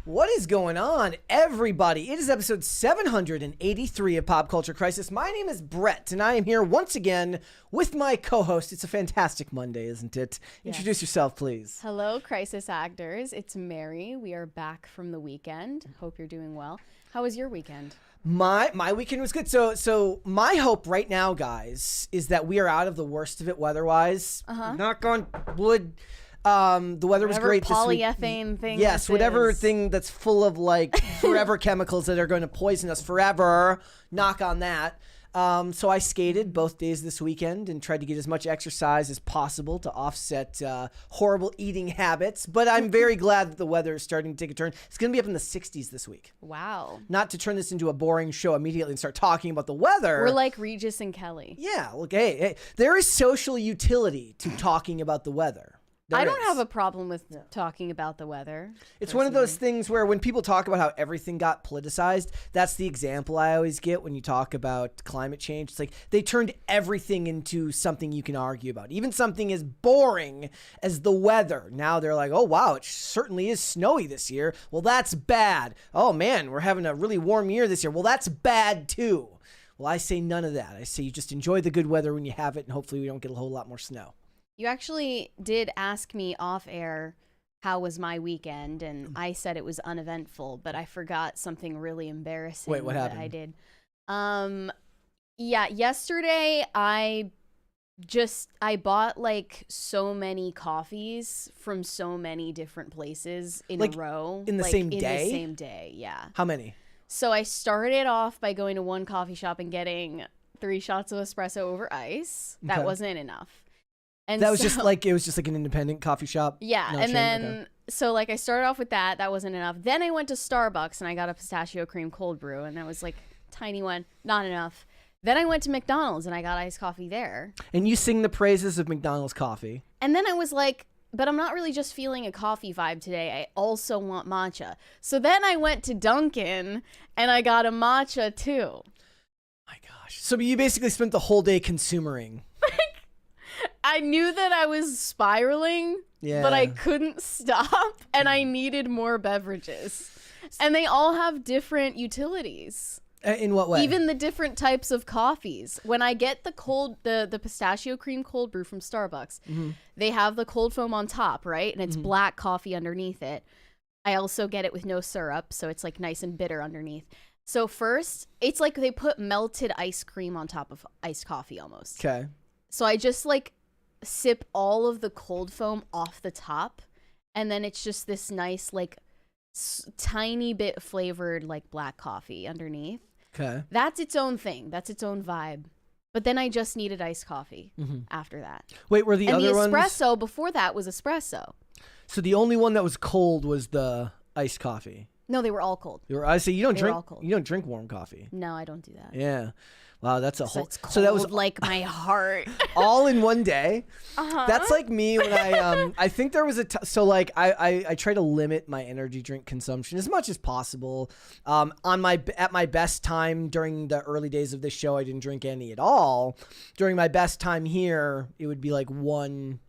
What is going on, everybody? It is episode 783 of Pop Culture Crisis. My name is Brett, and I am here once again with my co-host. It's a fantastic Monday, isn't it? Yes. Introduce yourself, please. Hello, crisis actors. It's Mary. We are back from the weekend. Hope you're doing well. How was your weekend? My weekend was good. So my hope right now, guys, is that we are out of the worst of it weather-wise. Knock on wood. The weather was great this week. Polyethylene thing. Yes, whatever thing that's full of like forever chemicals that are going to poison us forever. Knock on that. So I skated both days this weekend and tried to get as much exercise as possible to offset horrible eating habits. But I'm very glad that the weather is starting to take a turn. It's going to be up in the 60s this week. Wow. Not to turn this into a boring show immediately and start talking about the weather. We're like Regis and Kelly. Yeah. Look, hey, there is social utility to talking about the weather. I don't have a problem with talking about the weather. It's one of those things where when people talk about how everything got politicized, that's the example I always get when you talk about climate change. It's like they turned everything into something you can argue about. Even something as boring as the weather. Now they're like, oh, wow, it certainly is snowy this year. Well, that's bad. Oh, man, we're having a really warm year this year. Well, that's bad, too. Well, I say none of that. I say you just enjoy the good weather when you have it, and hopefully we don't get a whole lot more snow. You actually did ask me off air how was my weekend, and I said it was uneventful, but I forgot something really embarrassing. Wait, what happened? That I did. Yeah, yesterday I bought like so many coffees from so many different places in a row. In the same day? In the same day, yeah. How many? So I started off by going to one coffee shop and getting 3 shots of espresso over ice. That wasn't enough. And that was just like an independent coffee shop. Yeah, and then so like I started off with that. That wasn't enough. Then I went to Starbucks and I got a pistachio cream cold brew, and that was like tiny one, not enough. Then I went to McDonald's and I got iced coffee there. And you sing the praises of McDonald's coffee. And then I was like, but I'm not really just feeling a coffee vibe today. I also want matcha. So then I went to Dunkin' and I got a matcha too. My gosh. So you basically spent the whole day consumering. I knew that I was spiraling, but I couldn't stop, and I needed more beverages. And they all have different utilities. In what way? Even the different types of coffees. When I get the pistachio cream cold brew from Starbucks, they have the cold foam on top, right? And it's black coffee underneath it. I also get it with no syrup, so it's like nice and bitter underneath. So first, it's like they put melted ice cream on top of iced coffee almost. Okay. So I just like sip all of the cold foam off the top, and then it's just this nice like tiny bit flavored like black coffee underneath. Okay. That's its own thing. That's its own vibe. But then I just needed iced coffee after that. Wait, were the other ones? And the espresso before that was espresso. So the only one that was cold was the iced coffee. No, they were all cold. I say you don't drink warm coffee. No, I don't do that. Yeah. Wow, that's a whole. It's cold, so that was like my heart. All in one day. That's like me when I think there was so like I try to limit my energy drink consumption as much as possible. At my best time during the early days of this show, I didn't drink any at all. During my best time here, it would be like one,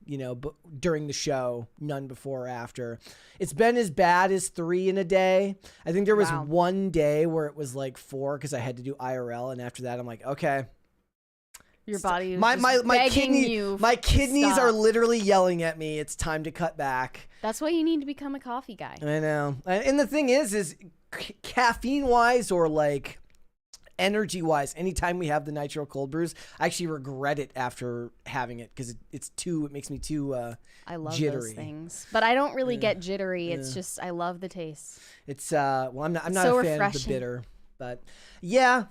during the show, none before or after. It's been as bad as 3 in a day. I think there was one day where it was like 4 because I had to do IRL, and after that I'm like, okay. Your body is my kidneys are literally yelling at me. It's time to cut back. That's why you need to become a coffee guy. I know. And the thing is caffeine wise or like energy wise, anytime we have the nitro cold brews, I actually regret it after having it because it makes me too I love jittery. Those things, but I don't really get jittery. It's just I love the taste. It's I'm not so a fan refreshing. of the bitter, but yeah.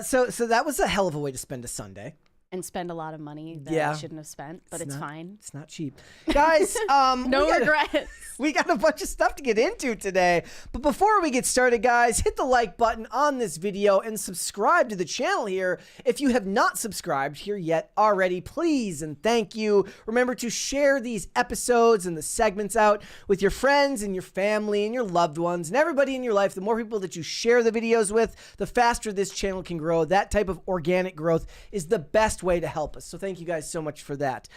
So that was a hell of a way to spend a Sunday. And spend a lot of money that I shouldn't have spent, but it's fine. It's not cheap. Guys, no regrets. We got a bunch of stuff to get into today. But before we get started, guys, hit the like button on this video and subscribe to the channel here. If you have not subscribed here yet already, please and thank you. Remember to share these episodes and the segments out with your friends and your family and your loved ones and everybody in your life. The more people that you share the videos with, the faster this channel can grow. That type of organic growth is the best way to help us. So thank you guys so much for that.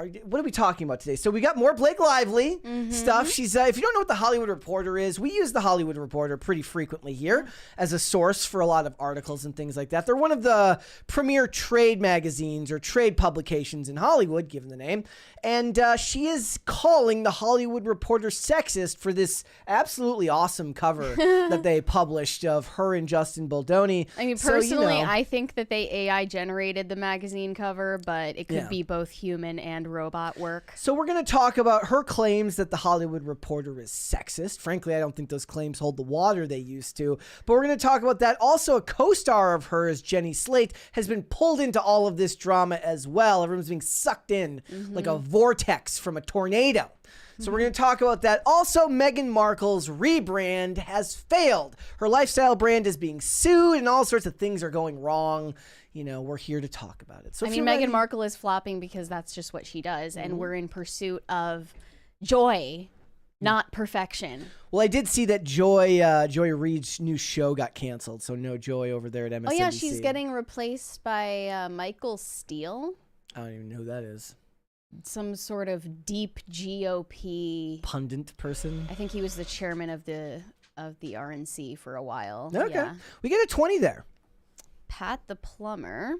what are we talking about today? So we got more Blake Lively stuff. She's if you don't know what the Hollywood Reporter is, we use the Hollywood Reporter pretty frequently here as a source for a lot of articles and things like that. They're one of the premier trade magazines or trade publications in Hollywood, given the name. And she is calling the Hollywood Reporter sexist for this absolutely awesome cover that they published of her and Justin Baldoni. I mean, personally, I think that they AI generated the magazine cover, but it could be both human and robot work. So we're going to talk about her claims that the Hollywood Reporter is sexist. Frankly, I don't think those claims hold the water they used to. But we're going to talk about that. Also, a co-star of hers, Jenny Slate, has been pulled into all of this drama as well. Everyone's being sucked in like a vortex from a tornado. So we're going to talk about that. Also, Meghan Markle's rebrand has failed. Her lifestyle brand is being sued and all sorts of things are going wrong. You know, we're here to talk about it. So I mean, Meghan Markle is flopping because that's just what she does. And we're in pursuit of joy, not perfection. Well, I did see that Joy Reid's new show got canceled. So no Joy over there at MSNBC. Oh, yeah, she's getting replaced by Michael Steele. I don't even know who that is. Some sort of deep GOP pundit person. I think he was the chairman of the RNC for a while. Okay. Yeah. We get a 20 there. Pat the plumber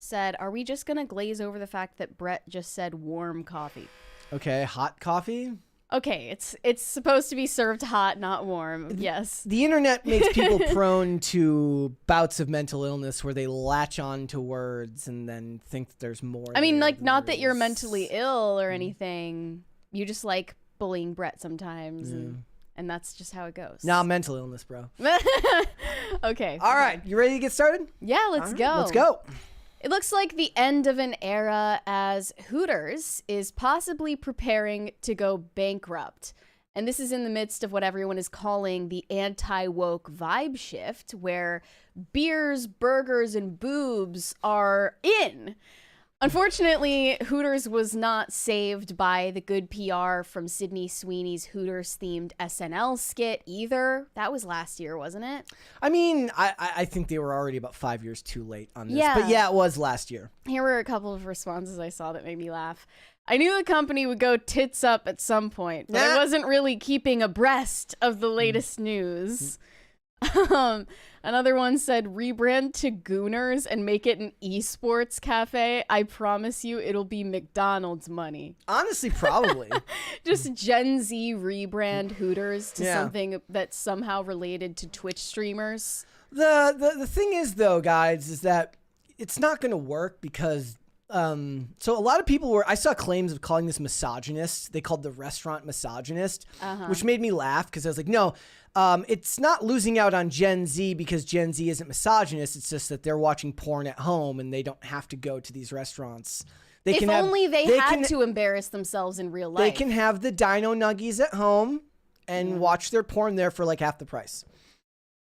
said, "Are we just going to glaze over the fact that Brett just said warm coffee?" Okay, hot coffee? Okay, it's supposed to be served hot, not warm. Yes. The internet makes people prone to bouts of mental illness where they latch on to words and then think that there's more. I mean, like, not that you're mentally ill or anything. You just like bullying Brett sometimes. And that's just how it goes. Nah, mental illness, bro. Okay. All right. You ready to get started? Yeah, let's go. Let's go. It looks like the end of an era as Hooters is possibly preparing to go bankrupt. And this is in the midst of what everyone is calling the anti-woke vibe shift, where beers, burgers, and boobs are in. Unfortunately, Hooters was not saved by the good PR from Sydney Sweeney's Hooters-themed SNL skit either. That was last year, wasn't it? I mean, I think they were already about 5 years too late on this. Yeah. But yeah, it was last year. Here were a couple of responses I saw that made me laugh. "I knew the company would go tits up at some point, but I wasn't really keeping abreast of the latest news." Another one said, "Rebrand to Gooners and make it an esports cafe. I promise you it'll be McDonald's money." Honestly, probably. Just Gen Z rebrand Hooters to something that's somehow related to Twitch streamers. The thing is, though, guys, is that it's not going to work because so a lot of people I saw claims of calling this misogynist. They called the restaurant misogynist, which made me laugh because I was like, no, it's not losing out on Gen Z because Gen Z isn't misogynist. It's just that they're watching porn at home and they don't have to go to these restaurants. If only they had to embarrass themselves in real life. They can have the Dino Nuggies at home and watch their porn there for like half the price.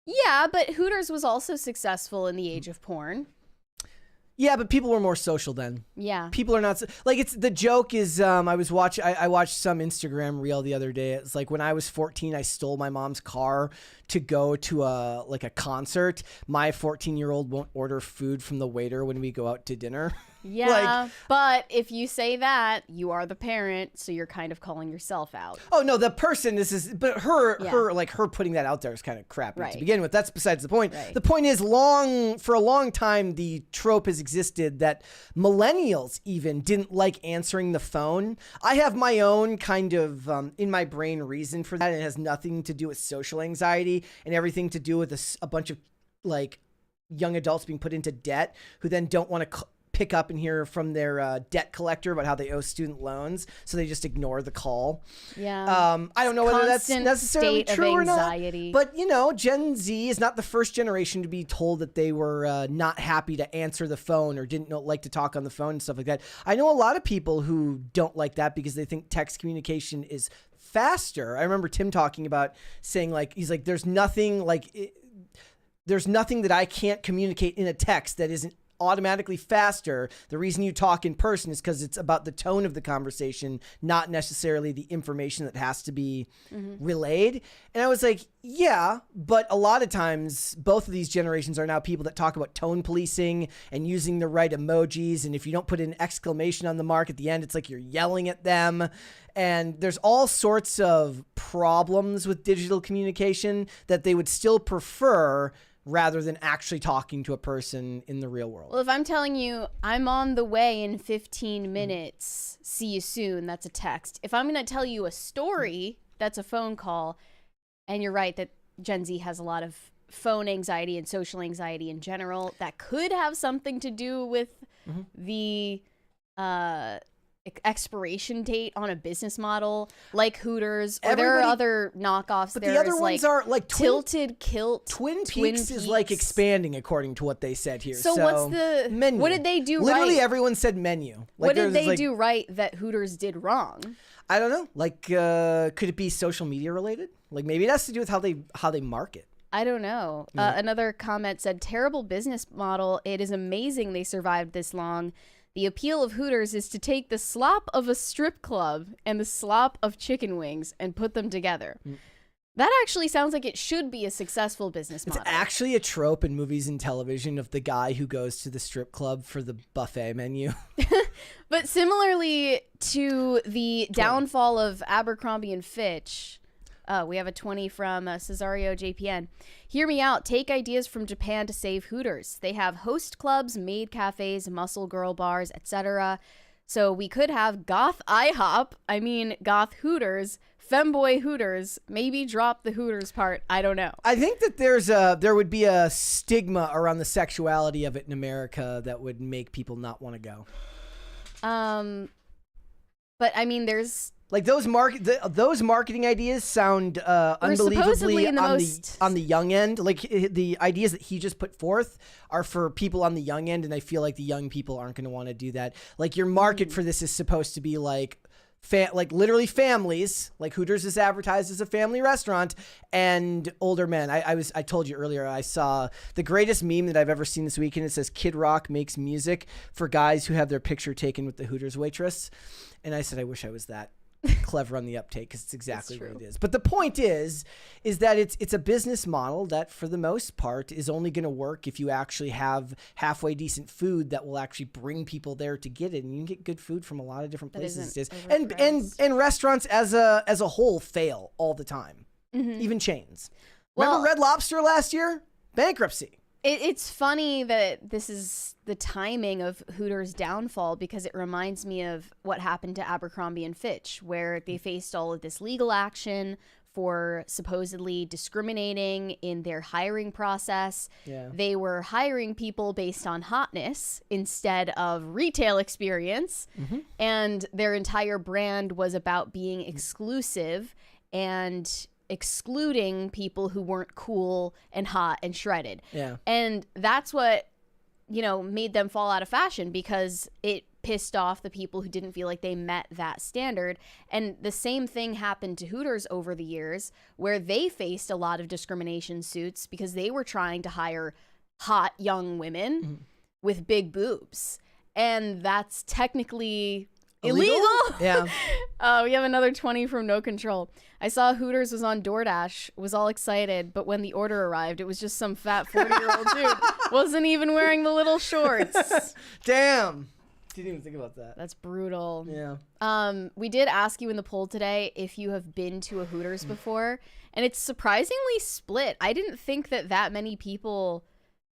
Yeah, but Hooters was also successful in the age of porn. Yeah, but people were more social then. Yeah. People are not like it's the joke is I watched some Instagram reel the other day. It's like when I was 14, I stole my mom's car to go to a concert. My 14-year-old won't order food from the waiter when we go out to dinner. Yeah, but if you say that, you are the parent, so you're kind of calling yourself out. Oh no, the person but her putting that out there is kind of crappy to begin with. That's besides the point. Right. The point is for a long time the trope has existed that millennials even didn't like answering the phone. I have my own kind of in my brain reason for that, and it has nothing to do with social anxiety and everything to do with a bunch of like young adults being put into debt who then don't want to pick up and hear from their debt collector about how they owe student loans, so they just ignore the call. Yeah. I don't know whether that's necessarily true or not. But, Gen Z is not the first generation to be told that they were not happy to answer the phone or didn't like to talk on the phone and stuff like that. I know a lot of people who don't like that because they think text communication is faster. I remember Tim talking about saying, he's like, there's nothing that I can't communicate in a text that isn't automatically faster. The reason you talk in person is because it's about the tone of the conversation, not necessarily the information that has to be relayed. And I was like, yeah, but a lot of times both of these generations are now people that talk about tone policing and using the right emojis. And if you don't put an exclamation on the mark at the end, it's like you're yelling at them. And there's all sorts of problems with digital communication that they would still prefer rather than actually talking to a person in the real world. Well, if I'm telling you, I'm on the way in 15 minutes, see you soon, that's a text. If I'm going to tell you a story, that's a phone call. And you're right that Gen Z has a lot of phone anxiety and social anxiety in general. That could have something to do with the expiration date on a business model like Hooters, or there are other knockoffs. But the other ones are like Tilted Kilt. Twin Peaks is like expanding according to what they said here. So what's the menu? What did they do Literally right? everyone said menu. Like, what did they do right that Hooters did wrong? I don't know. Like, could it be social media related? Like maybe it has to do with how they market. I don't know. Another comment said, terrible business model. It is amazing they survived this long. The appeal of Hooters is to take the slop of a strip club and the slop of chicken wings and put them together. That actually sounds like it should be a successful business model. It's actually a trope in movies and television of the guy who goes to the strip club for the buffet menu. But similarly to the downfall of Abercrombie and Fitch, we have a 20 from Cesario JPN. Hear me out. Take ideas from Japan to save Hooters. They have host clubs, maid cafes, muscle girl bars, etc. So we could have goth IHOP. I mean, goth Hooters, femboy Hooters. Maybe drop the Hooters part. I don't know. I think that there would be a stigma around the sexuality of it in America that would make people not want to go. But I mean, there's like those marketing ideas sound unbelievably on the young end. Like the ideas that he just put forth are for people on the young end, and I feel like the young people aren't going to want to do that. Like your market for this is supposed to be like literally families. Like Hooters is advertised as a family restaurant, and older men. I told you earlier, I saw the greatest meme that I've ever seen this weekend. It says Kid Rock makes music for guys who have their picture taken with the Hooters waitress, and I said I wish I was that clever on the uptake, because it's exactly what it is. But the point is that it's a business model that for the most part is only going to work if you actually have halfway decent food that will actually bring people there to get it. And you can get good food from a lot of different places. And restaurants as a whole fail all the time, even chains. Remember Red Lobster last year? Bankruptcy. It's funny that this is the timing of Hooters' downfall, because it reminds me of what happened to Abercrombie and Fitch, where they faced all of this legal action for supposedly discriminating in their hiring process. Yeah. They were hiring people based on hotness instead of retail experience, and their entire brand was about being exclusive and excluding people who weren't cool and hot and shredded. Yeah. And that's what, made them fall out of fashion, because it pissed off the people who didn't feel like they met that standard. And the same thing happened to Hooters over the years, where they faced a lot of discrimination suits because they were trying to hire hot young women with big boobs. And that's technically illegal? Yeah. We have another 20 from No Control. I saw Hooters was on DoorDash, was all excited, but when the order arrived, it was just some fat 40-year-old dude. Wasn't even wearing the little shorts. Damn. Didn't even think about that. That's brutal. Yeah. We did ask you in the poll today if you have been to a Hooters before, and it's surprisingly split. I didn't think that many people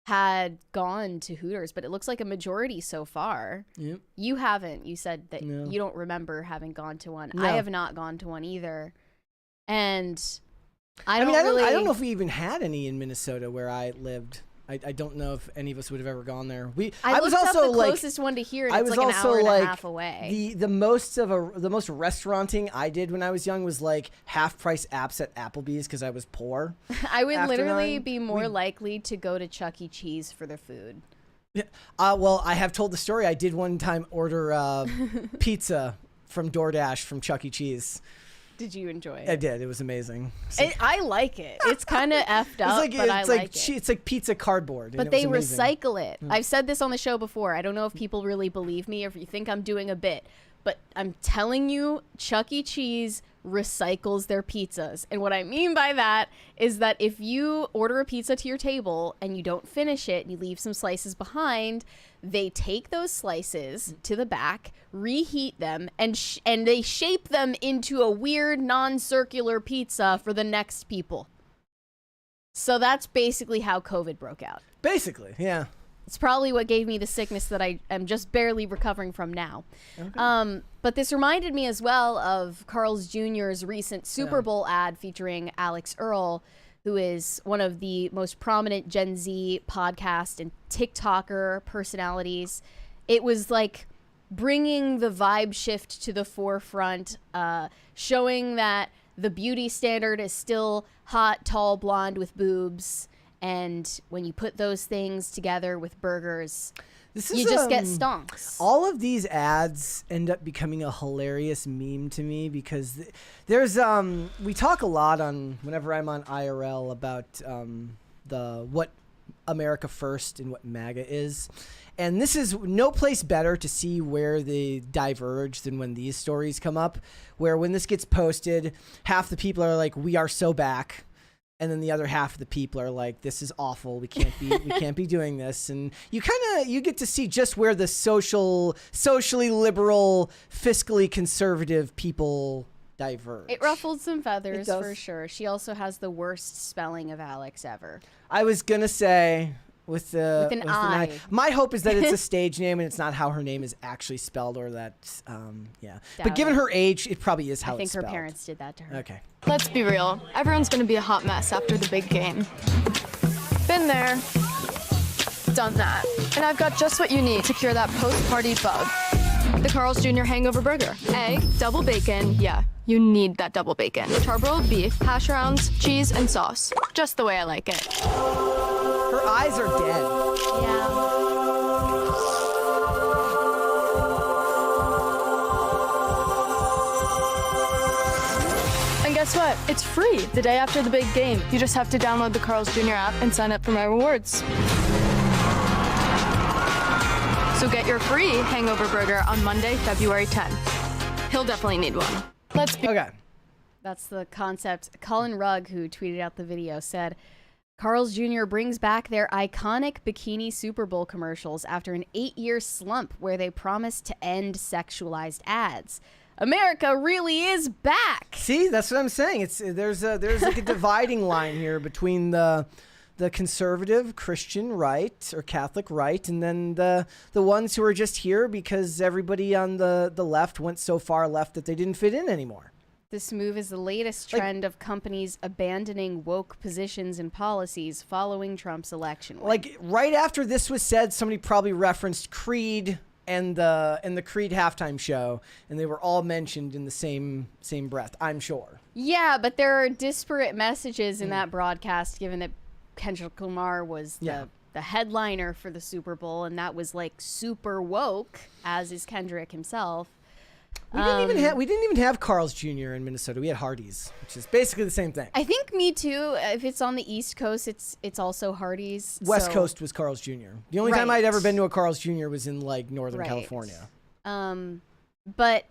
had gone to Hooters, but it looks like a majority so far. Yep. You haven't. You said that you don't remember having gone to one. No. I have not gone to one either. And I don't know if we even had any in Minnesota where I lived. I don't know if any of us would have ever gone there. I was also up the closest one to here, and it's like an hour and a half away. The most restauranting I did when I was young was like half price apps at Applebee's because I was poor. I would literally be more likely to go to Chuck E. Cheese for their food. Yeah. Well, I have told the story. I did one time order pizza from DoorDash from Chuck E. Cheese. Did you enjoy it? I did. It was amazing. I like it. It's kind of effed up, but I like it. It's like pizza cardboard. But they recycle it. I've said this on the show before. I don't know if people really believe me or if you think I'm doing a bit, but I'm telling you, Chuck E. Cheese recycles their pizzas. And what I mean by that is that if you order a pizza to your table and you don't finish it and you leave some slices behind, they take those slices to the back, reheat them, and they shape them into a weird non-circular pizza for the next people. So that's basically how COVID broke out. Basically, yeah. It's probably what gave me the sickness that I am just barely recovering from now. Okay. But this reminded me as well of Carl's Jr.'s recent Super Bowl ad featuring Alex Earl, who is one of the most prominent Gen Z podcast and TikToker personalities. It was like bringing the vibe shift to the forefront, showing that the beauty standard is still hot, tall, blonde with boobs. And when you put those things together with burgers, you just get stonks. All of these ads end up becoming a hilarious meme to me because there's we talk a lot on whenever I'm on IRL about what America First and what MAGA is. And this is no place better to see where they diverge than when these stories come up, where when this gets posted, half the people are like, "We are so back." And then the other half of the people are like, "This is awful. We can't be doing this." And you get to see just where the socially liberal, fiscally conservative people diverge. It ruffled some feathers for sure. She also has the worst spelling of Alex ever. I was gonna say with an I. My hope is that it's a stage name and it's not how her name is actually spelled, or that But given her age, it probably is how it's spelled. I think her parents did that to her. Okay. Let's be real. Everyone's gonna be a hot mess after the big game. Been there, done that. And I've got just what you need to cure that post-party bug. The Carl's Jr. Hangover Burger. Egg, double bacon, yeah, you need that double bacon. Charbroiled beef, hash browns, cheese, and sauce. Just the way I like it. Her eyes are dead. Yeah. Guess what? It's free the day after the big game. You just have to download the Carl's Jr. app and sign up for my rewards. So get your free hangover burger on Monday, February 10th. He'll definitely need one. Okay. That's the concept. Colin Rugg, who tweeted out the video, said, Carl's Jr. brings back their iconic bikini Super Bowl commercials after an 8-year slump where they promised to end sexualized ads. America really is back. See, that's what I'm saying. There's like a dividing line here between the conservative Christian right or Catholic right, and then the ones who are just here because everybody on the left went so far left that they didn't fit in anymore. This move is the latest trend of companies abandoning woke positions and policies following Trump's election win. Like right after this was said, somebody probably referenced Creed and the Creed halftime show, and they were all mentioned in the same breath, I'm sure. Yeah, but there are disparate messages in that broadcast, given that Kendrick Lamar was the headliner for the Super Bowl, and that was like super woke, as is Kendrick himself. We didn't even have Carl's Jr. in Minnesota. We had Hardee's, which is basically the same thing. I think MeanToo, if it's on the East Coast, it's also Hardee's. West Coast was Carl's Jr. The only time I'd ever been to a Carl's Jr. was in like Northern California. But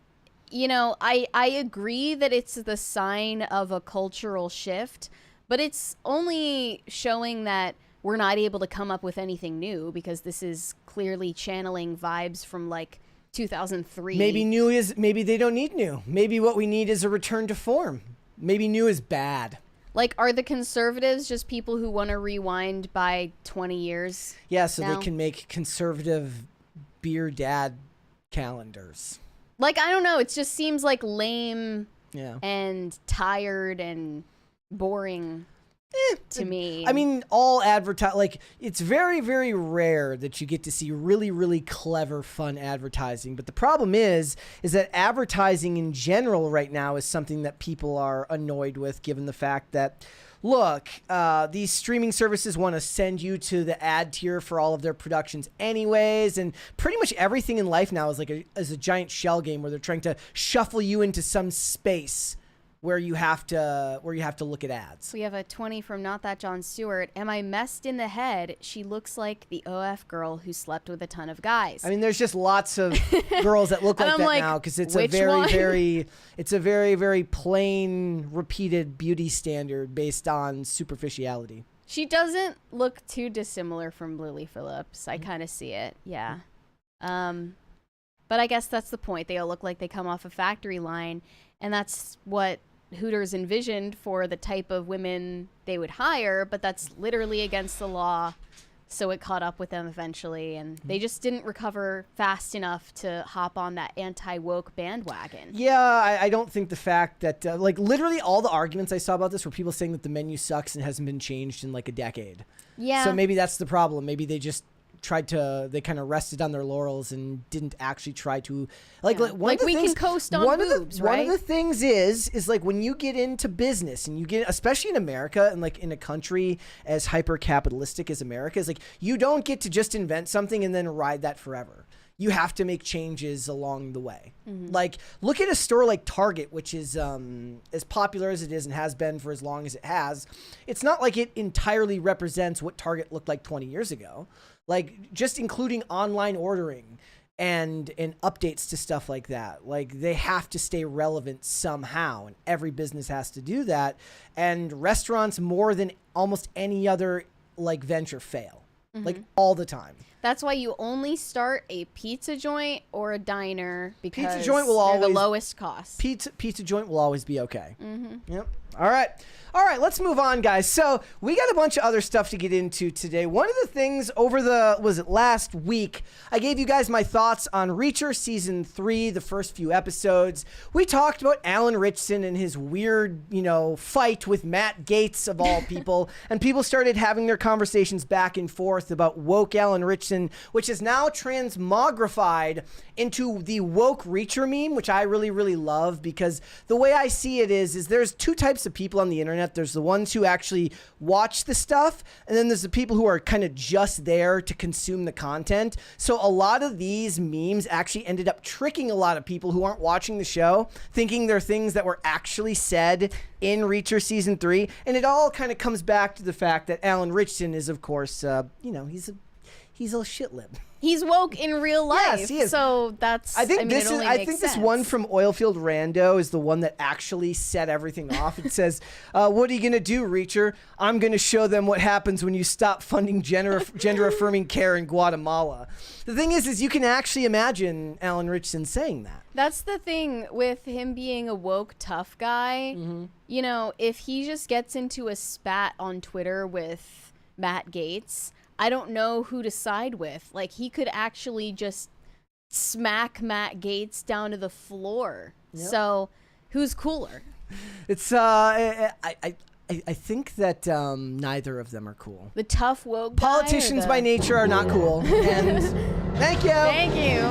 you know, I agree that it's the sign of a cultural shift, but it's only showing that we're not able to come up with anything new, because this is clearly channeling vibes from like 2003. Maybe they don't need new. Maybe what we need is a return to form. Maybe new is bad. Like, are the conservatives just people who want to rewind by 20 years? Yeah, so they can make conservative beer dad calendars. Like, I don't know. It just seems like lame and tired and boring to me. I mean, it's very, very rare that you get to see really, really clever, fun advertising. But the problem is that advertising in general right now is something that people are annoyed with, given the fact that, look, these streaming services want to send you to the ad tier for all of their productions anyways. And pretty much everything in life now is like a giant shell game where they're trying to shuffle you into some space where you have to look at ads. We have a 20 from Not That John Stewart. Am I messed in the head? She looks like the OF girl who slept with a ton of guys. I mean, there's just lots of girls that look like that now because it's a very, very plain, repeated beauty standard based on superficiality. She doesn't look too dissimilar from Lily Phillips. I kind of see it, yeah. But I guess that's the point. They all look like they come off a factory line, and that's what Hooters envisioned for the type of women they would hire, but that's literally against the law. So it caught up with them eventually, and they just didn't recover fast enough to hop on that anti-woke bandwagon. Yeah, I don't think the fact that, like, literally all the arguments I saw about this were people saying that the menu sucks and hasn't been changed in, like, a decade. Yeah. So maybe that's the problem. Maybe they just they kind of rested on their laurels and didn't actually try to, like, Yeah. one of the we things, can coast on boobs, right? One of the things is like when you get into business and you get, especially in America and like in a country as hyper capitalistic as America, is like you don't get to just invent something and then ride that forever. You have to make changes along the way. Like, look at a store like Target, which is as popular as it is and has been for as long as it has. It's not like it entirely represents what Target looked like 20 years ago. Like, just including online ordering and updates to stuff like that. Like, they have to stay relevant somehow, and every business has to do that. And restaurants, more than almost any other, like, venture, fail. Like, all the time. That's why you only start a pizza joint or a diner because Pizza joint will they're always the lowest cost. Pizza joint will always be okay. Yep. All right, let's move on, guys. So we got a bunch of other stuff to get into today. One of the things over last week, I gave you guys my thoughts on Reacher Season 3, the first few episodes. We talked about Alan Ritchson and his weird, fight with Matt Gaetz, of all people. And people started having their conversations back and forth about woke Alan Ritchson, which is now transmogrified into the woke Reacher meme, which I really, really love, because the way I see it is there's two types of people on the internet. There's the ones who actually watch the stuff, and then there's the people who are kind of just there to consume the content. So a lot of these memes actually ended up tricking a lot of people who aren't watching the show, thinking they're things that were actually said in Reacher Season 3. And it all kind of comes back to the fact that Alan Ritchson is, of course, he's a shit lib. He's woke in real life. Yes, he is. So that's, I think this one from Oilfield Rando is the one that actually set everything off. It says, what are you going to do, Reacher? I'm going to show them what happens when you stop funding gender-affirming care in Guatemala. The thing is you can actually imagine Alan Ritchson saying that. That's the thing with him being a woke tough guy. If he just gets into a spat on Twitter with Matt Gaetz, I don't know who to side with. Like, he could actually just smack Matt Gaetz down to the floor. Yep. So, who's cooler? It's I think that neither of them are cool. The tough woke politicians by nature are not cool. And thank you. Thank you.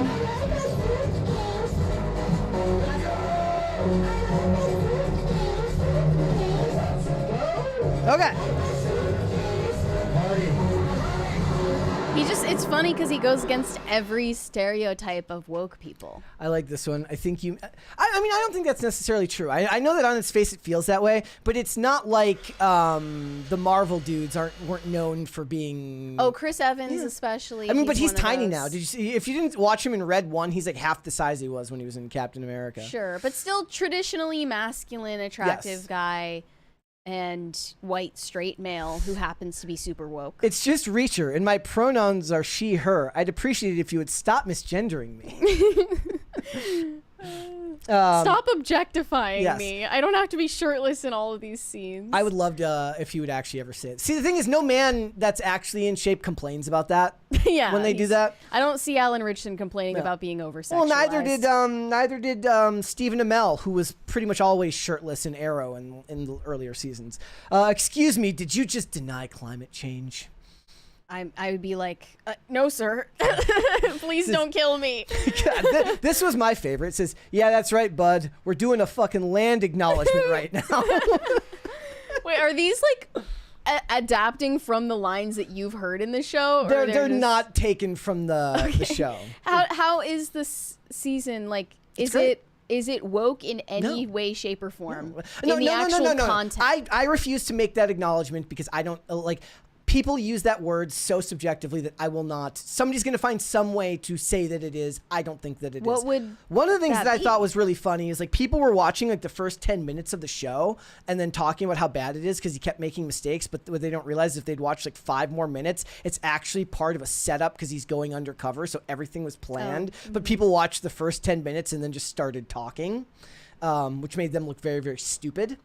Okay. It's funny because he goes against every stereotype of woke people. I like this one. I think I mean, I don't think that's necessarily true. I know that on its face it feels that way, but it's not like the Marvel dudes weren't known for being... Oh, Chris Evans especially. I mean, but he's tiny now. Did you see? If you didn't watch him in Red 1, he's like half the size he was when he was in Captain America. Sure, but still traditionally masculine, attractive guy. And white straight male who happens to be super woke. It's just Reacher, and my pronouns are she, her. I'd appreciate it if you would stop misgendering me. Stop objectifying me. I don't have to be shirtless in all of these scenes. I would love to if you would actually ever say it. See, the thing is, no man that's actually in shape complains about that. Yeah, when they do that. I don't see Alan Ritchson complaining about being over-sexualized. Well, neither did Stephen Amell, who was pretty much always shirtless in Arrow in the earlier seasons. Excuse me, did you just deny climate change? I would be like, no, sir. Please don't kill me. God, this was my favorite. It says, yeah, that's right, bud. We're doing a fucking land acknowledgement right now. Wait, are these like adapting from the lines that you've heard in the show? Or they're just... not taken from the show. How is this season like? Is is it woke in any way, shape, or form? No, in the actual content? I refuse to make that acknowledgement because I don't like. People use that word so subjectively that I will not. Somebody's going to find some way to say that it is. I don't think that it is. What would One of the things that I be? thought was really funny is like people were watching like the first 10 minutes of the show and then talking about how bad it is because he kept making mistakes. But what they don't realize, if they'd watched like 5 more minutes, it's actually part of a setup because he's going undercover. So everything was planned. But people watched the first 10 minutes and then just started talking, which made them look very, very stupid.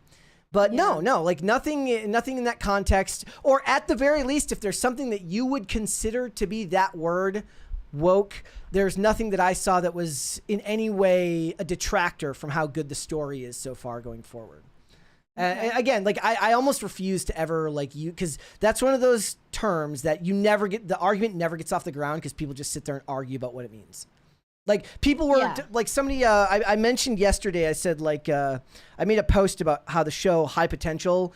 But no, like nothing in that context, or at the very least, if there's something that you would consider to be that word, woke, there's nothing that I saw that was in any way a detractor from how good the story is so far going forward. Okay. Again, like I almost refuse to ever like you, because that's one of those terms that you never get, the argument never gets off the ground because people just sit there and argue about what it means. Like people were like somebody, I mentioned yesterday, I said like, I made a post about how the show High Potential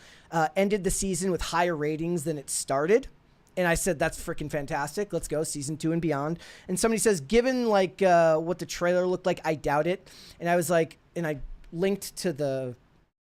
ended the season with higher ratings than it started. And I said, that's freaking fantastic. Let's go season 2 and beyond. And somebody says, given like what the trailer looked like, I doubt it. And I was like, and I linked to the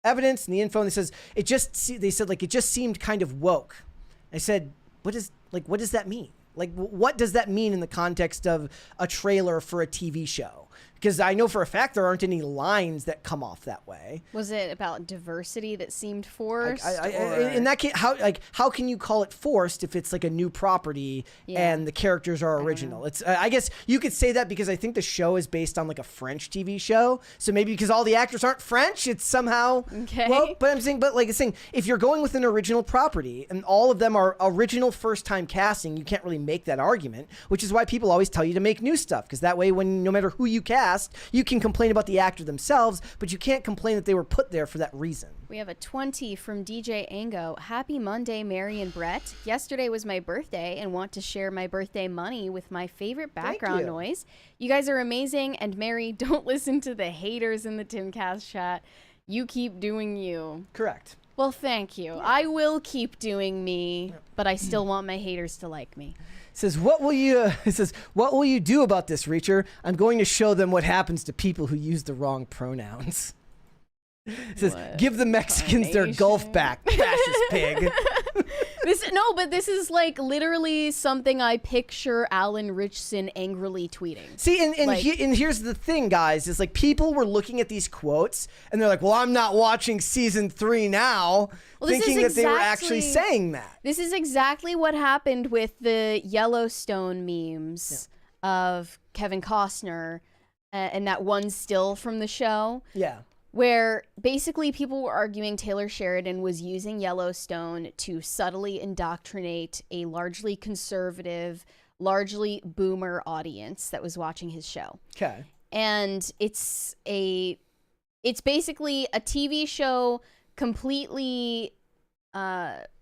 evidence and the info and they said like, it just seemed kind of woke. I said, what does that mean? Like, what does that mean in the context of a trailer for a TV show? Because I know for a fact there aren't any lines that come off that way. Was it about diversity that seemed forced? In that case, how can you call it forced if it's like a new property and the characters are original? It's I guess you could say that because I think the show is based on like a French TV show, so maybe because all the actors aren't French, it's somehow woke. But I'm saying, if you're going with an original property and all of them are original first-time casting, you can't really make that argument. Which is why people always tell you to make new stuff, because that way, when no matter who you cast, you can complain about the actor themselves, but you can't complain that they were put there for that reason. We have a 20 from DJ Ango. Happy Monday, Mary and Brett. Yesterday was my birthday and want to share my birthday money with my favorite background noise. You guys are amazing. And Mary, don't listen to the haters in the Timcast chat. You keep doing you. Correct. Well, thank you. I will keep doing me, but I still want my haters to like me. Says, what will you do about this, Reacher? I'm going to show them what happens to people who use the wrong pronouns. It says, give the Mexicans their Gulf back, fascist pig. This is like literally something I picture Alan Richson angrily tweeting. See, and here's the thing, guys, is like people were looking at these quotes and they're like, well, I'm not watching season 3 now, thinking that they were actually saying that. This is exactly what happened with the Yellowstone memes of Kevin Costner and that one still from the show. Yeah. Where basically people were arguing Taylor Sheridan was using Yellowstone to subtly indoctrinate a largely conservative, largely boomer audience that was watching his show. Okay. And it's basically a TV show completely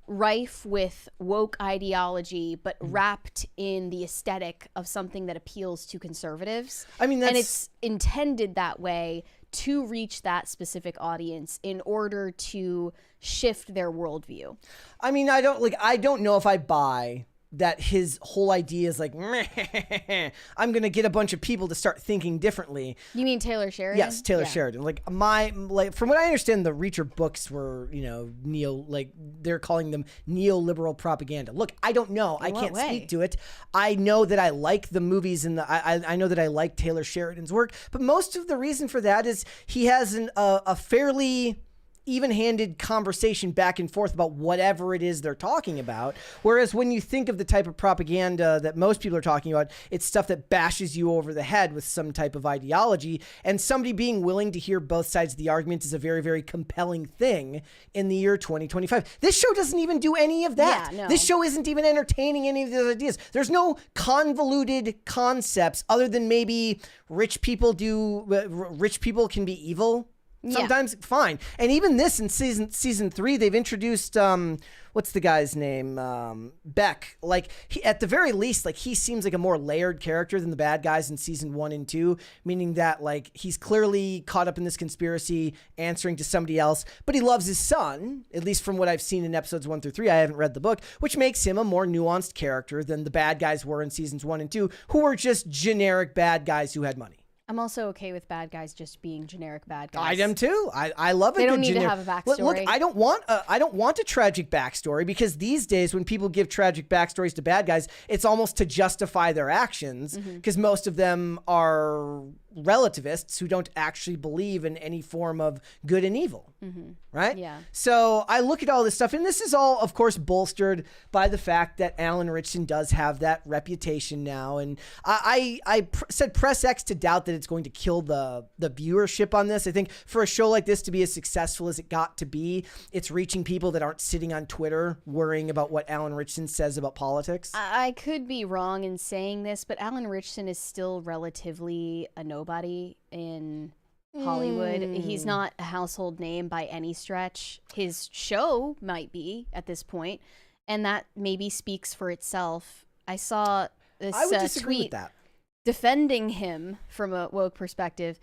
rife with woke ideology, but wrapped in the aesthetic of something that appeals to conservatives. I mean, and it's intended that way to reach that specific audience in order to shift their worldview. I mean, I don't know if I buy that his whole idea is like, I'm going to get a bunch of people to start thinking differently. You mean Taylor Sheridan? Yes, Taylor Sheridan. From what I understand, the Reacher books were, they're calling them neoliberal propaganda. Look, I don't know. I can't speak to it. I know that I like the movies and I know that I like Taylor Sheridan's work, but most of the reason for that is he has a fairly even-handed conversation back and forth about whatever it is they're talking about. Whereas when you think of the type of propaganda that most people are talking about, it's stuff that bashes you over the head with some type of ideology. And somebody being willing to hear both sides of the argument is a very, very compelling thing in the year 2025. This show doesn't even do any of that. Yeah, no. This show isn't even entertaining any of those ideas. There's no convoluted concepts other than maybe rich people can be evil. Sometimes fine. And even this in season 3, they've introduced what's the guy's name? Beck. Like at the very least, like he seems like a more layered character than the bad guys in season 1 and 2, meaning that like he's clearly caught up in this conspiracy, answering to somebody else, but he loves his son, at least from what I've seen in episodes 1 through 3. I haven't read the book, which makes him a more nuanced character than the bad guys were in seasons 1 and 2, who were just generic bad guys who had money. I'm also okay with bad guys just being generic bad guys. I am too. I love it. They don't need to have a backstory. Look, I don't want a tragic backstory, because these days when people give tragic backstories to bad guys, it's almost to justify their actions, because most of them are relativists who don't actually believe in any form of good and evil. Right? Yeah. So I look at all this stuff, and this is all, of course, bolstered by the fact that Alan Ritchson does have that reputation now. And I said Press X to doubt that it's going to kill the viewership on this. I think for a show like this to be as successful as it got to be, it's reaching people that aren't sitting on Twitter worrying about what Alan Ritchson says about politics. I could be wrong in saying this, but Alan Ritchson is still relatively a nobody in Hollywood. He's not a household name by any stretch. His show might be at this point, and that maybe speaks for itself. I saw this I would disagree tweet with that. defending him from a woke perspective.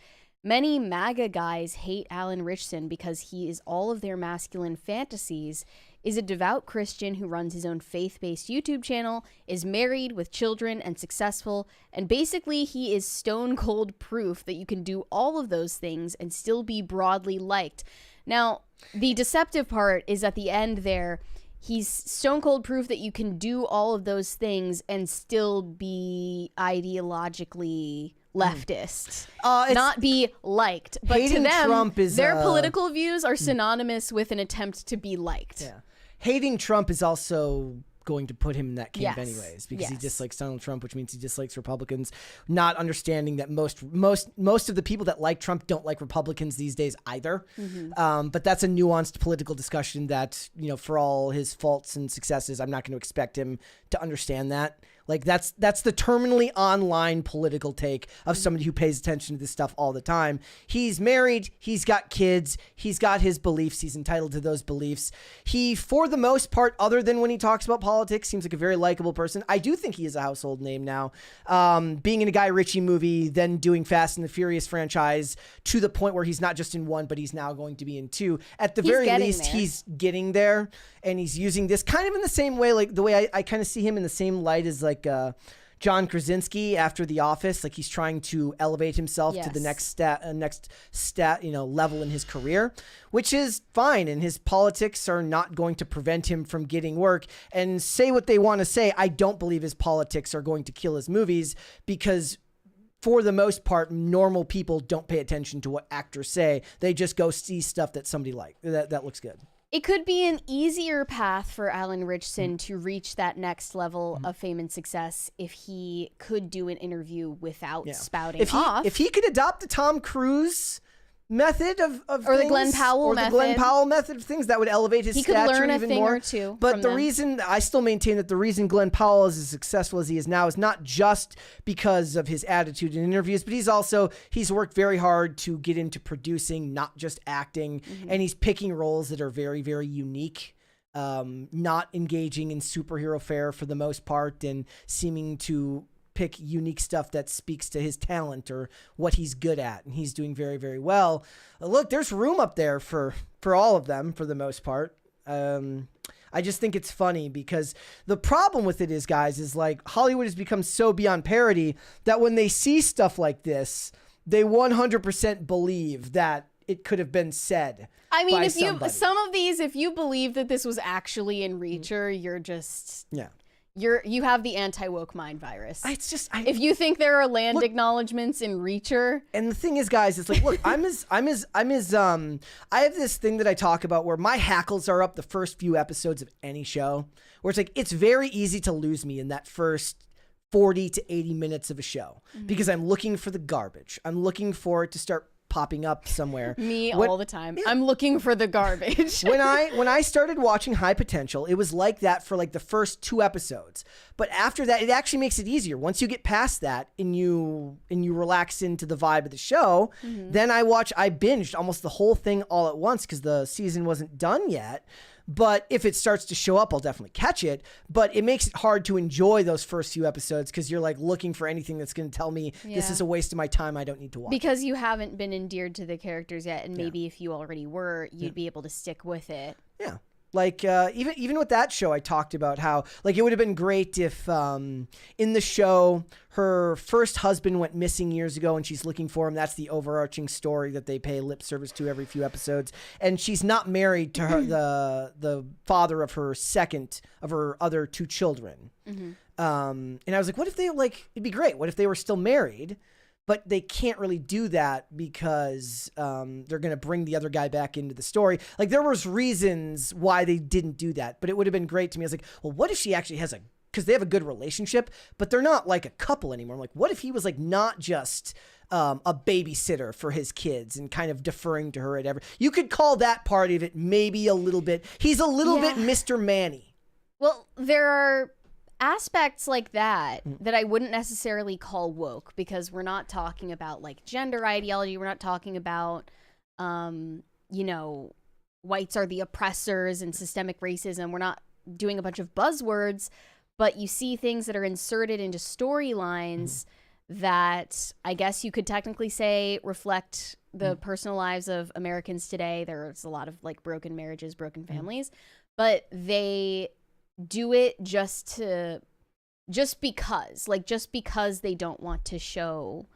Many MAGA guys hate Alan Ritchson because he is all of their masculine fantasies, is a devout Christian who runs his own faith-based YouTube channel, is married with children and successful, and basically he is stone cold proof that you can do all of those things and still be broadly liked. Now, the deceptive part is at the end there, he's stone cold proof that you can do all of those things and still be ideologically leftist, not be liked. But to them, Trump is, their political views are synonymous with an attempt to be liked. Yeah. Hating Trump is also going to put him in that camp Yes. anyways, because he Yes. dislikes Donald Trump, which means he dislikes Republicans, not understanding that most of the people that like Trump don't like Republicans these days either. But that's a nuanced political discussion that, for all his faults and successes, I'm not going to expect him to understand that. Like that's the terminally online political take of somebody who pays attention to this stuff all the time. He's married, he's got kids, he's got his beliefs, he's entitled to those beliefs. He, for the most part, other than when he talks about politics, seems like a very likable person. I do think he is a household name now. Being in a Guy Ritchie movie, then doing Fast and the Furious franchise, to the point where he's not just in one, but he's now going to be in two. At the very least, he's getting there, and he's using this kind of in the same way, like the way I kind of see him in the same light as like John Krasinski after The Office. Like he's trying to elevate himself to the next level in his career, which is fine. And his politics are not going to prevent him from getting work. And say what they want to say, I don't believe his politics are going to kill his movies, because for the most part, normal people don't pay attention to what actors say. They just go see stuff that somebody that looks good. It could be an easier path for Alan Ritchson to reach that next level of fame and success if he could do an interview without spouting off. If he could adopt the Tom Cruise method of or things, the Glenn Powell or method. The Glenn Powell method of things, that would elevate his stature even more. He could learn a thing or two. But the reason, I still maintain that the reason Glenn Powell is as successful as he is now is not just because of his attitude in interviews, but he's worked very hard to get into producing, not just acting, and he's picking roles that are very, very unique. Not engaging in superhero fare for the most part, and seeming to pick unique stuff that speaks to his talent or what he's good at, and he's doing very, very well. Look, there's room up there for all of them for the most part. I just think it's funny because the problem with it is, guys, is like Hollywood has become so beyond parody that when they see stuff like this, they 100% believe that it could have been said. I mean, if somebody. if you believe that this was actually in Reacher, you're just Yeah. You have the anti-woke mind virus. It's just if you think there are land acknowledgements in Reacher. And the thing is, guys, it's like, look, I have this thing that I talk about where my hackles are up the first few episodes of any show, where it's like, it's very easy to lose me in that first 40 to 80 minutes of a show, because I'm looking for the garbage. I'm looking for it to start popping up somewhere. All the time. Yeah. I'm looking for the garbage. When I started watching High Potential, it was like that for like the first 2 episodes. But after that, it actually makes it easier. Once you get past that and you relax into the vibe of the show, then I binged almost the whole thing all at once because the season wasn't done yet. But if it starts to show up, I'll definitely catch it. But it makes it hard to enjoy those first few episodes because you're like looking for anything that's going to tell me this is a waste of my time. I don't need to watch. Because you haven't been endeared to the characters yet. And maybe if you already were, you'd be able to stick with it. Yeah. Like even with that show, I talked about how like it would have been great if in the show her first husband went missing years ago and she's looking for him. That's the overarching story that they pay lip service to every few episodes. And she's not married to her the father of her other 2 children. And I was like, what if they it'd be great. What if they were still married? But they can't really do that because they're going to bring the other guy back into the story. Like there was reasons why they didn't do that, but it would have been great to me. I was like, well, what if she actually has because they have a good relationship, but they're not like a couple anymore. I'm like, what if he was like not just a babysitter for his kids and kind of deferring to her at every, you could call that part of it maybe a little bit. He's a little bit Mr. Manny. Well, there are aspects like that I wouldn't necessarily call woke, because we're not talking about like gender ideology. We're not talking about, whites are the oppressors and systemic racism. We're not doing a bunch of buzzwords, but you see things that are inserted into storylines that I guess you could technically say reflect the personal lives of Americans today. There's a lot of like broken marriages, broken families, but they do it just because they don't want to show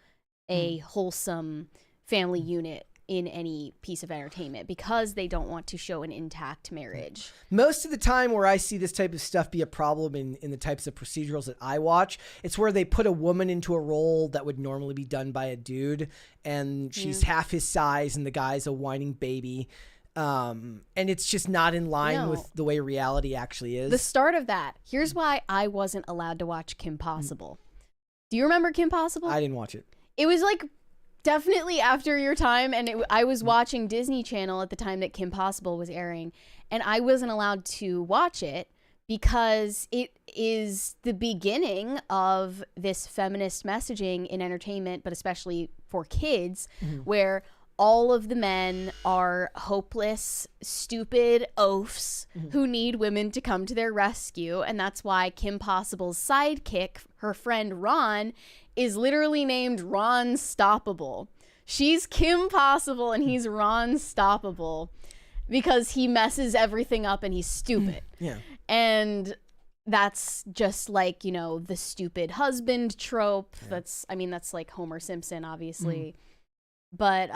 a wholesome family unit in any piece of entertainment, because they don't want to show an intact marriage. Most of the time where I see this type of stuff be a problem in the types of procedurals that I watch, it's where they put a woman into a role that would normally be done by a dude, and she's half his size and the guy's a whining baby. And it's just not in line with the way reality actually is. The start of that, here's why I wasn't allowed to watch Kim Possible. Do you remember Kim Possible? I didn't watch it. It was like definitely after your time, and I was watching Disney Channel at the time that Kim Possible was airing, and I wasn't allowed to watch it because it is the beginning of this feminist messaging in entertainment, but especially for kids, where all of the men are hopeless, stupid oafs who need women to come to their rescue. And that's why Kim Possible's sidekick, her friend Ron, is literally named Ron Stoppable. She's Kim Possible and he's Ron Stoppable because he messes everything up and he's stupid. And that's just like, the stupid husband trope. That's like Homer Simpson, obviously. But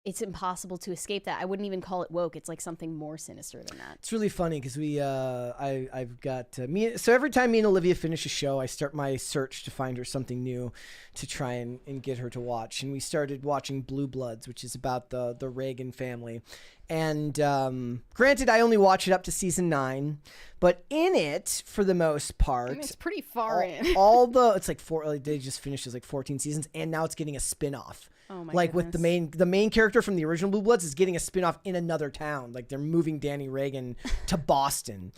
it's impossible to escape that. I wouldn't even call it woke. It's like something more sinister than that. It's really funny because I've got so every time me and Olivia finish a show, I start my search to find her something new to try and get her to watch. And we started watching Blue Bloods, which is about the Reagan family. And granted, I only watch it up to season 9, but in it, for the most part, it's pretty far in. It's like they just finished as like 14 seasons, and now it's getting a spin-off. Oh my like goodness. with the main character from the original Blue Bloods is getting a spin-off in another town. Like they're moving Danny Reagan to Boston.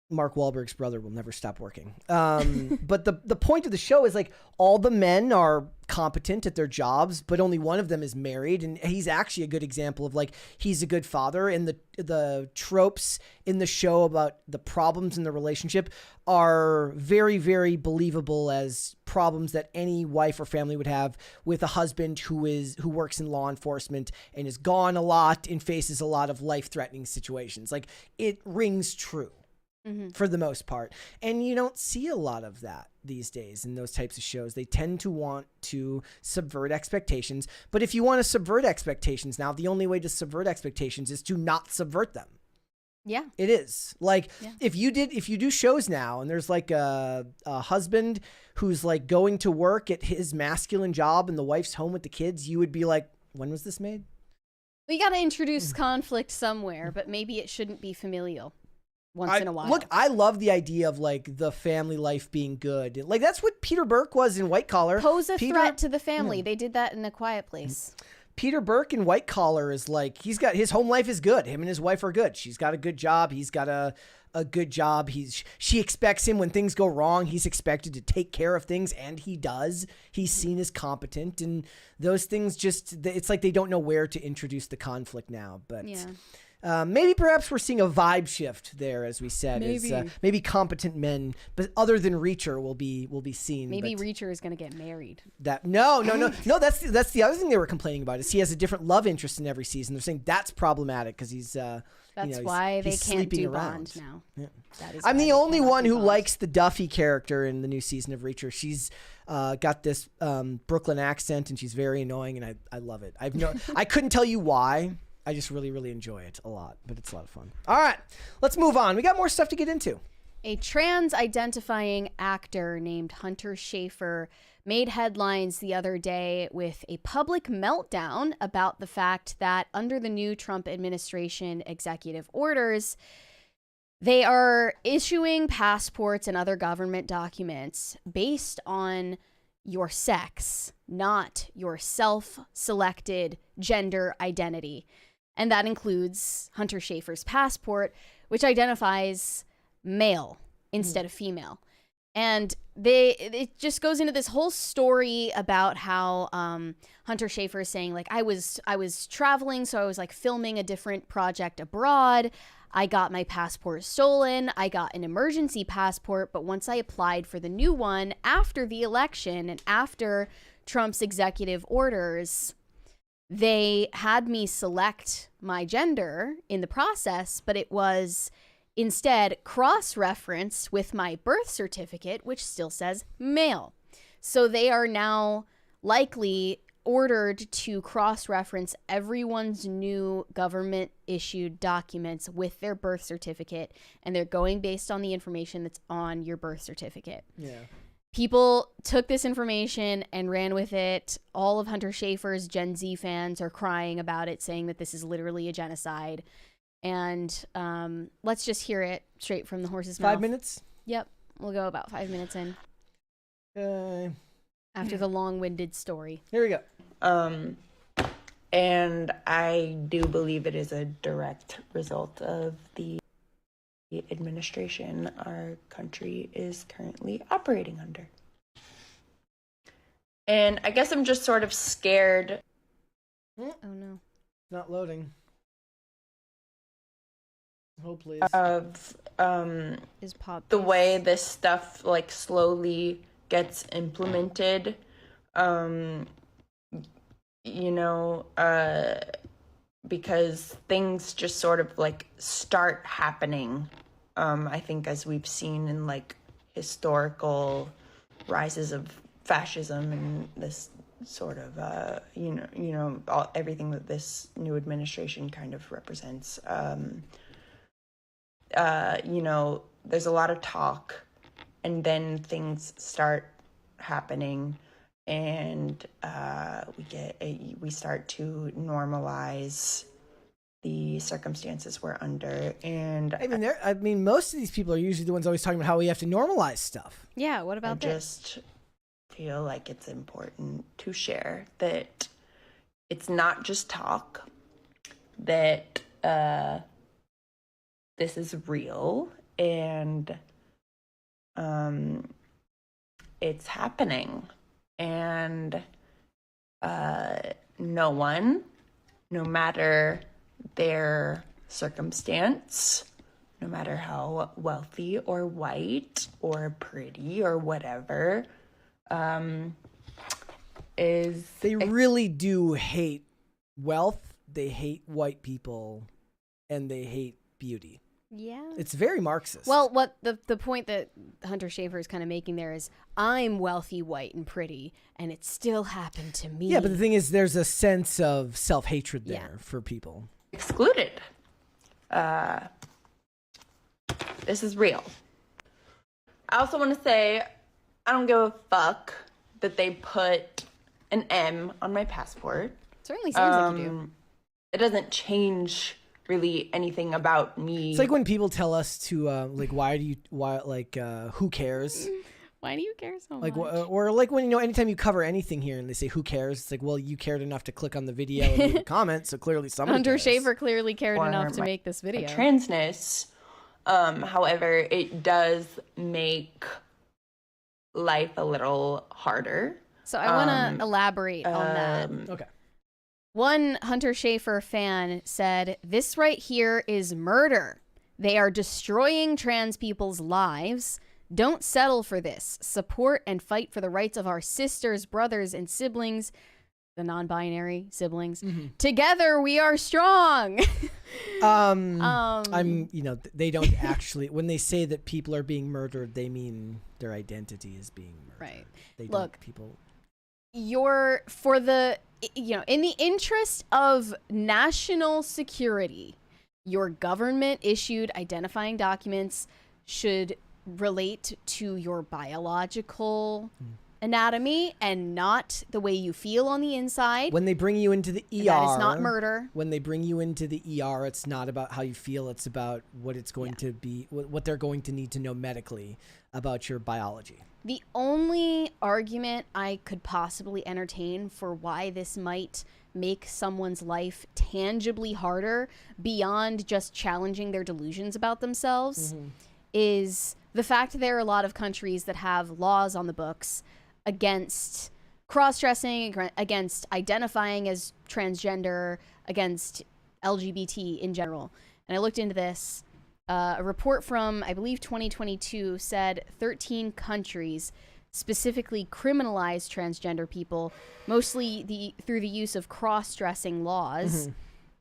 Mark Wahlberg's brother will never stop working. But the point of the show is like all the men are competent at their jobs, but only one of them is married. And he's actually a good example of like, he's a good father. And the tropes in the show about the problems in the relationship are very, very believable as problems that any wife or family would have with a husband who works in law enforcement and is gone a lot and faces a lot of life-threatening situations. Like it rings true. For the most part. And you don't see a lot of that these days in those types of shows. They tend to want to subvert expectations. But if you want to subvert expectations now, the only way to subvert expectations is to not subvert them. Yeah. It is. Like if you do shows now and there's like a husband who's like going to work at his masculine job and the wife's home with the kids, you would be like, when was this made? We got to introduce conflict somewhere, but maybe it shouldn't be familial. Once in a while. Look, I love the idea of like the family life being good. Like that's what Peter Burke was in White Collar. Pose a threat to the family. They did that in A Quiet Place. Peter Burke in White Collar is like, his home life is good. Him and his wife are good. She's got a good job. He's got a a good job. She expects him when things go wrong. He's expected to take care of things, and he does. He's seen as competent, and those things it's like they don't know where to introduce the conflict now. But maybe perhaps we're seeing a vibe shift there, as we said. Maybe competent men, but other than Reacher, will be seen. Maybe Reacher is going to get married. No. That's the other thing they were complaining about is he has a different love interest in every season. They're saying that's problematic because he's. That's why they can't do around. Bond now. Yeah. I'm the only one who likes the Duffy character in the new season of Reacher. She's got this Brooklyn accent, and she's very annoying, and I love it. I couldn't tell you why. I just really, really enjoy it a lot, but it's a lot of fun. All right, let's move on. We got more stuff to get into. A trans-identifying actor named Hunter Schafer made headlines the other day with a public meltdown about the fact that under the new Trump administration executive orders, they are issuing passports and other government documents based on your sex, not your self-selected gender identity. And that includes Hunter Schafer's passport, which identifies male instead of female. And it just goes into this whole story about how Hunter Schafer is saying, like, I was traveling, so I was like filming a different project abroad. I got my passport stolen. I got an emergency passport, but once I applied for the new one after the election and after Trump's executive orders, they had me select my gender in the process, but it was instead cross-referenced with my birth certificate, which still says male. So they are now likely ordered to cross-reference everyone's new government-issued documents with their birth certificate, and they're going based on the information that's on your birth certificate. Yeah. People took this information and ran with it. All of Hunter Schafer's Gen Z fans are crying about it, saying that this is literally a genocide. And let's just hear it straight from the horse's mouth. 5 minutes? Yep. We'll go about 5 minutes in. After the long-winded story. Here we go. And I do believe it is a direct result of the administration our country is currently operating under. And I guess I'm just sort of scared. Oh no. Not loading. Hold please. Of is pop the way this stuff like slowly gets implemented. Because things just sort of like start happening. I think as we've seen in like historical rises of fascism and this sort of everything that this new administration kind of represents. There's a lot of talk, and then things start happening, and we start to normalize the circumstances we're under. And I mean, most of these people are usually the ones always talking about how we have to normalize stuff. Yeah, what about this? I just feel like it's important to share that it's not just talk, that this is real, and it's happening. And no one, no matter their circumstance, no matter how wealthy or white or pretty or whatever, they really do hate wealth, they hate white people, and they hate beauty. Yeah. It's very Marxist. Well, what the point that Hunter Schafer is kind of making there is, I'm wealthy, white, and pretty, and it still happened to me. Yeah, but the thing is, there's a sense of self-hatred there for people. Excluded. This is real. I also want to say, I don't give a fuck that they put an M on my passport. Certainly seems like you do. It doesn't change really anything about me. It's like when people tell us to who cares? Why do you care so much? Or like when, anytime you cover anything here and they say who cares, it's like, well, you cared enough to click on the video and leave a comment, so clearly someone Hunter cares. Schafer clearly cared enough to make this video. Transness, However, it does make life a little harder. So I want to elaborate on that. Okay. One Hunter Schafer fan said, "This right here is murder. They are destroying trans people's lives. Don't settle for this. Support and fight for the rights of our sisters, brothers, and siblings." The non-binary siblings. Together we are strong. They don't actually, when they say that people are being murdered, they mean their identity is being murdered. Right. They Look, don't, people. In the interest of national security, your government issued identifying documents should relate to your biological anatomy and not the way you feel on the inside. When they bring you into the ER, that is not murder. When they bring you into the ER, it's not about how you feel. It's about what it's going to be, what they're going to need to know medically about your biology. The only argument I could possibly entertain for why this might make someone's life tangibly harder beyond just challenging their delusions about themselves is the fact there are a lot of countries that have laws on the books against cross-dressing, against identifying as transgender, against LGBT in general. And I looked into this. A report from, I believe, 2022 said 13 countries specifically criminalize transgender people, mostly through the use of cross-dressing laws.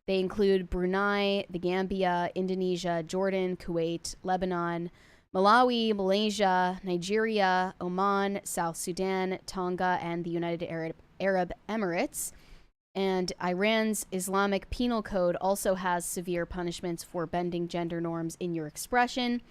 They include Brunei, the Gambia, Indonesia, Jordan, Kuwait, Lebanon, Malawi, Malaysia, Nigeria, Oman, South Sudan, Tonga, and the United Arab Emirates. And Iran's Islamic Penal Code also has severe punishments for bending gender norms in your expression.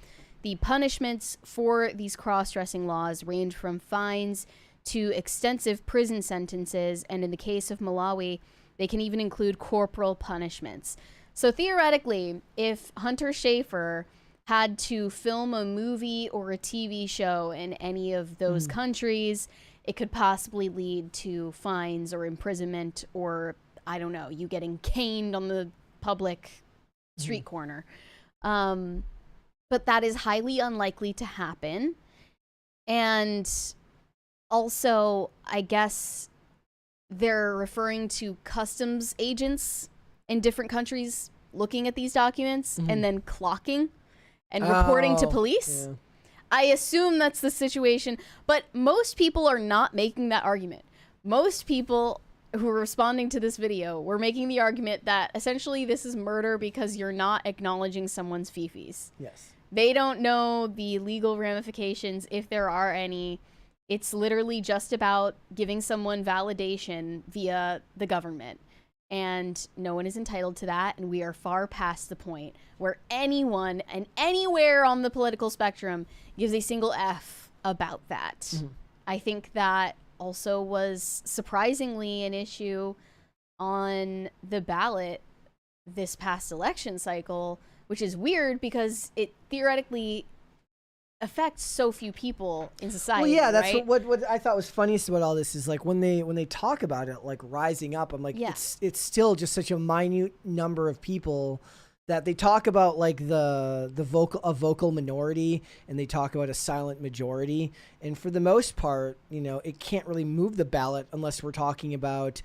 The punishments for these cross-dressing laws range from fines to extensive prison sentences, and in the case of Malawi, they can even include corporal punishments. So theoretically, if Hunter Schafer had to film a movie or a TV show in any of those countries, it could possibly lead to fines or imprisonment or, I don't know, you getting caned on the public street corner. But that is highly unlikely to happen. And also, I guess they're referring to customs agents in different countries looking at these documents and then clocking and reporting to police. Yeah. I assume that's the situation, but most people are not making that argument. Most people who are responding to this video were making the argument that essentially this is murder because you're not acknowledging someone's fifis. Yes. They don't know the legal ramifications, if there are any. It's literally just about giving someone validation via the government. And no one is entitled to that, and we are far past the point where anyone and anywhere on the political spectrum gives a single F about that. I think that also was surprisingly an issue on the ballot this past election cycle, which is weird because it theoretically affects so few people in society. Well, yeah, that's right? what I thought was funniest about all this is like when they talk about it, like rising up, I'm like, it's still just such a minute number of people that they talk about, like a vocal minority, and they talk about a silent majority, and for the most part, it can't really move the ballot unless we're talking about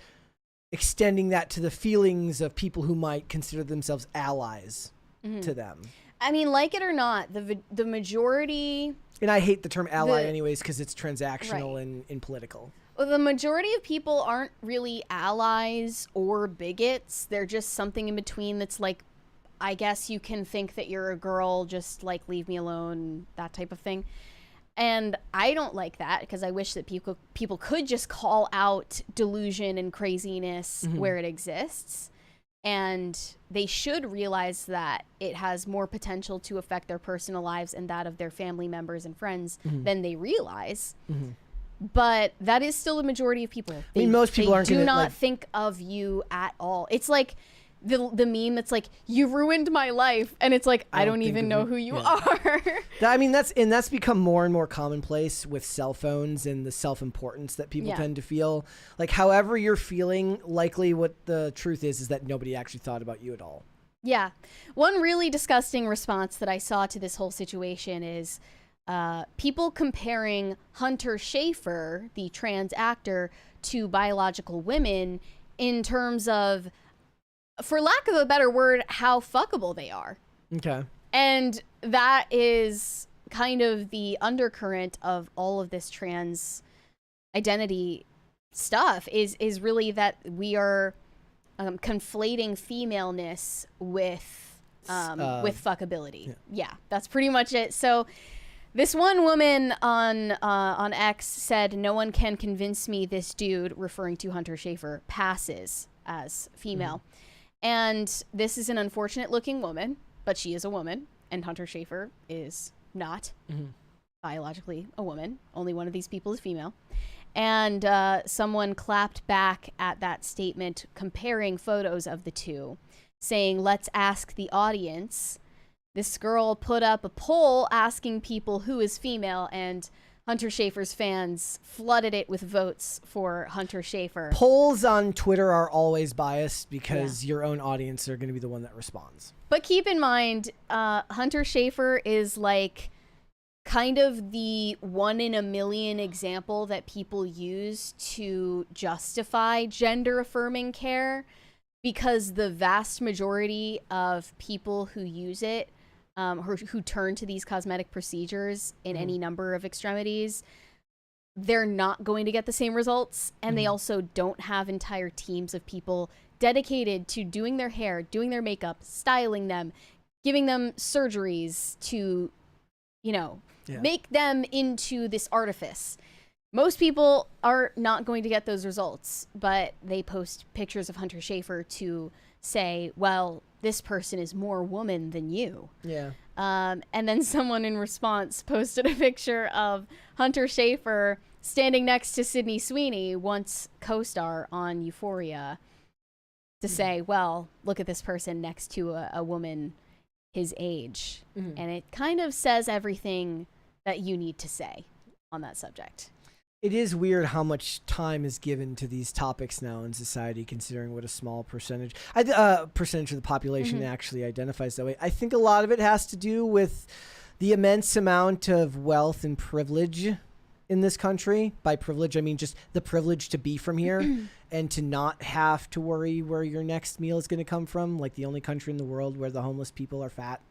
extending that to the feelings of people who might consider themselves allies to them. I mean, like it or not, the majority... And I hate the term ally anyways because it's transactional and political. Well, the majority of people aren't really allies or bigots. They're just something in between that's like, I guess you can think that you're a girl, just like leave me alone, that type of thing. And I don't like that because I wish that people could just call out delusion and craziness where it exists. And they should realize that it has more potential to affect their personal lives and that of their family members and friends than they realize. But that is still the majority of people. I mean, most people do not think of you at all. It's like the meme that's like, you ruined my life, and it's like, I don't even know who you are. I mean, that's become more and more commonplace with cell phones and the self-importance that people tend to feel. Like, however you're feeling, likely what the truth is that nobody actually thought about you at all. Yeah. One really disgusting response that I saw to this whole situation is people comparing Hunter Schafer, the trans actor, to biological women in terms of, for lack of a better word, how fuckable they are. Okay. And that is kind of the undercurrent of all of this trans identity stuff is really that we are conflating femaleness with fuckability. Yeah, that's pretty much it. So this one woman on X said, "No one can convince me this dude," referring to Hunter Schafer, "passes as female." And this is an unfortunate looking woman, but she is a woman, and Hunter Schafer is not biologically a woman. Only one of these people is female. And someone clapped back at that statement, comparing photos of the two, saying, "Let's ask the audience." This girl put up a poll asking people who is female, and Hunter Schafer's fans flooded it with votes for Hunter Schafer. Polls on Twitter are always biased because your own audience are going to be the one that responds. But keep in mind, Hunter Schafer is like kind of the 1 in a million example that people use to justify gender affirming care, because the vast majority of people who use it, who turn to these cosmetic procedures in any number of extremities, they're not going to get the same results. And they also don't have entire teams of people dedicated to doing their hair, doing their makeup, styling them, giving them surgeries to, make them into this artifice. Most people are not going to get those results, but they post pictures of Hunter Schafer to say, well, this person is more woman than you. Yeah. And then someone in response posted a picture of Hunter Schafer standing next to Sydney Sweeney, once co-star on Euphoria, to say, well, look at this person next to a woman his age. And it kind of says everything that you need to say on that subject. It is weird how much time is given to these topics now in society, considering what a small percentage of the population actually identifies that way. I think a lot of it has to do with the immense amount of wealth and privilege in this country. By privilege, I mean just the privilege to be from here and to not have to worry where your next meal is going to come from, like the only country in the world where the homeless people are fat.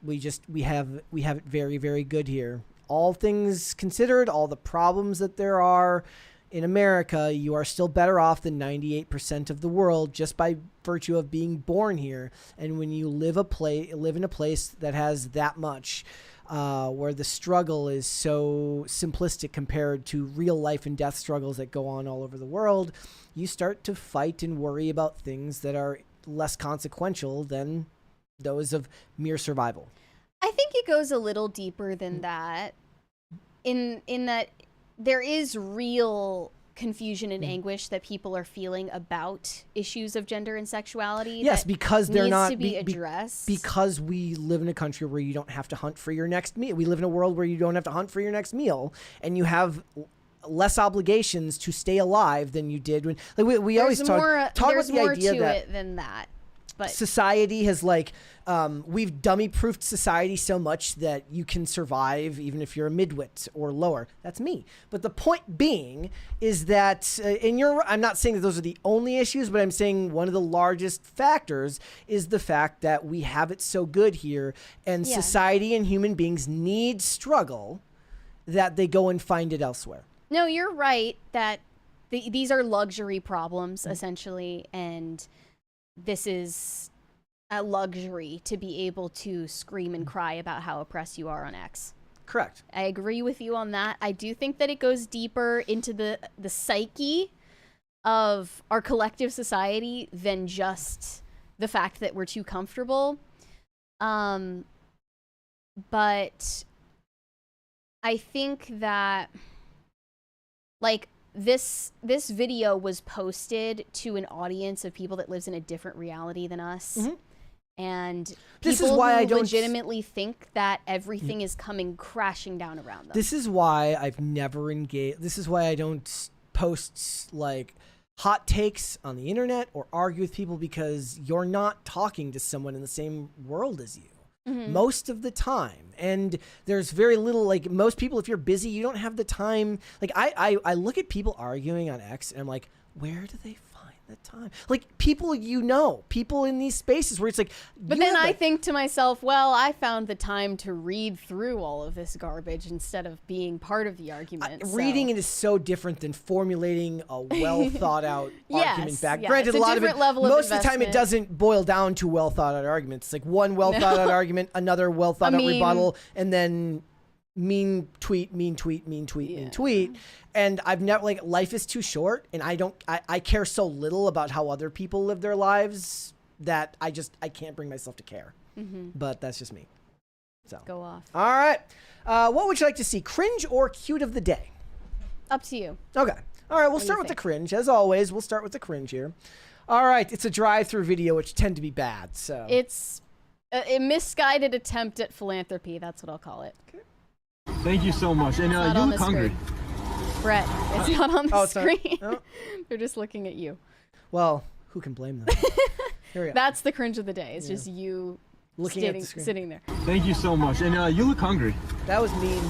We have it very, very good here. All things considered, all the problems that there are in America, you are still better off than 98% of the world just by virtue of being born here. And when you live in a place that has that much, where the struggle is so simplistic compared to real life and death struggles that go on all over the world, you start to fight and worry about things that are less consequential than those of mere survival. I think it goes a little deeper than that, in that there is real confusion and anguish that people are feeling about issues of gender and sexuality. Yes, because they're not to be addressed. Because we live in a country where you don't have to hunt for your next meal. We live in a world where you don't have to hunt for your next meal, and you have less obligations to stay alive than you did when. Like we always talk about the idea to that it than that. But society has we've dummy-proofed society so much that you can survive even if you're a midwit or lower. That's me. But the point being is that, I'm not saying that those are the only issues, but I'm saying one of the largest factors is the fact that we have it so good here, and society and human beings need struggle that they go and find it elsewhere. No, you're right that these are luxury problems, essentially, and this is a luxury to be able to scream and cry about how oppressed you are on X. Correct. I agree with you on that. I do think that it goes deeper into the psyche of our collective society than just the fact that we're too comfortable. But I think that, like, this video was posted to an audience of people that lives in a different reality than us. And this people is why who I don't legitimately think that everything is coming crashing down around them. This is why I've never engaged. This is why I don't post like hot takes on the internet or argue with people because you're not talking to someone in the same world as you. Most of the time. And there's very little, like, most people, if you're busy, you don't have the time. Like, I look at people arguing on X and I'm like, where do they find the time? Like, people, people in these spaces where it's like, but then I think to myself, well, I found the time to read through all of this garbage instead of being part of the argument. Reading it is so different than formulating a well thought out argument back. Yeah, Granted, it's a lot of it, most of the time, it investment. doesn't boil down to well thought out arguments. It's like one well thought out argument, another well thought out rebuttal, and then mean tweet. And I've never, like, life is too short, and I care so little about how other people live their lives that I can't bring myself to care. But that's just me. So go off. All right. What would you like to see? Cringe or cute of the day? Up to you. Okay. All right. We'll start with the cringe. As always, we'll start with the cringe here. All right. It's a drive-through video, which tend to be bad. So it's a misguided attempt at philanthropy. That's what I'll call it. Okay. Thank you so much. And you look hungry. Brett, it's not on the screen. Oh. They're just looking at you. Well, who can blame them? Here we go. That's the cringe of the day. It's just you looking at the screen. sitting there. Thank you so much. And you look hungry. That was mean.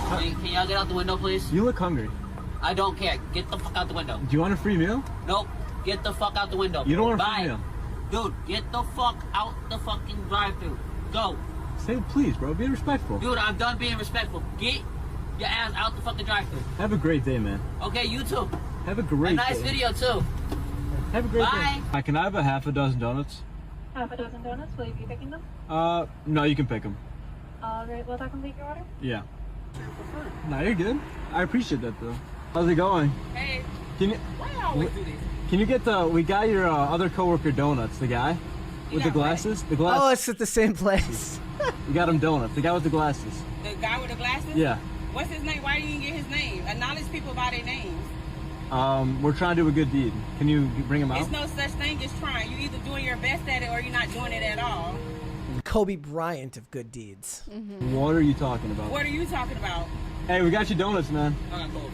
Hey, can y'all get out the window, please? You look hungry. I don't care. Get the fuck out the window. Do you want a free meal? Nope. Get the fuck out the window. You don't want a free Bye. meal. Dude, get the fuck out the fucking drive-thru. Go. Say please, bro. Be respectful. Dude, I'm done being respectful. Get your ass out the fucking drive-thru. Have a great day, man. Okay, you too. Have a great A nice day. video too. Have a great Bye. day. Can I have a half a dozen donuts? Half a dozen donuts. Will you be picking them? No, you can pick them. All right. Will that complete your order? Yeah. No, you're good. I appreciate that, though. How's it going? Hey. Can you? Why do I always do this? Can you get we got your other coworker donuts, the guy with the glasses? The glasses. Oh, it's at the same place. You got him donuts. The guy with the glasses. The guy with the glasses? Yeah. What's his name? Why didn't you get his name? Acknowledge people by their names. We're trying to do a good deed. Can you bring him out? It's no such thing as trying. You're either doing your best at it or you're not doing it at all. Kobe Bryant of good deeds. What are you talking about? What are you talking about? Hey, we got you donuts, man. Okay, cool.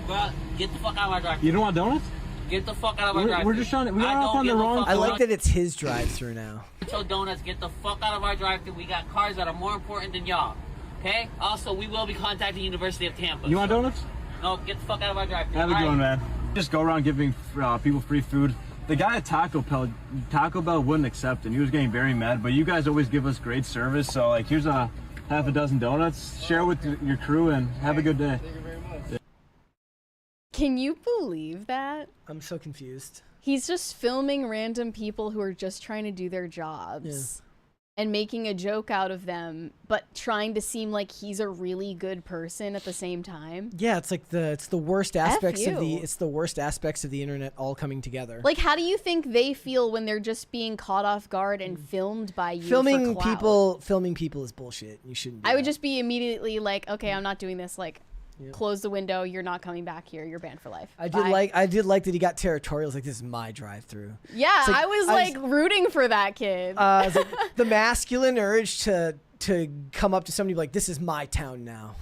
Well, get the fuck out of my drive-thru. You don't want donuts? Get the fuck out of my drive-thru. We're just trying to. We got I off don't on the give a wrong. fuck I like about- that it's his drive-through now. So donuts, get the fuck out of our drive-thru. We got cars that are more important than y'all. Okay? Also, we will be contacting University of Tampa. You want donuts? No, get the fuck out of our drive-thru. Have a good Alright? one, man. Just go around giving people free food. The guy at Taco Bell wouldn't accept it. He was getting very mad. But you guys always give us great service. So, like, here's a half a dozen donuts. Share with your crew and have a good day. Can you believe that? I'm so confused. He's just filming random people who are just trying to do their jobs and making a joke out of them, but trying to seem like he's a really good person at the same time. Yeah, it's like it's the worst aspects of you. the worst aspects of the internet all coming together. Like, how do you think they feel when they're just being caught off guard and filmed by you? filming for clout? people is bullshit. You shouldn't. Do I would that. just be immediately like, okay, I'm not doing this. Like, close the window. You're not coming back here. You're banned for life. I Bye. did like that he got territorial. Like, this is my drive-through. Yeah, It's like- I was rooting for that kid. It's like the masculine urge to come up to somebody and be like, this is my town now.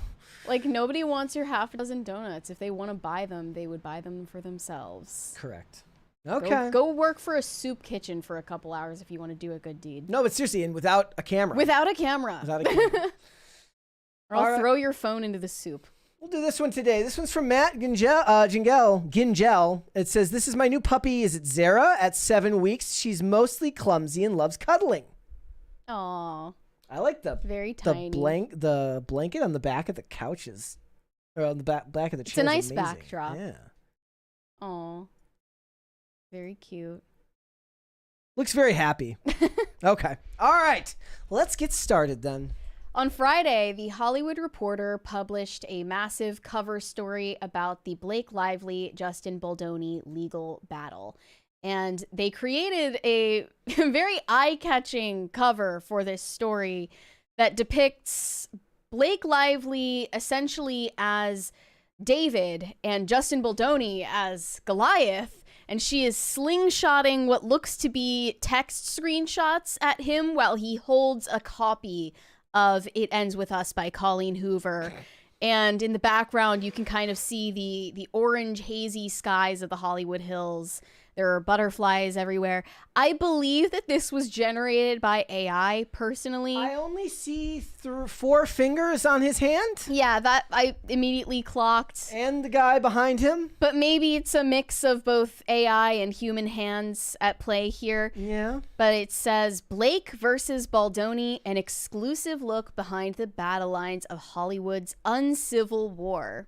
Like, nobody wants your half a dozen donuts. If they want to buy them, they would buy them for themselves. Correct. Okay. Go work for a soup kitchen for a couple hours if you want to do a good deed. No, but seriously, and without a camera. Without a camera. Without a camera. Or I'll All right. throw your phone into the soup. We'll do this one today. This one's from Matt Gingell. It says, this is my new puppy. Is it Zara? At 7 weeks, she's mostly clumsy and loves cuddling. Aw, I like very tiny. the blanket on the back of the couches, or on the back of the chair. It's a nice amazing. backdrop. Yeah, Aw, very cute. looks very happy. Okay, all right, let's get started then. On Friday, The Hollywood Reporter published a massive cover story about the Blake Lively-Justin Baldoni legal battle. And they created a very eye-catching cover for this story that depicts Blake Lively essentially as David and Justin Baldoni as Goliath. And she is slingshotting what looks to be text screenshots at him while he holds a copy of It Ends With Us by Colleen Hoover. And in the background, you can kind of see the orange, hazy skies of the Hollywood Hills. There are butterflies everywhere. I believe that this was generated by AI, personally. I only see 4 fingers on his hand. Yeah, that I immediately clocked. And the guy behind him. But maybe it's a mix of both AI and human hands at play here. Yeah. But it says, Blake versus Baldoni, an exclusive look behind the battle lines of Hollywood's uncivil war.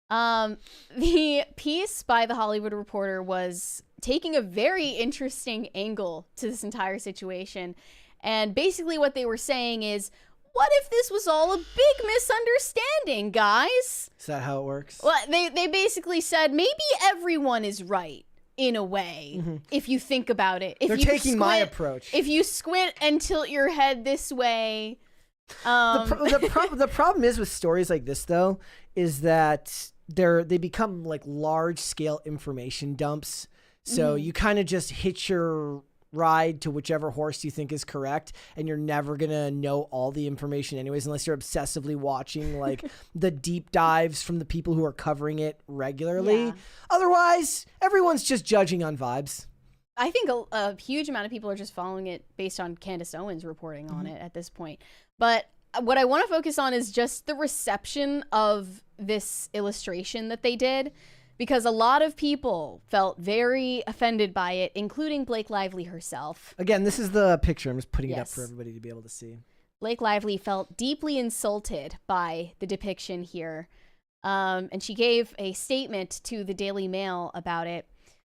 The piece by The Hollywood Reporter was taking a very interesting angle to this entire situation. And basically what they were saying is, what if this was all a big misunderstanding, guys? Is that how it works? Well, they basically said maybe everyone is right in a way, if you think about it. If They're you taking my squint- approach. If you squint and tilt your head this way. The problem is with stories like this, though, is that they become like large scale information dumps. So you kind of just hitch your ride to whichever horse you think is correct, and you're never gonna know all the information anyways, unless you're obsessively watching like the deep dives from the people who are covering it regularly. Yeah. Otherwise, everyone's just judging on vibes. I think a huge amount of people are just following it based on Candace Owens reporting on it at this point. But what I want to focus on is just the reception of this illustration that they did, because a lot of people felt very offended by it, including Blake Lively herself. Again, this is the picture. I'm just putting it up Yes. for everybody to be able to see. Blake Lively felt deeply insulted by the depiction here. And she gave a statement to the Daily Mail about it.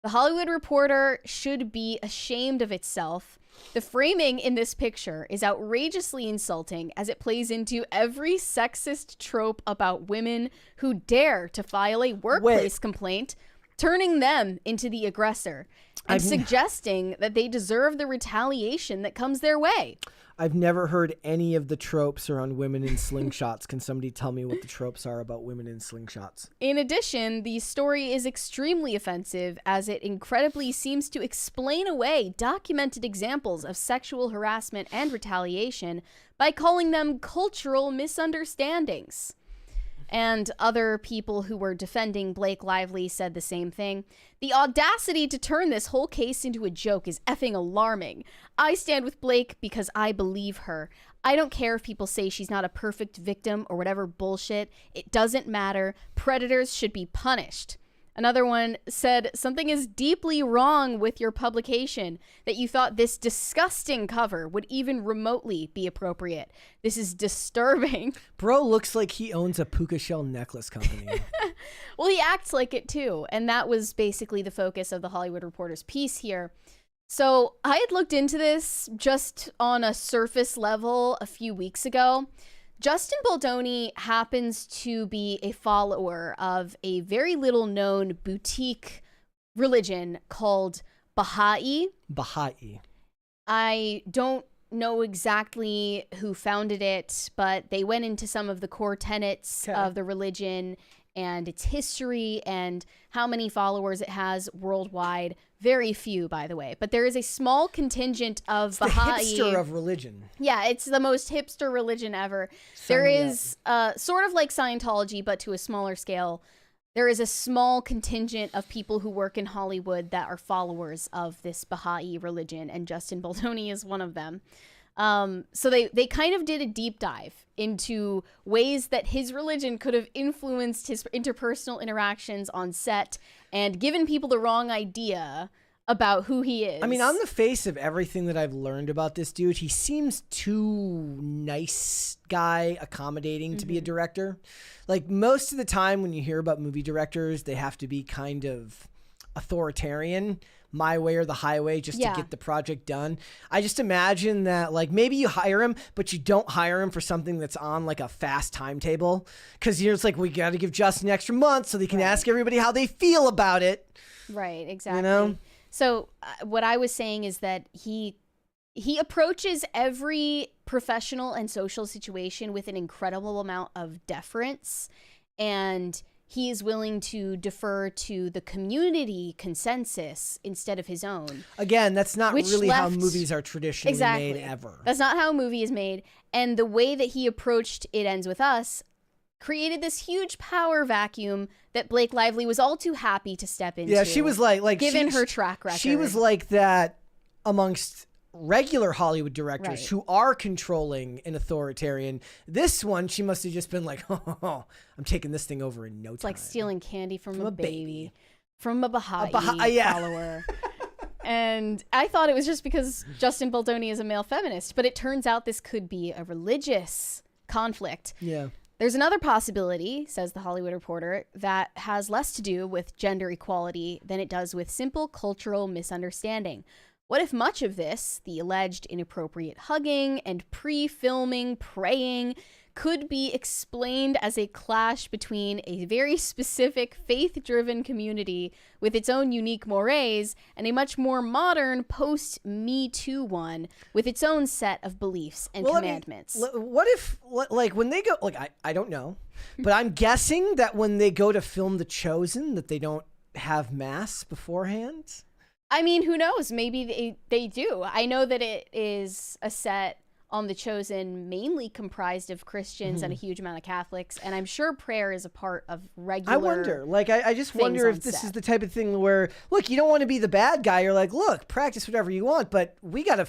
The Hollywood Reporter should be ashamed of itself. The framing in this picture is outrageously insulting, as it plays into every sexist trope about women who dare to file a workplace complaint, turning them into the aggressor, and suggesting that they deserve the retaliation that comes their way. I've never heard any of the tropes around women in slingshots. Can somebody tell me what the tropes are about women in slingshots? In addition, the story is extremely offensive, as it incredibly seems to explain away documented examples of sexual harassment and retaliation by calling them cultural misunderstandings. And other people who were defending Blake Lively said the same thing. The audacity to turn this whole case into a joke is effing alarming. I stand with Blake because I believe her. I don't care if people say she's not a perfect victim or whatever bullshit. It doesn't matter. Predators should be punished. Another one said, something is deeply wrong with your publication that you thought this disgusting cover would even remotely be appropriate. This is disturbing. Bro looks like he owns a puka shell necklace company. Well, he acts like it too. And that was basically the focus of the Hollywood Reporter's piece here. So I had looked into this just on a surface level a few weeks ago. Justin Baldoni happens to be a follower of a very little known boutique religion called Baha'i. Baha'i. I don't know exactly who founded it, but they went into some of the core tenets of the religion and its history and how many followers it has worldwide. Very few, by the way. But there is a small contingent of Baha'i. The hipster of religion. Yeah, it's the most hipster religion ever. There is sort of like Scientology, but to a smaller scale. There is a small contingent of people who work in Hollywood that are followers of this Baha'i religion, and Justin Baldoni is one of them. So they kind of did a deep dive into ways that his religion could have influenced his interpersonal interactions on set and given people the wrong idea about who he is. I mean, on the face of everything that I've learned about this dude, he seems too nice guy, accommodating to be a director. Like, most of the time when you hear about movie directors, they have to be kind of authoritarian, my way or the highway, just to get the project done. I just imagine that, like, maybe you hire him, but you don't hire him for something that's on like a fast timetable, because you're just like, we got to give Justin an extra month so they can ask everybody how they feel about it. Right, exactly. You know? So what I was saying is that he approaches every professional and social situation with an incredible amount of deference, and he is willing to defer to the community consensus instead of his own. Again, that's not really how movies are traditionally made ever. That's not how a movie is made. And the way that he approached It Ends With Us created this huge power vacuum that Blake Lively was all too happy to step into. Yeah, she was like given her track record. She was like that amongst regular Hollywood directors Right. who are controlling and authoritarian. This one, she must have just been like, oh, I'm taking this thing over in no time. It's like stealing candy from a baby. From a Baha'i yeah. follower. And I thought it was just because Justin Baldoni is a male feminist, but it turns out this could be a religious conflict. Yeah. There's another possibility, says the Hollywood Reporter, that has less to do with gender equality than it does with simple cultural misunderstanding. What if much of this, the alleged inappropriate hugging and pre-filming praying, could be explained as a clash between a very specific faith-driven community with its own unique mores and a much more modern post-MeToo one with its own set of beliefs and commandments? What if, like, when they go, like, I don't know, but I'm guessing that when they go to film The Chosen, that they don't have mass beforehand? I mean, who knows? Maybe they do. I know that it is a set on The Chosen mainly comprised of Christians and a huge amount of Catholics, and I'm sure prayer is a part of regular. I wonder. Like, I just wonder if this is the type of thing where, look, you don't want to be the bad guy. You're like, look, practice whatever you want, but we got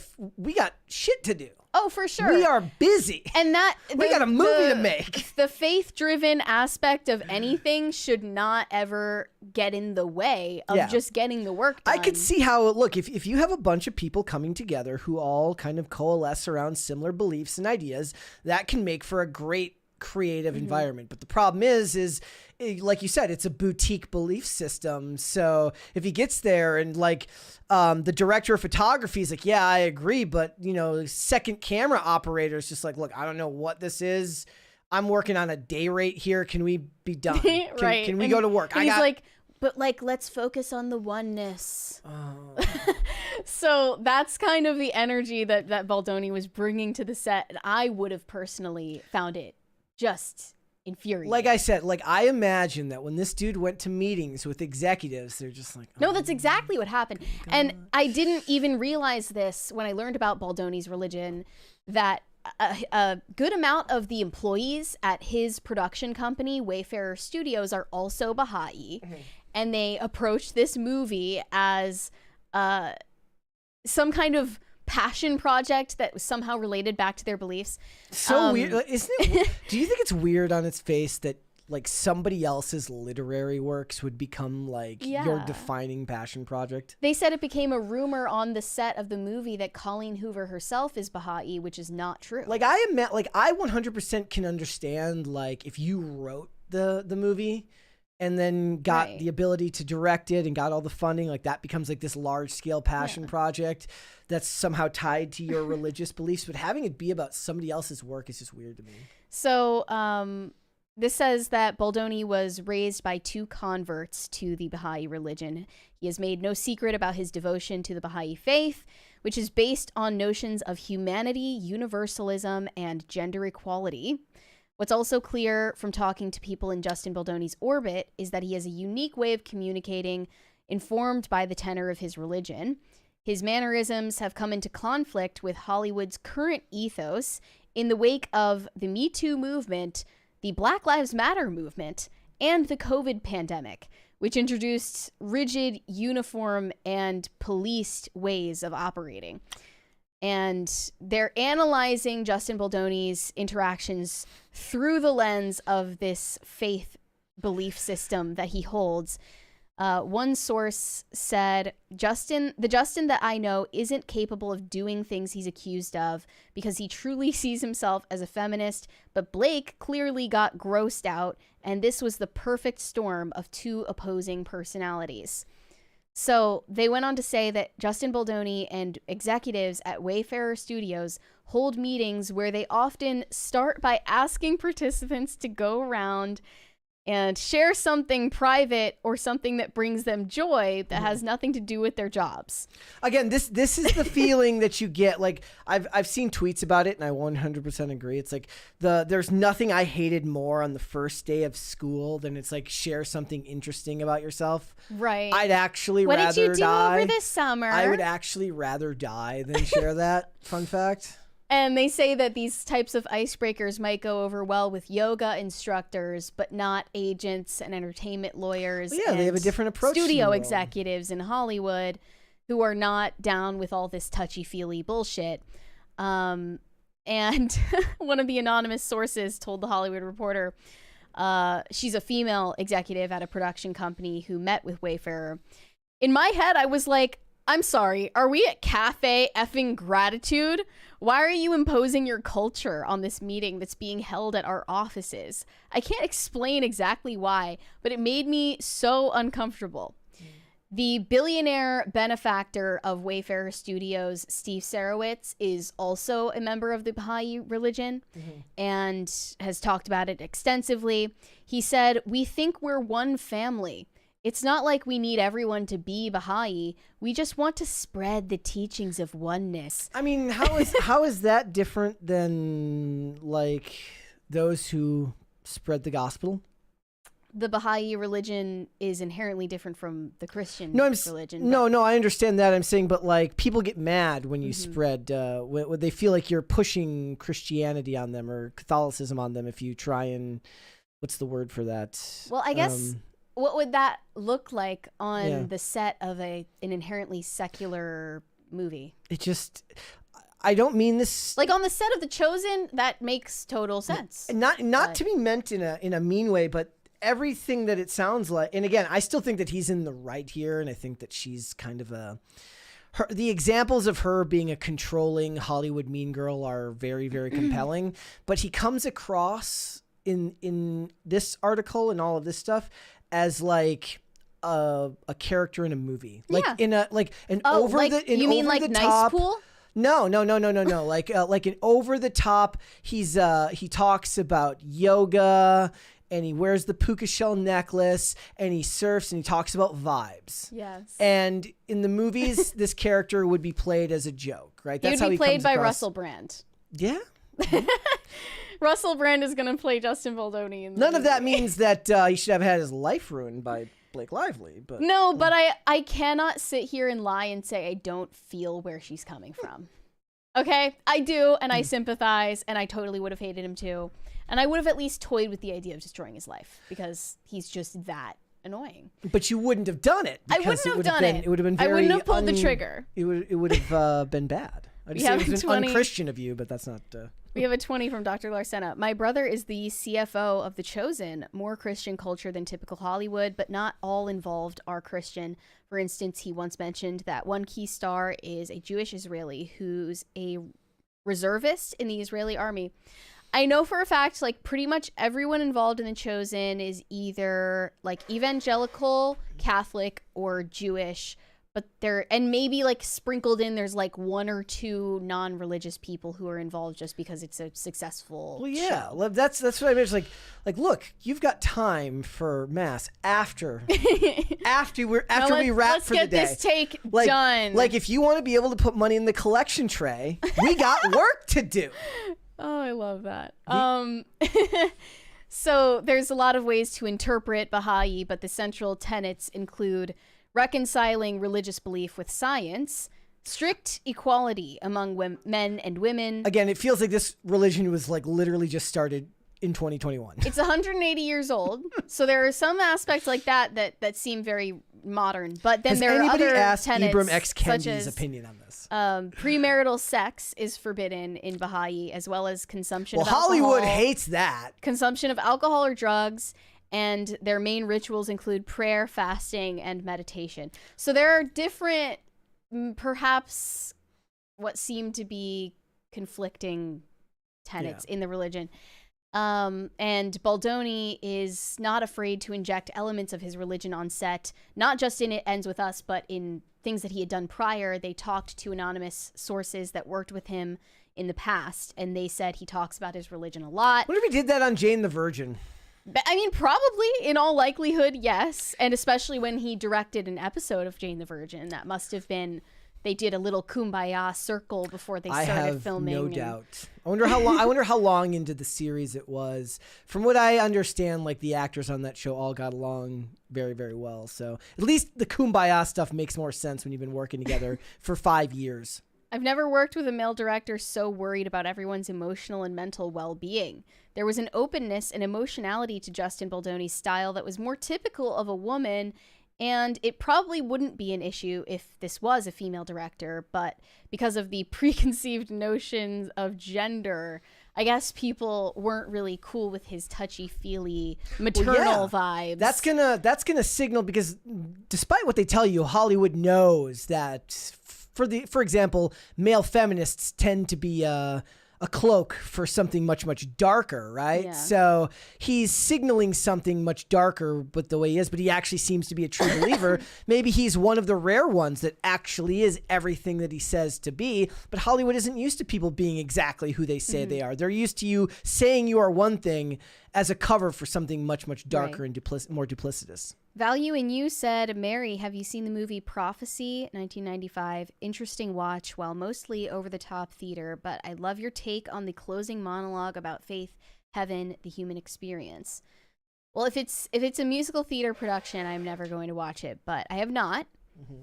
shit to do. Oh, for sure. We are busy. And that we got a movie to make. The faith-driven aspect of anything should not ever get in the way of just getting the work done. I could see how, look, if you have a bunch of people coming together who all kind of coalesce around similar beliefs and ideas, that can make for a great creative environment. But the problem is like you said, it's a boutique belief system. So if he gets there and like the director of photography is like, yeah, I agree, but second camera operator is just like, look, I don't know what this is. I'm working on a day rate here. Can we be done? Right. Can we go to work? And he's like, but like, let's focus on the oneness. Oh. So that's kind of the energy that Baldoni was bringing to the set. And I would have personally found it just infuriating. Like I said, like I imagine that when this dude went to meetings with executives, they're just like, no, that's exactly what happened. And I didn't even realize this when I learned about Baldoni's religion, that a good amount of the employees at his production company, Wayfarer Studios, are also Baha'i. And they approached this movie as some kind of passion project that was somehow related back to their beliefs. So weird, isn't it? Do you think it's weird on its face that like somebody else's literary works would become like your defining passion project? They said it became a rumor on the set of the movie that Colleen Hoover herself is Baha'i, which is not true. Like I 100% can understand like if you wrote the movie and then got the ability to direct it and got all the funding, like that becomes like this large scale passion project that's somehow tied to your religious beliefs. But having it be about somebody else's work is just weird to me. So this says that Baldoni was raised by two converts to the Baha'i religion. He has made no secret about his devotion to the Baha'i faith, which is based on notions of humanity, universalism, and gender equality. What's also clear from talking to people in Justin Baldoni's orbit is that he has a unique way of communicating informed by the tenor of his religion. His mannerisms have come into conflict with Hollywood's current ethos in the wake of the Me Too movement, the Black Lives Matter movement, and the COVID pandemic, which introduced rigid, uniform, and policed ways of operating. And they're analyzing Justin Baldoni's interactions through the lens of this faith belief system that he holds. One source said, the Justin that I know isn't capable of doing things he's accused of because he truly sees himself as a feminist, but Blake clearly got grossed out, and this was the perfect storm of two opposing personalities. So they went on to say that Justin Baldoni and executives at Wayfarer Studios hold meetings where they often start by asking participants to go around and share something private or something that brings them joy that has nothing to do with their jobs. Again, this is the feeling that you get. Like I've seen tweets about it, and I 100% agree. It's like there's nothing I hated more on the first day of school than it's like share something interesting about yourself. Right. I'd actually what rather did you do die. over this summer? I would actually rather die than share that. Fun fact. And they say that these types of icebreakers might go over well with yoga instructors, but not agents and entertainment lauyers. Well, yeah, they have a different approach to the Studio world. executives in Hollywood who are not down with all this touchy-feely bullshit. And one of the anonymous sources told The Hollywood Reporter, she's a female executive at a production company who met with Wayfarer. In my head, I was like, I'm sorry, are we at Cafe Effing Gratitude? Why are you imposing your culture on this meeting that's being held at our offices? I can't explain exactly why, but it made me so uncomfortable. The billionaire benefactor of Wayfarer Studios, Steve Sarowitz, is also a member of the Baha'i religion and has talked about it extensively. He said, "We think we're one family. It's not like we need everyone to be Baha'i. We just want to spread the teachings of oneness." I mean, how is that different than like those who spread the gospel? The Baha'i religion is inherently different from the Christian religion. No, I understand that. I'm saying, but like people get mad when you spread, when they feel like you're pushing Christianity on them or Catholicism on them if you try and, what's the word for that? Well, I guess, what would that look like on the set of an inherently secular movie? It just, I don't mean this. Like on the set of The Chosen, that makes total sense. Not to be meant in a mean way, but everything that it sounds like, and again, I still think that he's in the right here, and I think that she's kind of the examples of her being a controlling Hollywood mean girl are very, very compelling, but he comes across in this article and all of this stuff as like a character in a movie, like in a like an over like, the in you mean over like the Nice top. Pool? No. Like an over the top. He talks about yoga and he wears the puka shell necklace and he surfs and he talks about vibes. Yes. And in the movies, this character would be played as a joke, right? He would be played by Russell Brand. Yeah. Russell Brand is going to play Justin Baldoni in the None of movie. that means that he should have had his life ruined by Blake Lively. But No, but I cannot sit here and lie and say I don't feel where she's coming from. Okay? I do, and I sympathize, and I totally would have hated him too. And I would have at least toyed with the idea of destroying his life because he's just that annoying. But you wouldn't have done it. I wouldn't have done it. It would have been very. I wouldn't have pulled the trigger. It would have been bad. I'd say it was unchristian of you, but that's not. We have a 20 from Dr. Larcena. My brother is the CFO of The Chosen. More Christian culture than typical Hollywood, but not all involved are Christian. For instance, he once mentioned that one key star is a Jewish Israeli who's a reservist in the Israeli army. I know for a fact, like, pretty much everyone involved in The Chosen is either, like, evangelical, Catholic, or Jewish. But and maybe, like, sprinkled in, there's, like, one or two non-religious people who are involved just because it's a successful show. Well, that's what I mean. It's like, look, you've got time for mass after we wrap for the day. Let's get this take done. Like, if you want to be able to put money in the collection tray, we got work to do. Oh, I love that. So there's a lot of ways to interpret Baha'i, but the central tenets include reconciling religious belief with science, strict equality among men and women. Again, it feels like this religion was like literally just started in 2021. It's 180 years old, so there are some aspects like that seem very modern. But then there are other tenets, Ibram X. Kendi's such as opinion on this. Premarital sex is forbidden in Baha'i, as well as consumption of alcohol. Hollywood hates that. Consumption of alcohol or drugs. And their main rituals include prayer, fasting, and meditation. So there are different, perhaps what seem to be conflicting tenets in the religion. And Baldoni is not afraid to inject elements of his religion on set, not just in It Ends With Us, but in things that he had done prior. They talked to anonymous sources that worked with him in the past, and they said he talks about his religion a lot. What if he did that on Jane the Virgin? I mean, probably, in all likelihood, yes. And especially when he directed an episode of Jane the Virgin. That must have been, they did a little kumbaya circle before they started filming. I have no doubt. I wonder how long into the series it was. From what I understand, like, the actors on that show all got along very, very well. So at least the kumbaya stuff makes more sense when you've been working together for 5 years. I've never worked with a male director so worried about everyone's emotional and mental well-being. There was an openness and emotionality to Justin Baldoni's style that was more typical of a woman, and it probably wouldn't be an issue if this was a female director, but because of the preconceived notions of gender, I guess people weren't really cool with his touchy-feely maternal vibes. That's gonna signal, because despite what they tell you, Hollywood knows that for example, male feminists tend to be a cloak for something much, much darker, right? Yeah. So he's signaling something much darker with the way he is, but he actually seems to be a true believer. Maybe he's one of the rare ones that actually is everything that he says to be, but Hollywood isn't used to people being exactly who they say they are. They're used to you saying you are one thing as a cover for something much, much darker and more duplicitous. Value in You said, Mary, have you seen the movie Prophecy, 1995? Interesting watch, while mostly over-the-top theater, but I love your take on the closing monologue about faith, heaven, the human experience. Well, if it's a musical theater production, I'm never going to watch it, but I have not.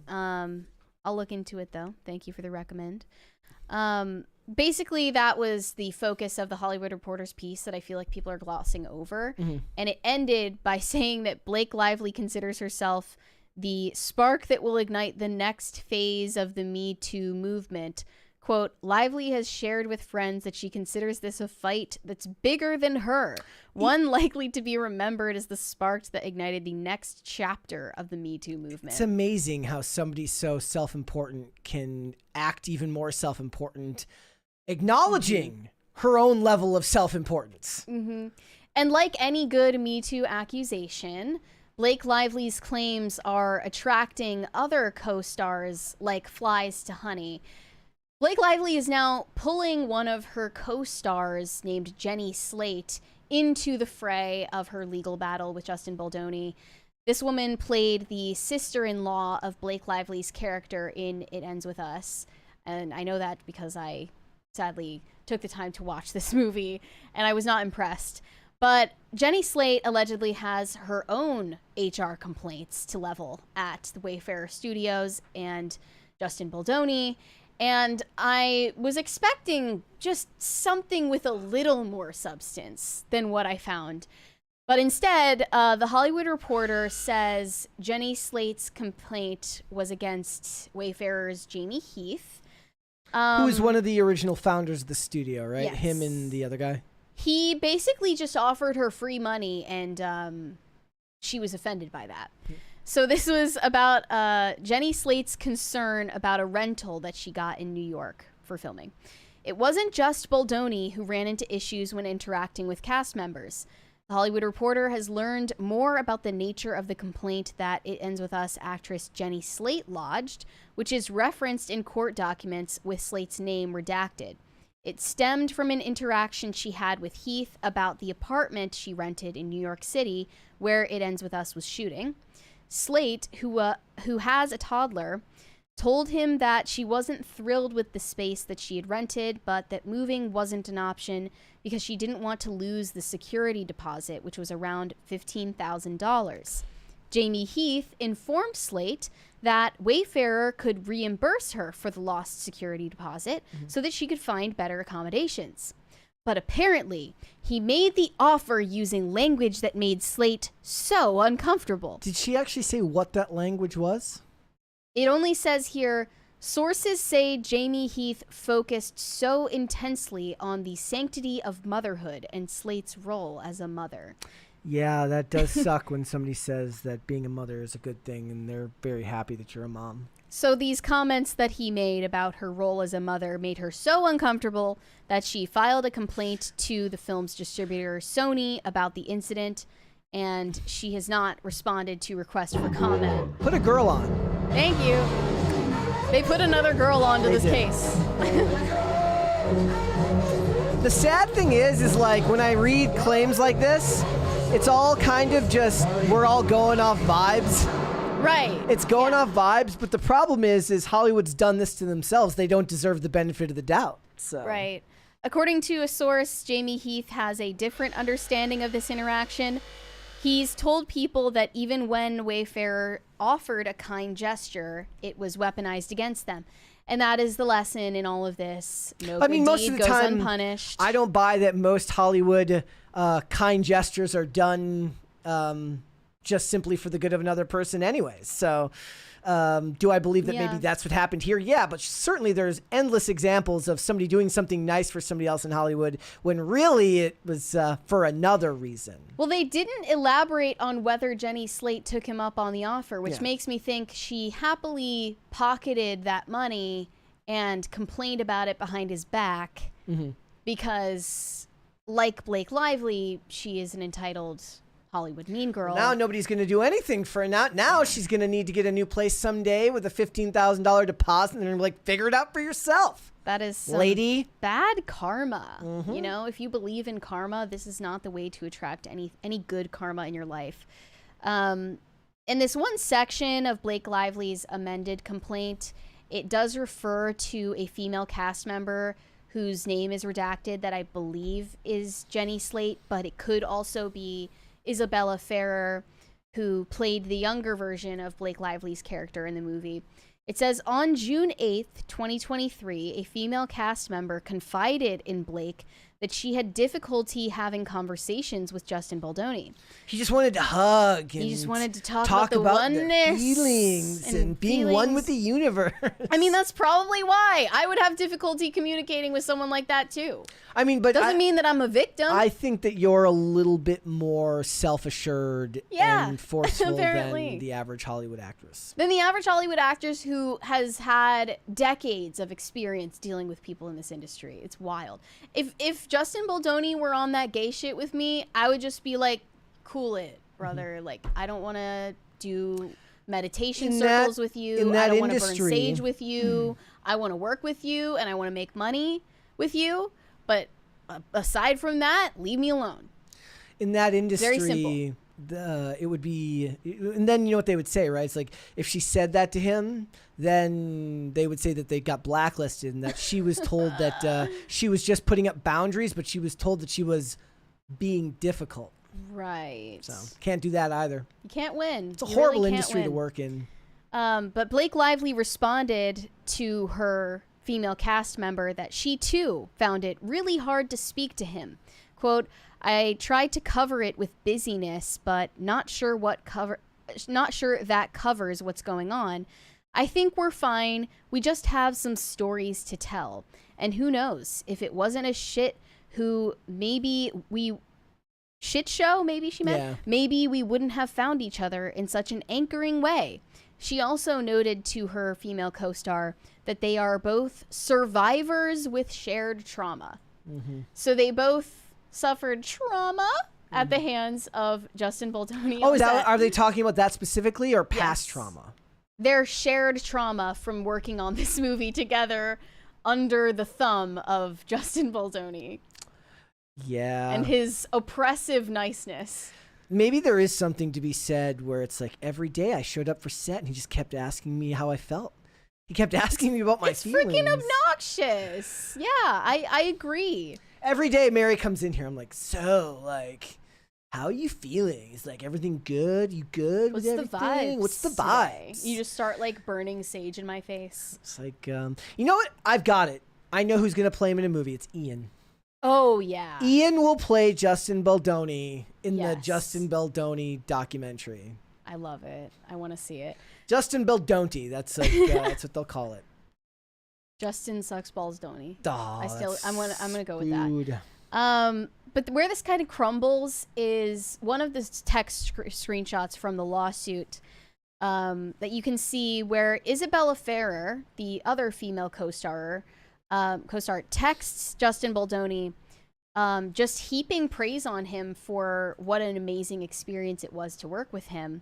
I'll look into it, though. Thank you for the recommend. Basically, that was the focus of the Hollywood Reporter's piece that I feel like people are glossing over. And it ended by saying that Blake Lively considers herself the spark that will ignite the next phase of the Me Too movement. Quote, Lively has shared with friends that she considers this a fight that's bigger than her, one likely to be remembered as the spark that ignited the next chapter of the Me Too movement. It's amazing how somebody so self-important can act even more self-important, acknowledging her own level of self-importance. And like any good Me Too accusation, Blake Lively's claims are attracting other co-stars like flies to honey. Blake Lively is now pulling one of her co-stars named Jenny Slate into the fray of her legal battle with Justin Baldoni. This woman played the sister-in-law of Blake Lively's character in It Ends With Us. And I know that because I sadly took the time to watch this movie, and I was not impressed. But Jenny Slate allegedly has her own HR complaints to level at the Wayfarer Studios and Justin Baldoni. And I was expecting just something with a little more substance than what I found. But instead, the Hollywood Reporter says Jenny Slate's complaint was against Wayfarer's Jamie Heath. Who is one of the original founders of the studio, right? Yes. Him and the other guy. He basically just offered her free money, and she was offended by that. So this was about Jenny Slate's concern about a rental that she got in New York for filming. It wasn't just Baldoni who ran into issues when interacting with cast members. The Hollywood Reporter has learned more about the nature of the complaint that It Ends With Us actress Jenny Slate lodged, which is referenced in court documents with Slate's name redacted. It stemmed from an interaction she had with Heath about the apartment she rented in New York City, where It Ends With Us was shooting. Slate, who has a toddler, told him that she wasn't thrilled with the space that she had rented, but that moving wasn't an option because she didn't want to lose the security deposit, which was around $15,000. Jamie Heath informed Slate that Wayfarer could reimburse her for the lost security deposit so that she could find better accommodations. But apparently, he made the offer using language that made Slate so uncomfortable. Did she actually say what that language was? It only says here, sources say Jamie Heath focused so intensely on the sanctity of motherhood and Slate's role as a mother. Yeah, that does suck when somebody says that being a mother is a good thing and they're very happy that you're a mom. So these comments that he made about her role as a mother made her so uncomfortable that she filed a complaint to the film's distributor, Sony, about the incident, and she has not responded to requests for comment. Put a girl on. Thank you. They put another girl onto this case. The sad thing is like when I read claims like this, it's all kind of just, we're all going off vibes. Right. It's going off vibes, but the problem is Hollywood's done this to themselves. They don't deserve the benefit of the doubt. So. Right. According to a source, Jamie Heath has a different understanding of this interaction. He's told people that even when Wayfarer offered a kind gesture, it was weaponized against them. And that is the lesson in all of this. No I mean, good most deed of the goes time, unpunished. I don't buy that most Hollywood kind gestures are done just simply for the good of another person anyways. So do I believe that maybe that's what happened here? Yeah, but certainly there's endless examples of somebody doing something nice for somebody else in Hollywood when really it was for another reason. Well, they didn't elaborate on whether Jenny Slate took him up on the offer, which makes me think she happily pocketed that money and complained about it behind his back because, like Blake Lively, she is an entitled Hollywood mean girl. Now nobody's going to do anything for her. Now she's going to need to get a new place someday with a $15,000 deposit and then like figure it out for yourself. That is some lady bad karma. You know, if you believe in karma, this is not the way to attract any good karma in your life. In this one section of Blake Lively's amended complaint, it does refer to a female cast member whose name is redacted that I believe is Jenny Slate, but it could also be Isabella Ferrer, who played the younger version of Blake Lively's character in the movie. It says, on June 8th, 2023, a female cast member confided in Blake that she had difficulty having conversations with Justin Baldoni. He just wanted to hug. He just wanted to talk about the oneness. Feelings and being one with the universe. I mean, that's probably why. I would have difficulty communicating with someone like that, too. I mean, but doesn't mean that I'm a victim. I think that you're a little bit more self-assured and forceful than the average Hollywood actress. Than the average Hollywood actress who has had decades of experience dealing with people in this industry. It's wild. If Justin Baldoni were on that gay shit with me, I would just be like, cool it, brother. Like, I don't want to do meditation circles with you. I don't want to burn sage with you. I want to work with you and I want to make money with you. But aside from that, leave me alone. In that industry, very simple. It would be, and then you know what they would say, right? It's like if she said that to him, then they would say that they got blacklisted and that she was told that she was just putting up boundaries, but she was told that she was being difficult. Right. So can't do that either. You can't win. It's a horrible industry to work in. But Blake Lively responded to her female cast member that she too found it really hard to speak to him. Quote, I tried to cover it with busyness, but not sure that covers what's going on. I think we're fine. We just have some stories to tell. And who knows, if it wasn't a shit show, maybe she meant, maybe we wouldn't have found each other in such an anchoring way. She also noted to her female co-star that they are both survivors with shared trauma. So they both suffered trauma at the hands of Justin Baldoni. Oh, are they talking about that specifically or past trauma? Their shared trauma from working on this movie together under the thumb of Justin Baldoni. Yeah. And his oppressive niceness. Maybe there is something to be said where it's like every day I showed up for set and he just kept asking me how I felt. He kept asking me about my feelings. It's freaking obnoxious. Yeah, I agree. Every day Mary comes in here, I'm like, so, like, how are you feeling? Is like everything good? You good with everything? What's the vibes? You just start like burning sage in my face. It's like, you know what? I've got it. I know who's gonna play him in a movie. It's Ian. Oh yeah. Ian will play Justin Baldoni in the Justin Baldoni documentary. I love it. I want to see it. Justin Baldoni. That's like that's what they'll call it. Justin sucks balls Donny. Oh, I'm gonna go with that. But where this kind of crumbles is one of the text screenshots from the lawsuit that you can see where Isabella Ferrer, the other female co-star, texts Justin Baldoni, just heaping praise on him for what an amazing experience it was to work with him.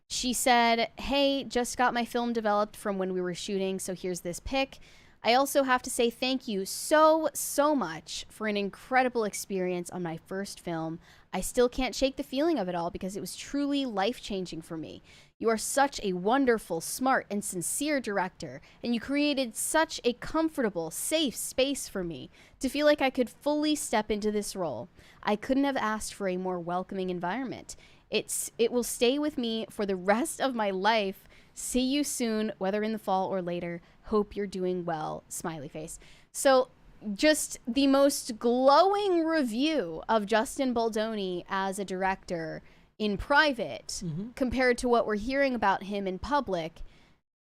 She said, hey, just got my film developed from when we were shooting, so here's this pic. I also have to say thank you so much for an incredible experience on my first film. I still can't shake the feeling of it all because it was truly life-changing for me. You are such a wonderful, smart, and sincere director, and you created such a comfortable, safe space for me to feel like I could fully step into this role. I couldn't have asked for a more welcoming environment. It will stay with me for the rest of my life. See you soon, whether in the fall or later. Hope you're doing well, smiley face. So just the most glowing review of Justin Baldoni as a director in private compared to what we're hearing about him in public,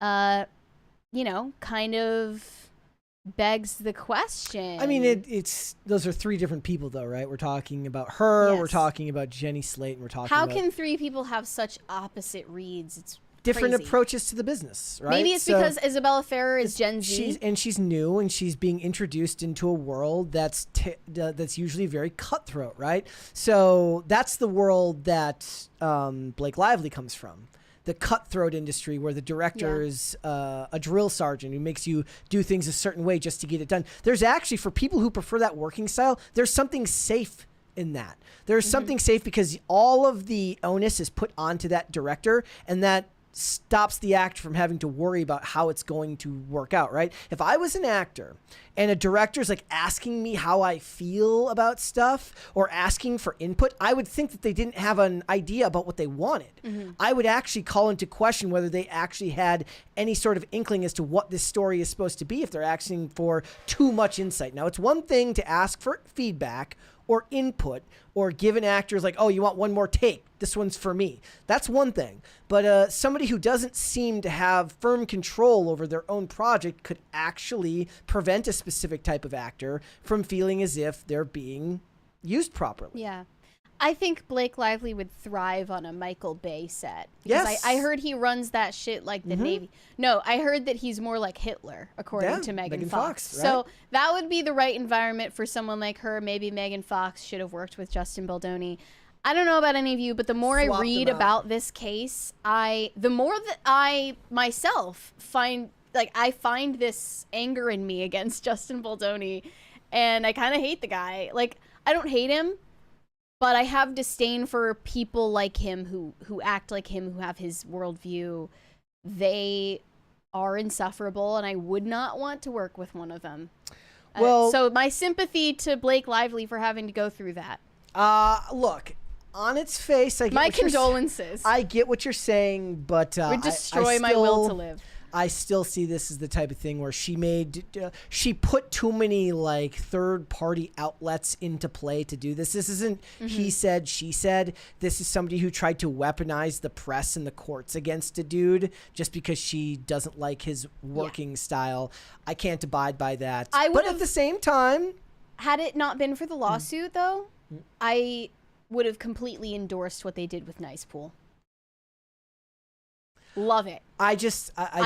you know, kind of begs the question. I mean, it's those are three different people, though, right? We're talking about her, Yes. we're talking about Jenny Slate, and we're talking How about can three people have such opposite reads? It's different crazy. approaches to the business, right? Maybe it's So because Isabella Ferrer is Gen Z. she's new, and she's being introduced into a world that's usually very cutthroat, right? So that's the world that Blake Lively comes from. The cutthroat industry where the director is a drill sergeant who makes you do things a certain way just to get it done. There's actually, for people who prefer that working style, there's something safe in that. There's something safe because all of the onus is put onto that director, and that stops the actor from having to worry about how it's going to work out, right? If I was an actor and a director's like asking me how I feel about stuff or asking for input, I would think that they didn't have an idea about what they wanted. I would actually call into question whether they actually had any sort of inkling as to what this story is supposed to be if they're asking for too much insight. Now, it's one thing to ask for feedback or input or give an actor like, oh, you want one more take? This one's for me. That's one thing. But somebody who doesn't seem to have firm control over their own project could actually prevent a specific type of actor from feeling as if they're being used properly. Yeah. I think Blake Lively would thrive on a Michael Bay set. Because Yes. I heard he runs that shit like the Navy. No, I heard that he's more like Hitler, according to Megan Fox. right? So that would be the right environment for someone like her. Maybe Megan Fox should have worked with Justin Baldoni. I don't know about any of you, but the more Swap I read them out. about this case, the more that I myself find this anger in me against Justin Baldoni, and I kind of hate the guy. Like, I don't hate him, but I have disdain for people like him who act like him, who have his worldview. They are insufferable, and I would not want to work with one of them. Well- so my sympathy to Blake Lively for having to go through that. Look, on its face, I get My what you're condolences. I get what you're saying, but Would destroy my will to live. I still see this as the type of thing where she put too many like third-party outlets into play to do this. This isn't he said, she said. This is somebody who tried to weaponize the press and the courts against a dude just because she doesn't like his working style. I can't abide by that. But at the same time, had it not been for the lawsuit, though, I would have completely endorsed what they did with Nice Pool. Love it. I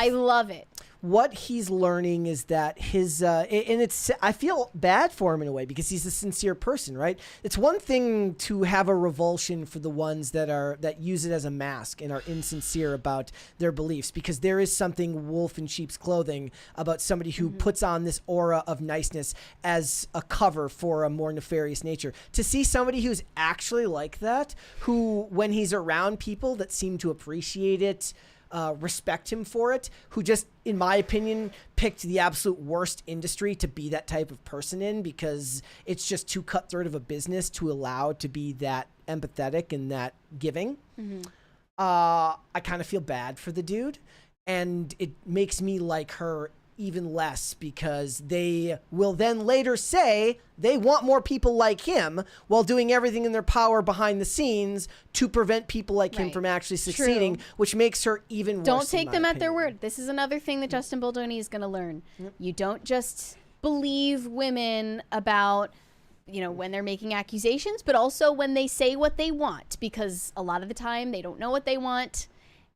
love it. What he's learning is that his I feel bad for him in a way because he's a sincere person, right? It's one thing to have a revulsion for the ones that use it as a mask and are insincere about their beliefs, because there is something wolf in sheep's clothing about somebody who puts on this aura of niceness as a cover for a more nefarious nature. To see somebody who's actually like that, who when he's around people that seem to appreciate it, respect him for it, who just, in my opinion, picked the absolute worst industry to be that type of person in because it's just too cutthroat of a business to allow to be that empathetic and that giving. I kind of feel bad for the dude, and it makes me like her even less because they will then later say they want more people like him while doing everything in their power behind the scenes to prevent people like him from actually succeeding, which makes her even worse. Don't take them at their word. This is another thing that Justin Baldoni is going to learn. You don't just believe women about, when they're making accusations, but also when they say what they want, because a lot of the time they don't know what they want.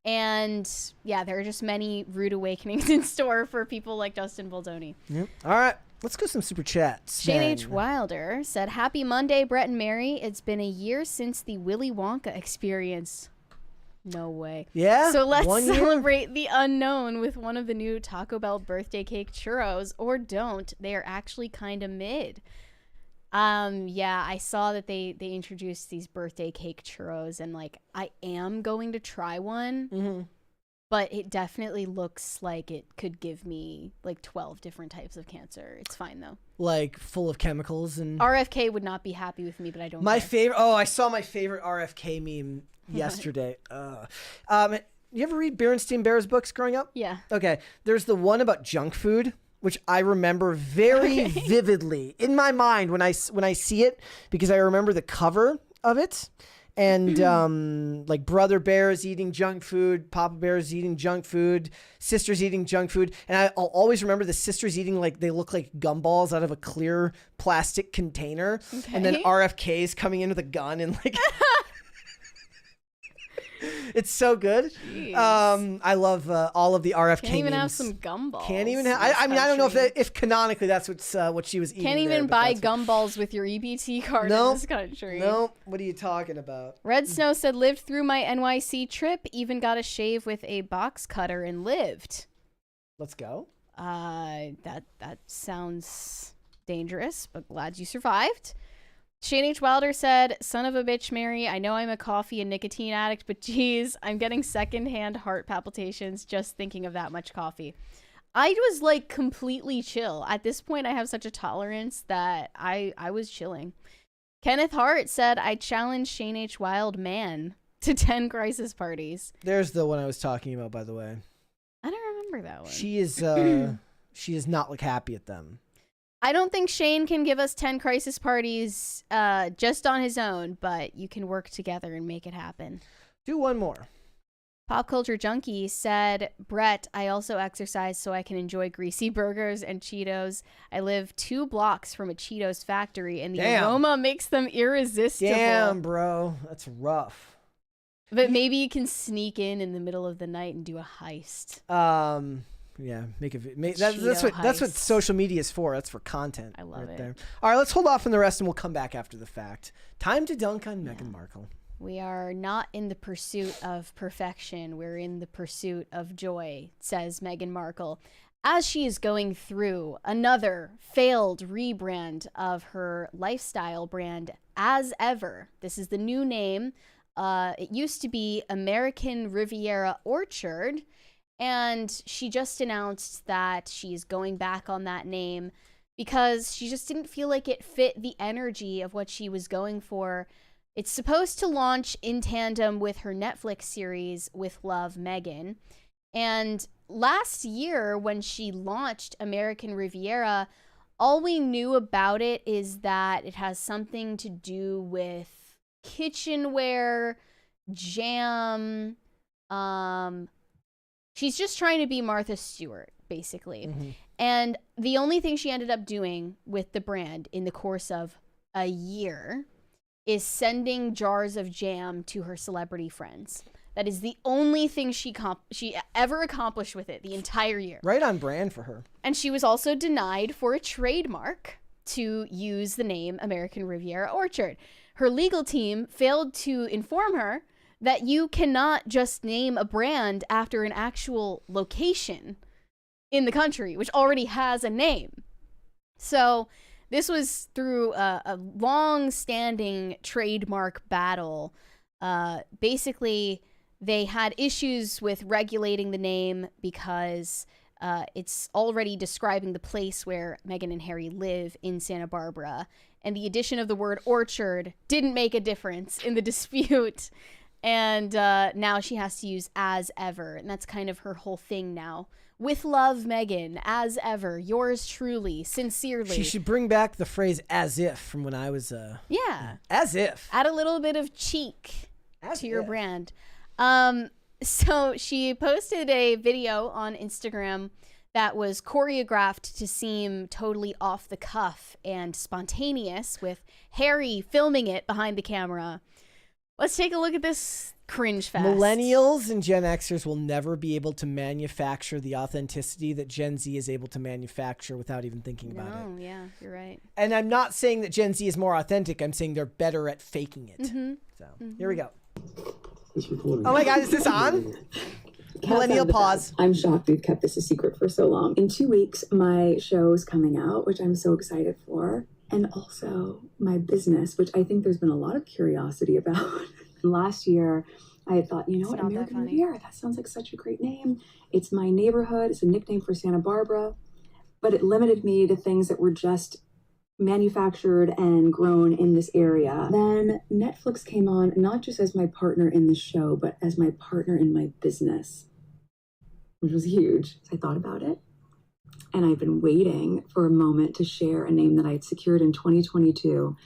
And yeah, there are just many rude awakenings in store for people like Justin Baldoni. All right, let's go some super chats. Shane H. Wilder said, "Happy Monday, Brett and Mary. It's been a year since the Willy Wonka experience." No way. Yeah. So let's 1 year? celebrate the unknown with one of the new Taco Bell birthday cake churros, or don't. They are actually kind of mid. Yeah, I saw that they introduced these birthday cake churros, and I am going to try one, but it definitely looks like it could give me 12 different types of cancer. It's fine though. Like full of chemicals and RFK would not be happy with me, but I don't. My care. favorite. Oh, I saw my favorite RFK meme yesterday. You ever read Berenstain Bears books growing up? Yeah. Okay. There's the one about junk food, which I remember very vividly in my mind when I see it, because I remember the cover of it. And like Brother Bear is eating junk food, Papa Bear is eating junk food, sisters eating junk food. And I'll always remember the sisters eating like they look like gumballs out of a clear plastic container. Okay. And then RFK's coming in with a gun and like... It's so good. I love all of the RFK Can't even memes. have some gumballs. Can't even have. I mean, I don't know if canonically that's what she was eating. Can't even buy gumballs with your EBT card in this country. No. What are you talking about? Red Snow said, lived through my NYC trip, even got a shave with a box cutter and lived. Let's go. That sounds dangerous, but glad you survived. Shane H. Wilder said, son of a bitch, Mary, I know I'm a coffee and nicotine addict, but geez, I'm getting secondhand heart palpitations just thinking of that much coffee. I was like completely chill. At this point, I have such a tolerance that I was chilling. Kenneth Hart said, I challenged Shane H. Wildman to 10 crisis parties. There's the one I was talking about, by the way. I don't remember that one. She is she does not look happy at them. I don't think Shane can give us 10 crisis parties just on his own, but you can work together and make it happen. Do one more. Pop Culture Junkie said, Brett, I also exercise so I can enjoy greasy burgers and Cheetos. I live 2 blocks from a Cheetos factory, and the aroma makes them irresistible. Damn, bro. That's rough. But maybe you can sneak in the middle of the night and do a heist. Yeah, that's what social media is for. That's for content. I love it. There. All right, let's hold off on the rest and we'll come back after the fact. Time to dunk on Meghan Markle. We are not in the pursuit of perfection. We're in the pursuit of joy, says Meghan Markle, as she is going through another failed rebrand of her lifestyle brand, As Ever. This is the new name. It used to be American Riviera Orchard. And she just announced that she's going back on that name because she just didn't feel like it fit the energy of what she was going for. It's supposed to launch in tandem with her Netflix series With Love, Meghan. And last year when she launched American Riviera, all we knew about it is that it has something to do with kitchenware, jam, she's just trying to be Martha Stewart, basically. Mm-hmm. And the only thing she ended up doing with the brand in the course of a year is sending jars of jam to her celebrity friends. That is the only thing she ever accomplished with it the entire year. Right on brand for her. And she was also denied for a trademark to use the name American Riviera Orchard. Her legal team failed to inform her that you cannot just name a brand after an actual location in the country, which already has a name. So this was through a long-standing trademark battle. Basically, they had issues with regulating the name because it's already describing the place where Meghan and Harry live in Santa Barbara. And the addition of the word orchard didn't make a difference in the dispute. And now she has to use As Ever. And that's kind of her whole thing now. With love, Meghan. As ever. Yours truly. Sincerely. She should bring back the phrase as if from when I was... yeah. As if. Add a little bit of cheek to your brand. So she posted a video on Instagram that was choreographed to seem totally off the cuff and spontaneous, with Harry filming it behind the camera. Let's take a look at this cringe fest. Millennials and Gen Xers will never be able to manufacture the authenticity that Gen Z is able to manufacture without even thinking about it. Oh, yeah, you're right. And I'm not saying that Gen Z is more authentic. I'm saying they're better at faking it. Mm-hmm. So here we go. Oh my God, is this on? Millennial pause. I'm shocked we've kept this a secret for so long. In 2 weeks, my show's coming out, which I'm so excited for. And also my business, which I think there's been a lot of curiosity about. Last year, I had thought, you know what, American Riviera, that sounds like such a great name. It's my neighborhood. It's a nickname for Santa Barbara. But it limited me to things that were just manufactured and grown in this area. Then Netflix came on not just as my partner in the show, but as my partner in my business, which was huge. So I thought about it, and I've been waiting for a moment to share a name that I had secured in 2022,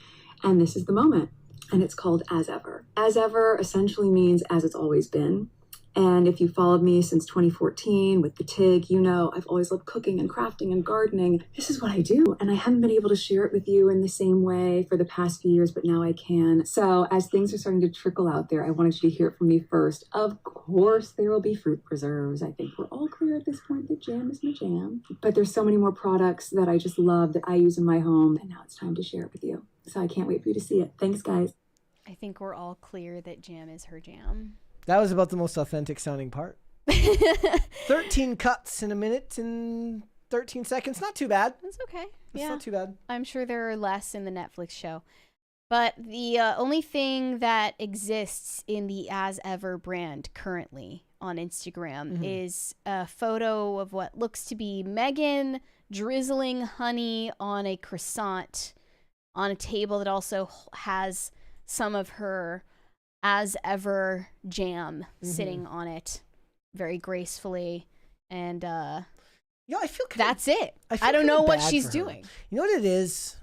and this is the moment. And it's called As Ever. As Ever essentially means as it's always been. And if you followed me since 2014 with the TIG, you know I've always loved cooking and crafting and gardening. This is what I do. And I haven't been able to share it with you in the same way for the past few years, but now I can. So as things are starting to trickle out there, I wanted you to hear it from me first. Of course, there will be fruit preserves. I think we're all clear at this point that jam is my jam. But there's so many more products that I just love that I use in my home. And now it's time to share it with you. So I can't wait for you to see it. Thanks, guys. I think we're all clear that jam is her jam. That was about the most authentic sounding part. 13 cuts in a minute and 13 seconds. Not too bad. That's okay. It's not too bad. I'm sure there are less in the Netflix show. But the only thing that exists in the As Ever brand currently on Instagram is a photo of what looks to be Meghan drizzling honey on a croissant on a table that also has some of her As Ever jam sitting on it very gracefully. And I feel that's it. I don't know what she's doing. You know what it is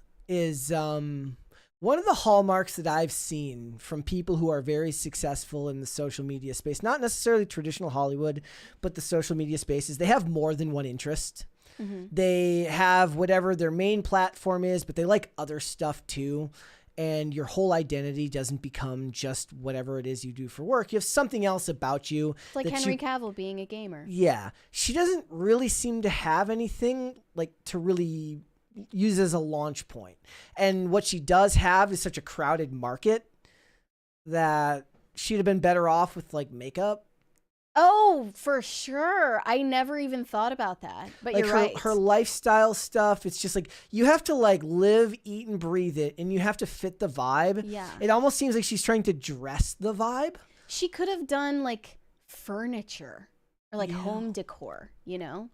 one of the hallmarks that I've seen from people who are very successful in the social media space, not necessarily traditional Hollywood, but the social media space, is they have more than one interest. They have whatever their main platform is, but they like other stuff too. And your whole identity doesn't become just whatever it is you do for work. You have something else about you. It's like Henry Cavill being a gamer. Yeah. She doesn't really seem to have anything like to really use as a launch point. And what she does have is such a crowded market that she'd have been better off with like makeup. Oh, for sure. I never even thought about that. But like you're right. Her lifestyle stuff, it's just like you have to like live, eat, and breathe it, and you have to fit the vibe. Yeah. It almost seems like she's trying to dress the vibe. She could have done like furniture or like home decor, you know?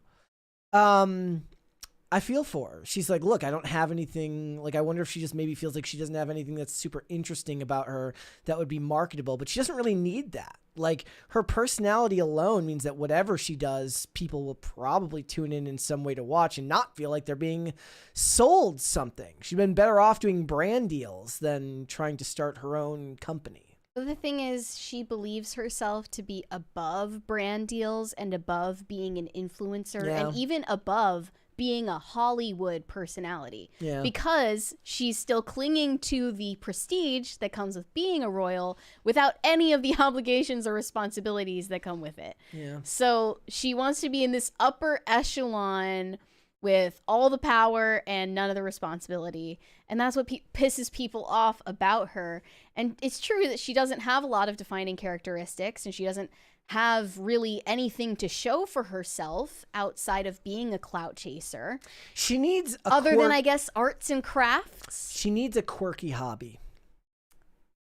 I feel for her. She's like, look, I don't have anything. Like, I wonder if she just maybe feels like she doesn't have anything that's super interesting about her that would be marketable, but she doesn't really need that. Like, her personality alone means that whatever she does, people will probably tune in some way to watch and not feel like they're being sold something. She'd been better off doing brand deals than trying to start her own company. The thing is, she believes herself to be above brand deals and above being an influencer and even above being a Hollywood personality because she's still clinging to the prestige that comes with being a royal without any of the obligations or responsibilities that come with it. So she wants to be in this upper echelon with all the power and none of the responsibility. And that's what pisses people off about her. And it's true that she doesn't have a lot of defining characteristics and she doesn't have really anything to show for herself outside of being a clout chaser. She needs other than, I guess, arts and crafts. She needs a quirky hobby.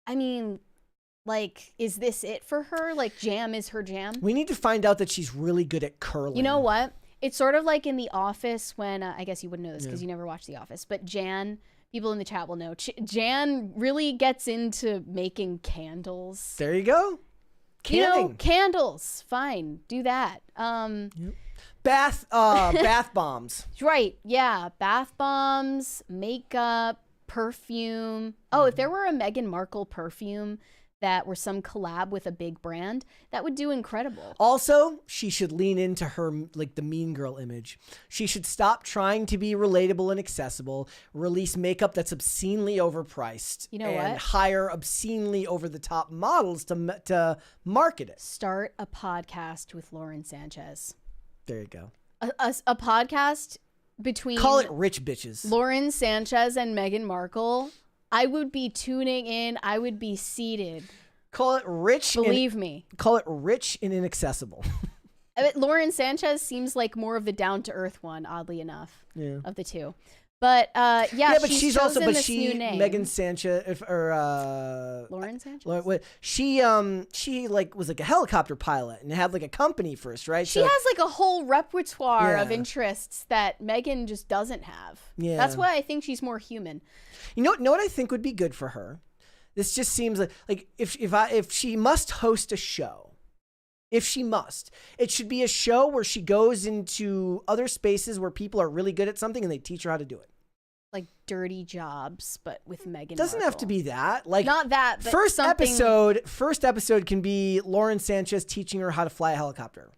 I mean, like, is this it for her? Like, jam is her jam? We need to find out that she's really good at curling. You know what? It's sort of like in The Office when, I guess you wouldn't know this because you never watched The Office, but Jan, people in the chat will know, Jan really gets into making candles. There you go. Canning. You know, candles, fine, do that. Bath bombs. Right, yeah, bath bombs, makeup, perfume. Oh, if there were a Meghan Markle perfume that were some collab with a big brand, that would do incredible. Also, she should lean into her, like, the mean girl image. She should stop trying to be relatable and accessible, release makeup that's obscenely overpriced, and hire obscenely over-the-top models to market it. Start a podcast with Lauren Sanchez. There you go. A podcast between... Call it Rich Bitches. Lauren Sanchez and Meghan Markle. I would be tuning in. I would be seated. Call it rich. Believe me. Call it rich and inaccessible. Lauren Sanchez seems like more of the down-to-earth one, oddly enough, of the two. But yeah, but she's chosen also this new name. Megan Sanchez Lauren Sanchez. She like was like a helicopter pilot and had like a company first, right? She has like a whole repertoire of Yeah. interests that Meghan just doesn't have. Yeah. That's why I think she's more human. You know what I think would be good for her? This just seems like if she must host a show, if she must, it should be a show where she goes into other spaces where people are really good at something and they teach her how to do it. Like Dirty Jobs, but with Meghan. Doesn't have to be that. Like not that. But first something... episode can be Lauren Sanchez teaching her how to fly a helicopter.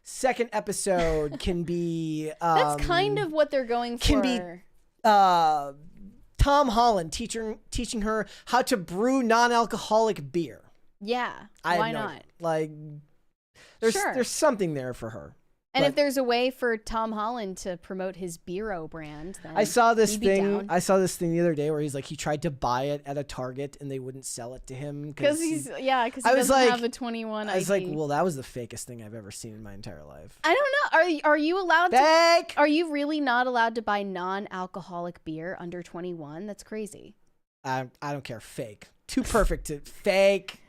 Second episode can be that's kind of what they're going for. Can be Tom Holland teaching her how to brew non-alcoholic beer. Yeah, why not? Like, there's something there for her. And if there's a way for Tom Holland to promote his Bureau brand, then I saw this he'd be thing. down. I saw this thing the other day where he's like, he tried to buy it at a Target and they wouldn't sell it to him because he doesn't have a 21 ID. I was like, well, that was the fakest thing I've ever seen in my entire life. I don't know. Are you allowed Fake? to? Are you really not allowed to buy non-alcoholic beer under 21? That's crazy. I don't care. Fake. Too perfect to fake.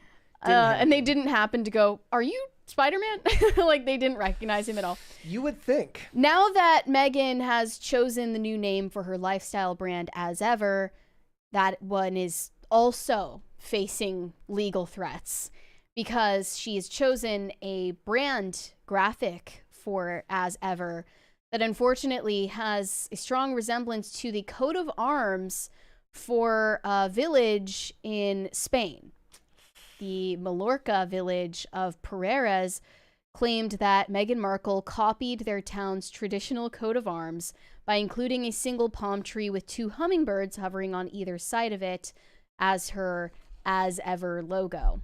And they didn't happen to go, are you Spider-Man? Like they didn't recognize him at all. You would think. Now that Meghan has chosen the new name for her lifestyle brand As Ever, that one is also facing legal threats because she has chosen a brand graphic for As Ever that unfortunately has a strong resemblance to the coat of arms for a village in Spain. The Mallorca village of Pereiras claimed that Meghan Markle copied their town's traditional coat of arms by including a single palm tree with 2 hummingbirds hovering on either side of it as her As Ever logo.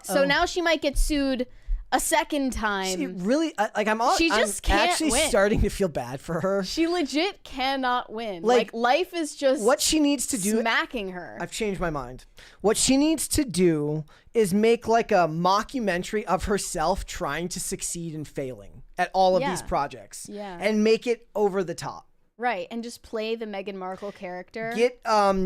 So now she might get sued a second time. She really, I'm actually win. starting to feel bad for her. She legit cannot win. Like life is just what she needs to do. Smacking her. I've changed my mind. What she needs to do is make like a mockumentary of herself trying to succeed and failing at all of these projects. Yeah. And make it over the top. Right, and just play the Meghan Markle character. Get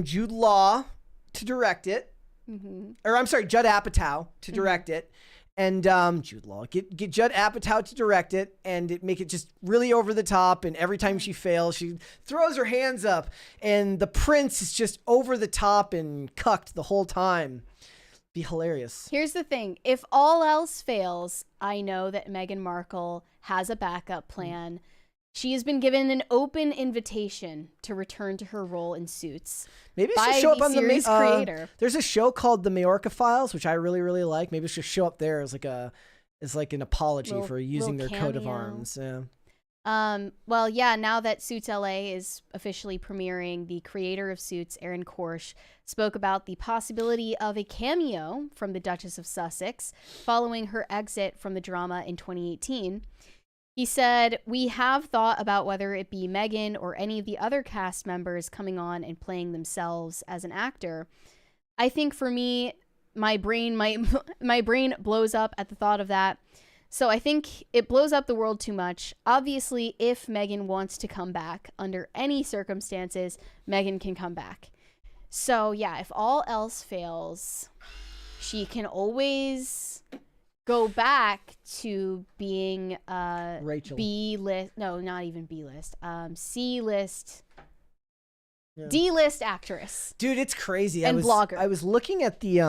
Jude Law to direct it. Mm-hmm. Or I'm sorry, Judd Apatow to direct it. And Jude Law, get Judd Apatow to direct it and make it just really over the top. And every time she fails, she throws her hands up. And the prince is just over the top and cucked the whole time. Be hilarious. Here's the thing. If all else fails, I know that Meghan Markle has a backup plan. She has been given an open invitation to return to her role in Suits. Maybe she'll show up on the series creator. There's a show called The Majorca Files, which I really, really like. Maybe she'll show up there as like an apology for using their coat of arms. Yeah. Well, yeah, now that Suits LA is officially premiering, the creator of Suits, Aaron Korsh, spoke about the possibility of a cameo from the Duchess of Sussex following her exit from the drama in 2018. He said, "We have thought about whether it be Meghan or any of the other cast members coming on and playing themselves as an actor. I think for me, my brain blows up at the thought of that. So I think it blows up the world too much. Obviously, if Meghan wants to come back under any circumstances, Meghan can come back. So yeah, if all else fails, she can always go back to being Rachel. B-list, no, not even B-list, C-list, Yeah. D-list actress. Dude, it's crazy. And blogger. I was looking at the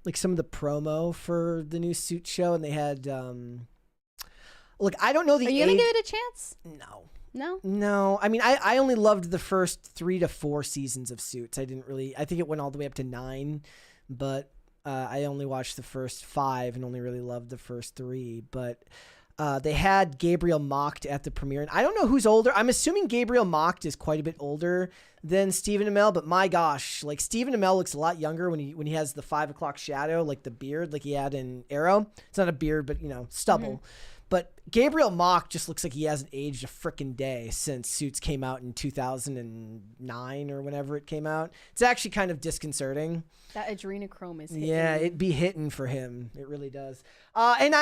like some of the promo for the new Suits show, and they had look, I don't know the Are you gonna give it a chance? No. I mean, I only loved the first 3 to 4 seasons of Suits. I think it went all the way up to 9, but I only watched the first 5 and only really loved the first 3. But they had Gabriel Macht at the premiere, and I don't know who's older. I'm assuming Gabriel Macht is quite a bit older than Stephen Amell, but my gosh, like Stephen Amell looks a lot younger when he has the 5 o'clock shadow, like the beard, like he had in Arrow. It's not a beard, but stubble. Mm-hmm. But Gabriel Macht just looks like he hasn't aged a freaking day since Suits came out in 2009 or whenever it came out. It's actually kind of disconcerting. That adrenochrome is hitting. Yeah, it'd be hitting for him. It really does. And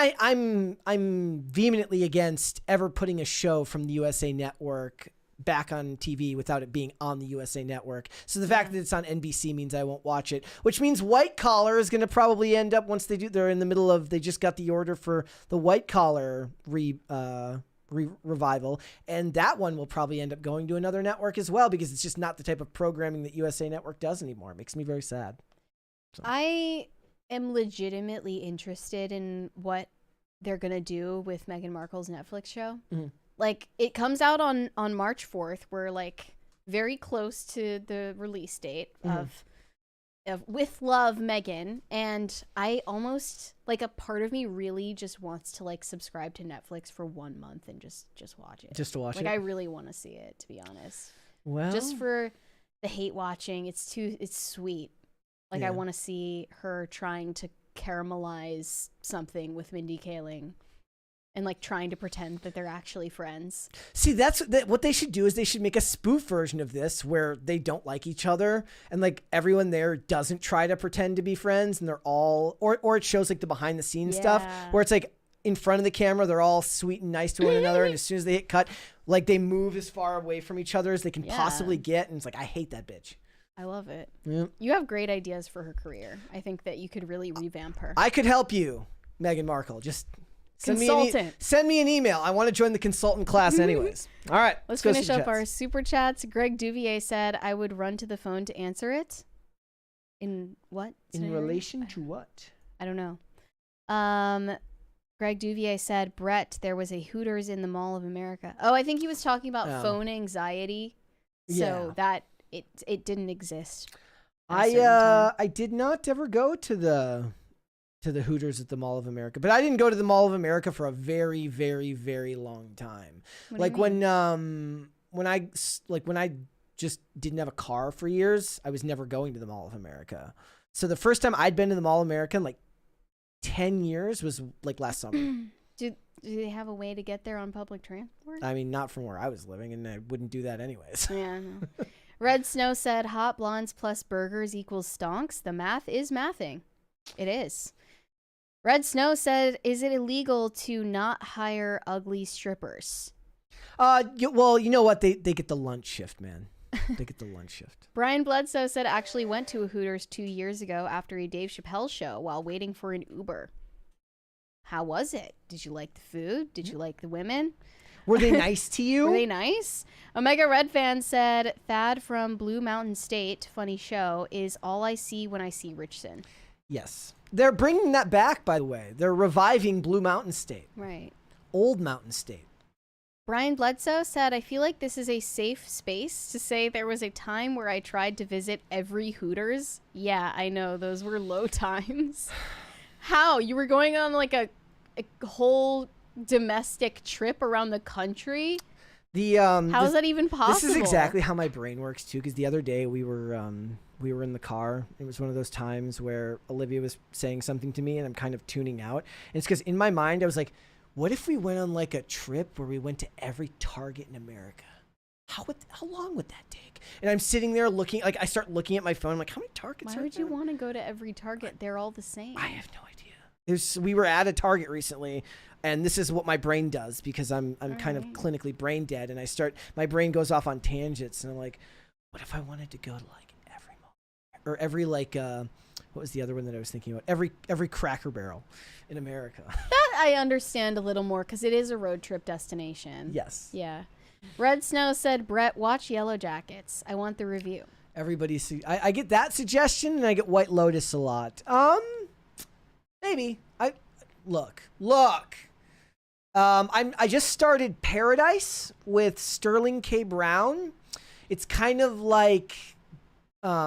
I'm vehemently against ever putting a show from the USA Network back on TV without it being on the USA Network. So the fact that it's on NBC means I won't watch it, which means White Collar is going to probably end up once they're in the middle of, they just got the order for the White Collar revival, and that one will probably end up going to another network as well, because it's just not the type of programming that USA Network does anymore. It makes me very sad. So. I am legitimately interested in what they're going to do with Meghan Markle's Netflix show. Mm-hmm. Like, it comes out on March 4th. We're like very close to the release date of With Love, Meghan. And I almost, like, a part of me really just wants to like subscribe to Netflix for 1 month and just watch it. Just to watch it? Like, I really want to see it, to be honest. Well, just for the hate watching. It's sweet. Like, I want to see her trying to caramelize something with Mindy Kaling. And like trying to pretend that they're actually friends. See, that's what they should do, is they should make a spoof version of this where they don't like each other, and like everyone there doesn't try to pretend to be friends, and they're all, or it shows like the behind the scenes stuff where it's like in front of the camera they're all sweet and nice to one another, and as soon as they hit cut, like they move as far away from each other as they can possibly get, and it's like, I hate that bitch. I love it. Yep. You have great ideas for her career. I think that you could really revamp her. I could help you, Meghan Markle. Just send me an email. I want to join the consultant class anyways. All right. Let's finish up our super chats. Greg Duvier said, I would run to the phone to answer it. In what? In relation to what? I don't know. Greg Duvier said, Brett, there was a Hooters in the Mall of America. Oh, I think he was talking about phone anxiety. So that it didn't exist. I did not ever go to the Hooters at the Mall of America, but I didn't go to the Mall of America for a very, very, very long time. Like when I just didn't have a car for years, I was never going to the Mall of America. So the first time I'd been to the Mall of America in like 10 years was like last summer. Do they have a way to get there on public transport? I mean, not from where I was living, and I wouldn't do that anyways. Yeah, no. Red Snow said, hot blondes plus burgers equals stonks. The math is mathing. It is. Red Snow said, is it illegal to not hire ugly strippers? Well, you know what? They get the lunch shift, man. They get the lunch shift. Brian Bledsoe said, actually went to a Hooters 2 years ago after a Dave Chappelle show while waiting for an Uber. How was it? Did you like the food? Did you like the women? Were they nice to you? Were they nice? Omega Red fan said, Thad from Blue Mountain State, funny show, is all I see when I see Richson. Yes. They're bringing that back, by the way. They're reviving Blue Mountain State. Right. Old Mountain State. Brian Bledsoe said, I feel like this is a safe space to say there was a time where I tried to visit every Hooters. Yeah, I know. Those were low times. How? You were going on like a whole domestic trip around the country? How is that even possible? This is exactly how my brain works too, because the other day we were in the car. It was one of those times where Olivia was saying something to me and I'm kind of tuning out. And it's because in my mind I was like, what if we went on like a trip where we went to every Target in America? How long would that take? And I'm sitting there looking, like I start looking at my phone. I'm like, how many Targets are there? Why would you want to go to every Target? They're all the same. I have no idea. We were at a Target recently, and this is what my brain does, because I'm kind of clinically brain dead, and my brain goes off on tangents, and I'm like, what if I wanted to go to like every mall, or every like what was the other one that I was thinking about? Every Cracker Barrel in America. That I understand a little more, because it is a road trip destination. Yes. Yeah. Red Snow said, Brett, watch Yellow Jackets. I want the review. I get that suggestion, and I get White Lotus a lot. Maybe. Look. I just started Paradise with Sterling K. Brown. It's kind of like the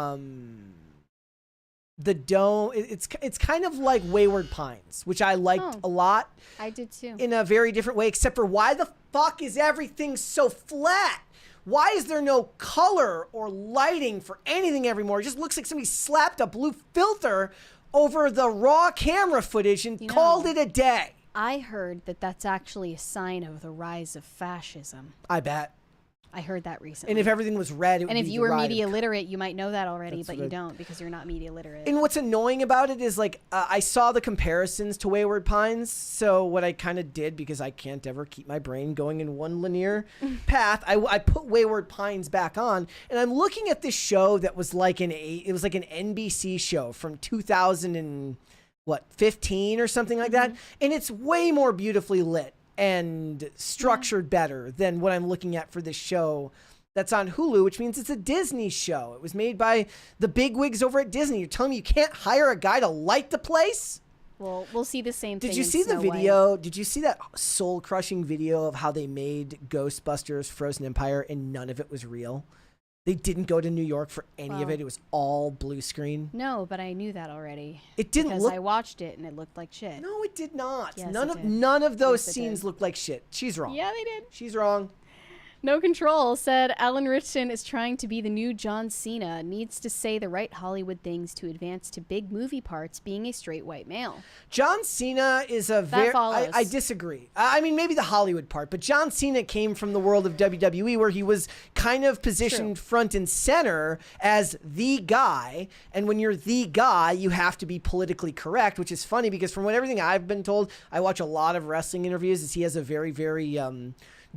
Dome. It's kind of like Wayward Pines, which I liked a lot. I did too. In a very different way, except for why the fuck is everything so flat? Why is there no color or lighting for anything anymore? It just looks like somebody slapped a blue filter over the raw camera footage and called it a day. I heard that that's actually a sign of the rise of fascism. I bet. I heard that recently. And if everything was red, it would and be if you the were ride media of- literate, you might know that already, That's but what you I- don't because you're not media literate. And what's annoying about it is like I saw the comparisons to Wayward Pines. So what I kind of did, because I can't ever keep my brain going in one linear path, I put Wayward Pines back on, and I'm looking at this show that was like an NBC show from 2015 or something like that, and it's way more beautifully lit and structured better than what I'm looking at for this show that's on Hulu, which means it's a Disney show. It was made by the bigwigs over at Disney. You're telling me you can't hire a guy to light the place? Well, we'll see the same thing. Did you in see the Snow video? White. Did you see that soul-crushing video of how they made Ghostbusters Frozen Empire and none of it was real? They didn't go to New York for any of it. It was all blue screen. No, but I knew that already. It didn't because look. I watched it and it looked like shit. No, it did not. Yes, none it of did. none of those Yes, it scenes did. looked like shit. She's wrong. Yeah, they did. She's wrong. No Control said Alan Richardson is trying to be the new John Cena, needs to say the right Hollywood things to advance to big movie parts being a straight white male. John Cena is a very. follows. I disagree. I mean, maybe the Hollywood part, but John Cena came from the world of WWE where he was kind of positioned front and center as the guy. And when you're the guy, you have to be politically correct, which is funny because from everything I've been told, I watch a lot of wrestling interviews, is he has a very, very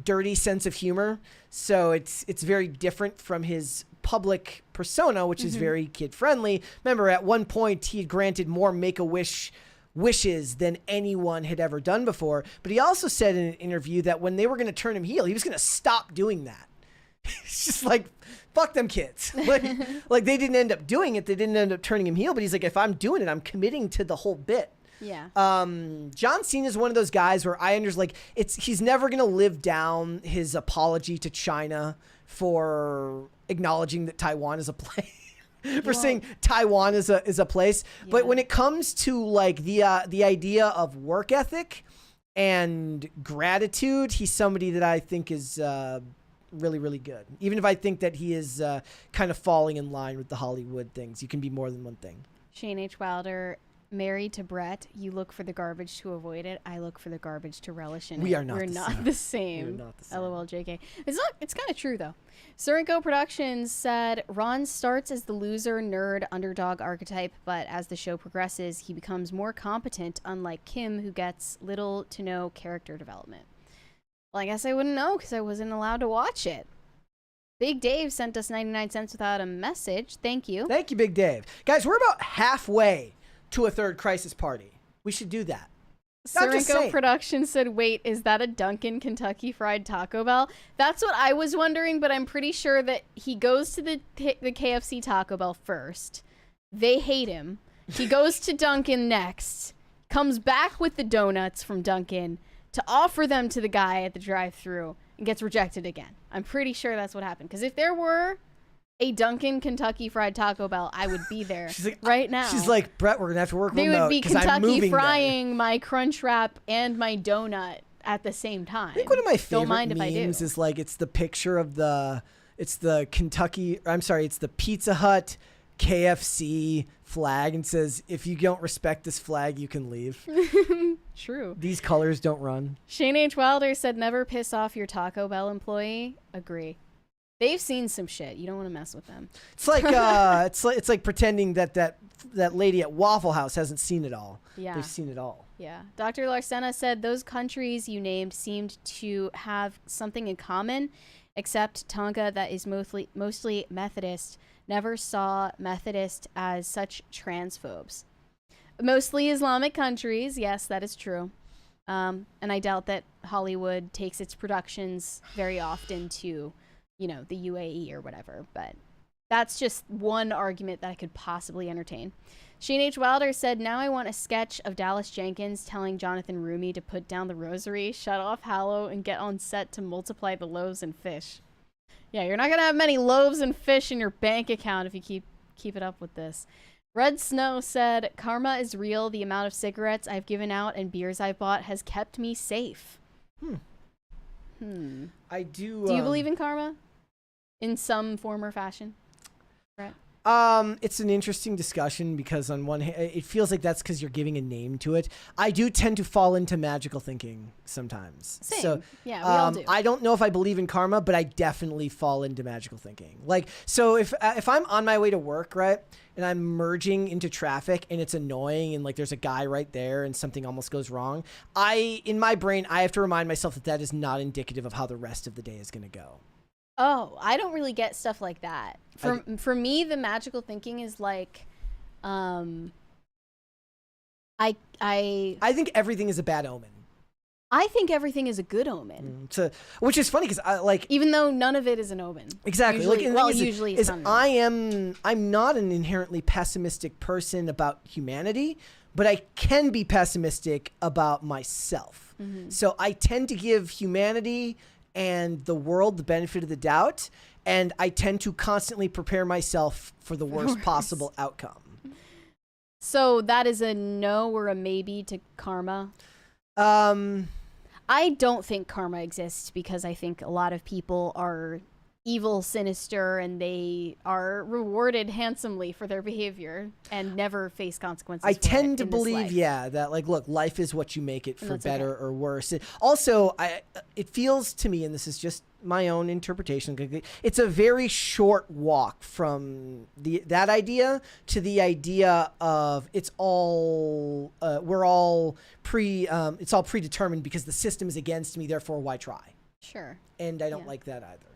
dirty sense of humor. So it's very different from his public persona, which is very kid friendly. Remember, at one point he had granted more Make-A-Wish wishes than anyone had ever done before. But he also said in an interview that when they were going to turn him heel, he was going to stop doing that. It's just like, fuck them kids. Like they didn't end up doing it. They didn't end up turning him heel. But he's like, if I'm doing it, I'm committing to the whole bit. Yeah. John Cena is one of those guys where I understand, like, he's never going to live down his apology to China for acknowledging that Taiwan is a place. For saying Taiwan is a place. Yeah. But when it comes to like the idea of work ethic and gratitude, he's somebody that I think is really, really good. Even if I think that he is kind of falling in line with the Hollywood things. You can be more than one thing. Shane H. Wilder, married to Brett, you look for the garbage to avoid it. I look for the garbage to relish in it. We are not We're the not same. the same. We're not the same. LOL JK. It's kind of true though. Surenko Productions said Ron starts as the loser, nerd, underdog archetype, but as the show progresses, he becomes more competent, unlike Kim, who gets little to no character development. Well, I guess I wouldn't know because I wasn't allowed to watch it. Big Dave sent us 99 cents without a message. Thank you. Thank you, Big Dave. Guys, we're about halfway to a third crisis party. We should do that. I'm just Surenko saying. Productions said, wait, is that a Dunkin' Kentucky Fried Taco Bell? That's what I was wondering, but I'm pretty sure that he goes to the KFC Taco Bell first. They hate him. He goes to Dunkin' next, comes back with the donuts from Dunkin' to offer them to the guy at the drive-thru and gets rejected again. I'm pretty sure that's what happened. Because if there were a Dunkin' Kentucky Fried Taco Bell, I would be there right now. She's like, Brett, we're going to have to work They remote would be 'cause I'm Kentucky moving frying my Crunch Wrap and my donut at the same time. I think one of my favorite Don't mind if I do. memes is like, it's the picture of it's the Pizza Hut KFC flag and says, if you don't respect this flag, you can leave. True. These colors don't run. Shane H. Wilder said, never piss off your Taco Bell employee. Agree. They've seen some shit. You don't want to mess with them. It's like it's like pretending that lady at Waffle House hasn't seen it all. Yeah. They've seen it all. Yeah. Dr. Larsena said those countries you named seemed to have something in common, except Tonga, that is mostly Methodist, never saw Methodist as such transphobes. Mostly Islamic countries. Yes, that is true. And I doubt that Hollywood takes its productions very often to, the UAE or whatever, but that's just one argument that I could possibly entertain. Shane H. Wilder said, now I want a sketch of Dallas Jenkins telling Jonathan Rumi to put down the rosary, shut off Hallow, and get on set to multiply the loaves and fish. Yeah, you're not going to have many loaves and fish in your bank account if you keep it up with this. Red Snow said, karma is real. The amount of cigarettes I've given out and beers I've bought has kept me safe. I do. Do you believe in karma? In some form or fashion? Right. It's an interesting discussion because on one hand, it feels like that's because you're giving a name to it. I do tend to fall into magical thinking sometimes. Same. So, Yeah, we all do. I don't know if I believe in karma, but I definitely fall into magical thinking. Like, so if I'm on my way to work, right, and I'm merging into traffic and it's annoying and like there's a guy right there and something almost goes wrong, in my brain, I have to remind myself that that is not indicative of how the rest of the day is going to go. Oh, I don't really get stuff like that. For me, the magical thinking is like, I think everything is a bad omen. I think everything is a good omen. Which is funny because even though none of it is an omen. Exactly. Usually it's not. I'm not an inherently pessimistic person about humanity, but I can be pessimistic about myself. Mm-hmm. So I tend to give humanity and the world the benefit of the doubt, and I tend to constantly prepare myself for the worst possible outcome. So that is a no or a maybe to karma? I don't think karma exists because I think a lot of people are evil, sinister, and they are rewarded handsomely for their behavior and never face consequences. I tend to believe, that like, look, life is what you make it for better or worse. It feels to me, and this is just my own interpretation, it's a very short walk from that idea to the idea of it's all predetermined because the system is against me, therefore why try? Sure. And I don't like that either.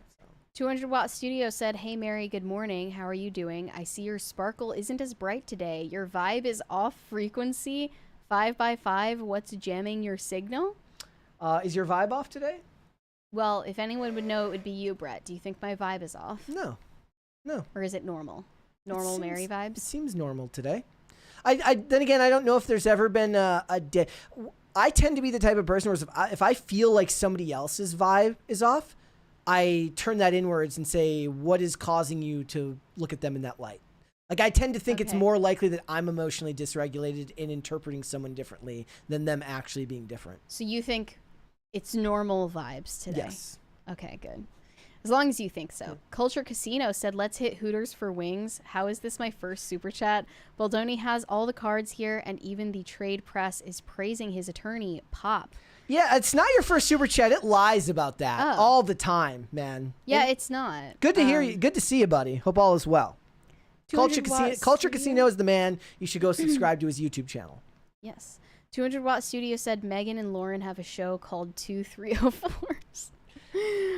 200 Watt Studio said, "Hey Mary, good morning. How are you doing? I see your sparkle isn't as bright today. Your vibe is off frequency. 5x5. What's jamming your signal?" Is your vibe off today? Well, if anyone would know, it would be you, Brett. Do you think my vibe is off? No. Or is it normal? Normal Mary vibes? It seems normal today. Then again, I don't know if there's ever been a day. I tend to be the type of person where if I feel like somebody else's vibe is off, I turn that inwards and say, what is causing you to look at them in that light? Like, I tend to think it's more likely that I'm emotionally dysregulated in interpreting someone differently than them actually being different. So you think it's normal vibes today? Yes. Okay, good. As long as you think so. Yeah. Culture Casino said, "Let's hit Hooters for wings. How is this my first super chat? Baldoni has all the cards here, and even the trade press is praising his attorney, Pop." Yeah, it's not your first super chat. It lies about that all the time, man. Yeah, it's not. Good to hear you. Good to see you, buddy. Hope all is well. Culture Casino is the man. You should go subscribe to his YouTube channel. Yes. 200 Watt Studio said Meghan and Lauren have a show called 2304s.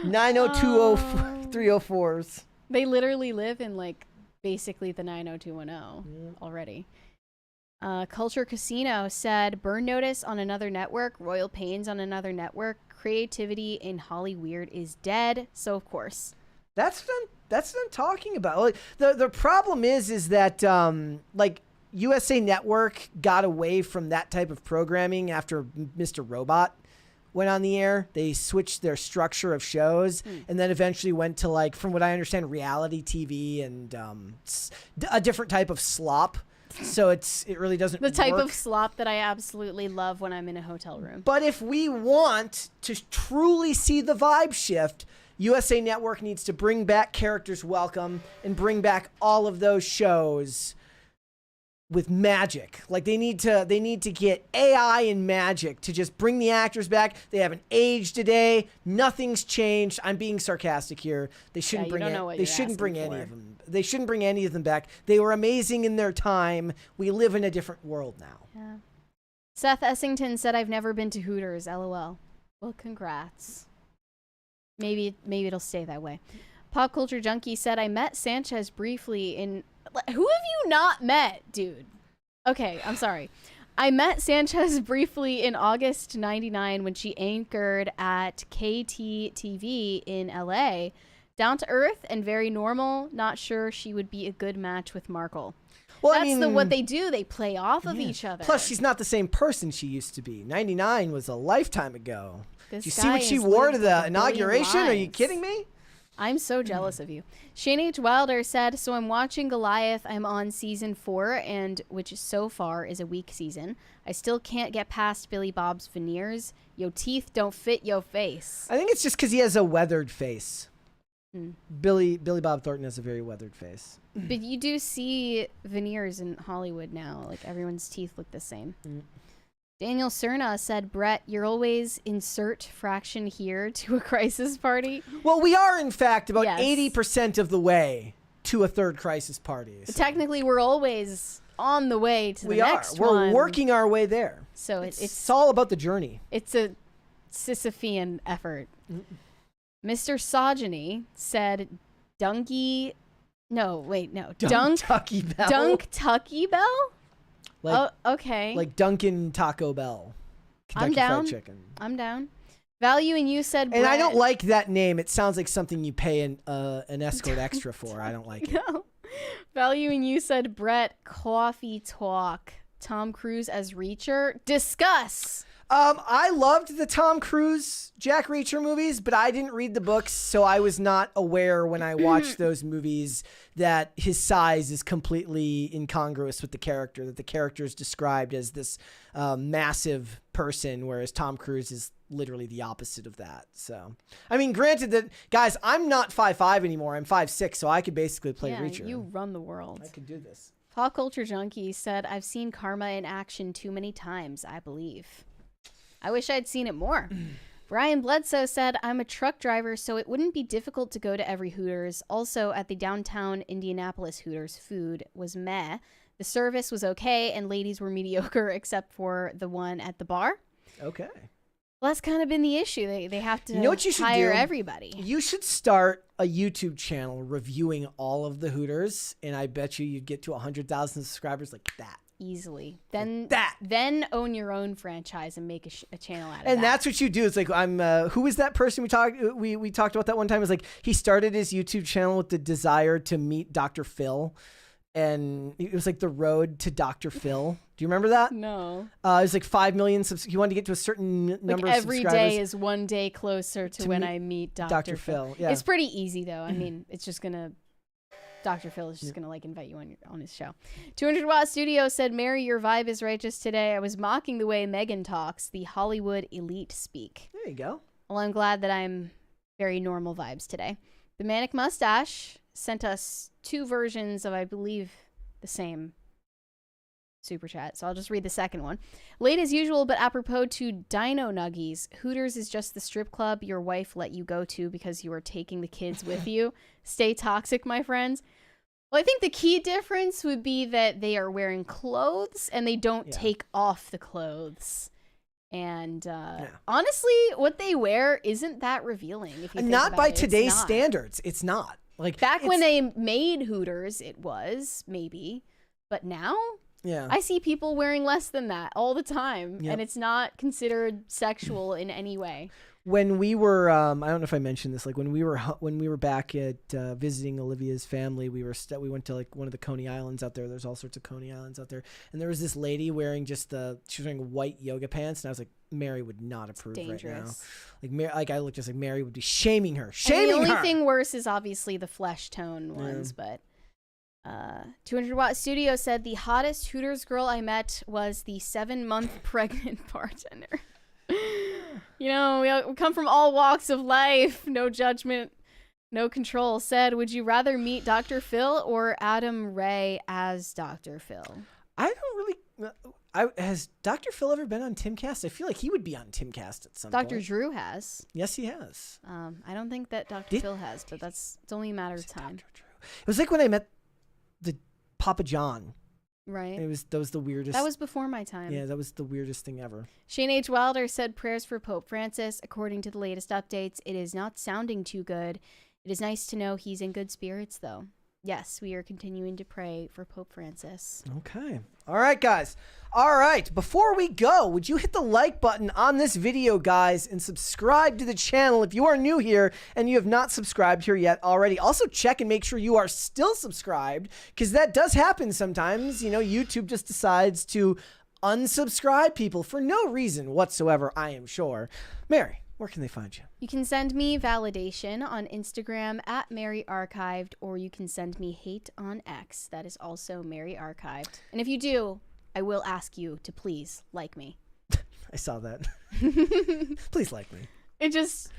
9020304s. They literally live in like basically the 90210 already. Culture Casino said Burn Notice on another network, Royal Pains on another network, creativity in Hollyweird is dead. So of course. That's what I'm talking about. Like, the problem is that like USA Network got away from that type of programming after Mr. Robot went on the air. They switched their structure of shows and then eventually went to, like, from what I understand, reality TV and a different type of slop. So it really doesn't the type work. of slop that I absolutely love when I'm in a hotel room. But if we want to truly see the vibe shift, USA Network needs to bring back Characters Welcome and bring back all of those shows with magic. Like, they need to get AI and magic to just bring the actors back. They haven't aged today. Nothing's changed. I'm being sarcastic here. They shouldn't bring any of them. They shouldn't bring any of them back. They were amazing in their time. We live in a different world now. Yeah. Seth Essington said, "I've never been to Hooters, LOL." Well, congrats. Maybe it'll stay that way. Pop Culture Junkie said, "I met Sanchez briefly in..." Who have you not met, dude? Okay, I'm sorry. "I met Sanchez briefly in August 99 when she anchored at KTTV in LA. Down to earth and very normal. Not sure she would be a good match with Markle." Well, that's what they do. They play off of each other. Plus, she's not the same person she used to be. 99 was a lifetime ago. Did you see what she wore to the inauguration? Are you kidding me? I'm so jealous of you. Shane H. Wilder said, "So I'm watching Goliath. I'm on season 4, and which so far is a weak season. I still can't get past Billy Bob's veneers. Yo teeth don't fit yo face." I think it's just because he has a weathered face. Billy Bob Thornton has a very weathered face. But you do see veneers in Hollywood now. Like, everyone's teeth look the same. Daniel Cerna said, Brett, you're always insert fraction here to a crisis party. Well, we are, in fact, about Yes. 80% of the way to a third crisis party. But technically, we're always on the way to the next one. We're working our way there. So it's all about the journey. It's a Sisyphean effort. Mr. Sogeny said, Dunky... No, wait, no. Tucky Bell. Dunk-Tucky Bell? Like, oh, okay. Like Dunkin' Taco Bell. Kentucky I'm down. Fried Chicken. I'm down. Value and you said And I Brett. don't like that name. It sounds like something you pay an escort extra for. I don't like it. No. Value and you said Brett, coffee talk. Tom Cruise as Reacher. Discuss. I loved the Tom Cruise Jack Reacher movies, but I didn't read the books, so I was not aware when I watched those movies that his size is completely incongruous with the character, that the character is described as this massive person, whereas Tom Cruise is literally the opposite of that. So, I mean, granted that, guys, I'm not 5'5" anymore. I'm 5'6", so I could basically play Reacher. You run the world. I could do this. Pop Culture Junkie said, I've seen karma in action too many times, I believe. I wish I'd seen it more. Brian Bledsoe said, I'm a truck driver, so it wouldn't be difficult to go to every Hooters. Also, at the downtown Indianapolis Hooters, food was meh. The service was okay, and ladies were mediocre, except for the one at the bar. Okay. Well, that's kind of been the issue. They have to what you should hire do? everybody. You should start a YouTube channel reviewing all of the Hooters, and I bet you'd get to 100,000 subscribers like that. Easily. Then own your own franchise and make a channel out of it. And that's what you do. It's like, who was that person we talked about that one time? It was like, he started his YouTube channel with the desire to meet Dr. Phil. And it was like the road to Dr. Phil. Do you remember that? No. It was like 5 million. He wanted to get to a certain number of every subscribers. day is one day closer to when I meet Dr. Phil. Yeah. It's pretty easy, though. I mean, it's just going to... Dr. Phil is just going to like invite you on his show. 200 Watt Studio said, Mary, your vibe is righteous today. I was mocking the way Meghan talks, the Hollywood elite speak. There you go. Well, I'm glad that I'm very normal vibes today. The Manic Mustache sent us 2 versions of, I believe, the same super chat. So I'll just read the second one. Late as usual, but apropos to Dino Nuggies, Hooters is just the strip club your wife let you go to because you are taking the kids with you. Stay toxic, my friends. Well, I think the key difference would be that they are wearing clothes and they don't take off the clothes. And honestly, what they wear isn't that revealing. If you think not about by it. today's standards. It's not. Like back when they made Hooters, it was maybe, but now. Yeah. I see people wearing less than that all the time, and it's not considered sexual in any way. When we were, I don't know if I mentioned this, like when we were back at visiting Olivia's family, we went to like one of the Coney Islands out there. There's all sorts of Coney Islands out there, and there was this lady wearing she was wearing white yoga pants, and I was like, Mary would not approve right now. Like I looked just like Mary would be shaming her. The only thing worse is obviously the flesh tone ones, but. 200 Watt Studio said the hottest Hooters girl I met was the 7-month pregnant bartender. You know, we come from all walks of life. No judgment, no control. Said, would you rather meet Dr. Phil or Adam Ray as Dr. Phil? I don't really... has Dr. Phil ever been on Timcast? I feel like he would be on Timcast at some point. Dr. Drew has. Yes, he has. I don't think that Dr. Phil has, but it's only a matter of time. Dr. Drew. It was like when I met the Papa John. Right. That was the weirdest. That was before my time. Yeah, that was the weirdest thing ever. Shane H. Wilder said prayers for Pope Francis. According to the latest updates, it is not sounding too good. It is nice to know he's in good spirits, though. Yes, we are continuing to pray for Pope Francis. Okay. All right, guys. All right. Before we go, would you hit the like button on this video, guys, and subscribe to the channel if you are new here and you have not subscribed here yet already. Also, check and make sure you are still subscribed, because that does happen sometimes. You know, YouTube just decides to unsubscribe people for no reason whatsoever, I am sure. Mary, where can they find you? You can send me validation on Instagram at Mary Archived, or you can send me hate on X. That is also Mary Archived. And if you do, I will ask you to please like me. I saw that. Please like me. It just,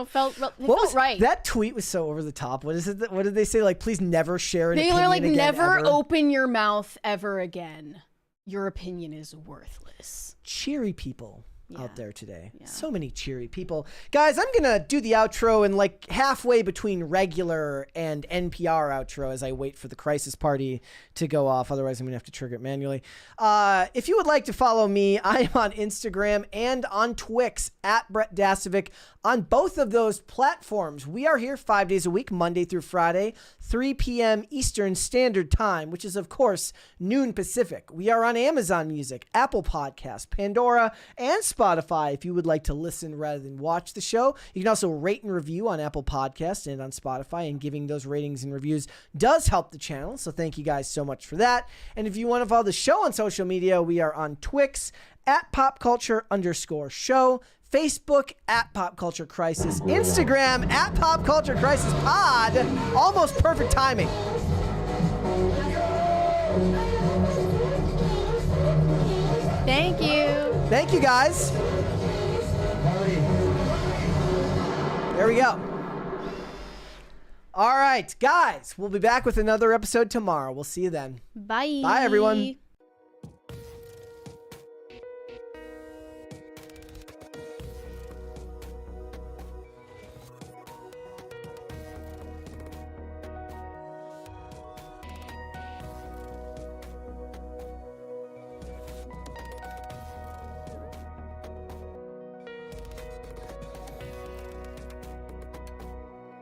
felt was right. That tweet was so over the top. What is it? What did they say? Like, please never share an They opinion were like, again, never ever. open your mouth ever again. Your opinion is worthless. Cheery people out there today. Yeah. So many cheery people. Guys, I'm going to do the outro and like halfway between regular and NPR outro as I wait for the crisis party to go off. Otherwise, I'm going to have to trigger it manually. If you would like to follow me, I am on Instagram and on Twix at Brett Dasovic on both of those platforms. We are here 5 days a week, Monday through Friday, 3 p.m. Eastern Standard Time, which is, of course, noon Pacific. We are on Amazon Music, Apple Podcasts, Pandora, and Spotify if you would like to listen rather than watch the show. You can also rate and review on Apple Podcasts and on Spotify, and giving those ratings and reviews does help the channel, so thank you guys so much for that. And if you want to follow the show on social media, we are on Twix at popculture_show, Facebook at Pop Culture Crisis, Instagram at Pop Culture Crisis Pod. Almost perfect timing. Thank you. Thank you, guys. There we go. All right, guys, we'll be back with another episode tomorrow. We'll see you then. Bye. Bye, everyone.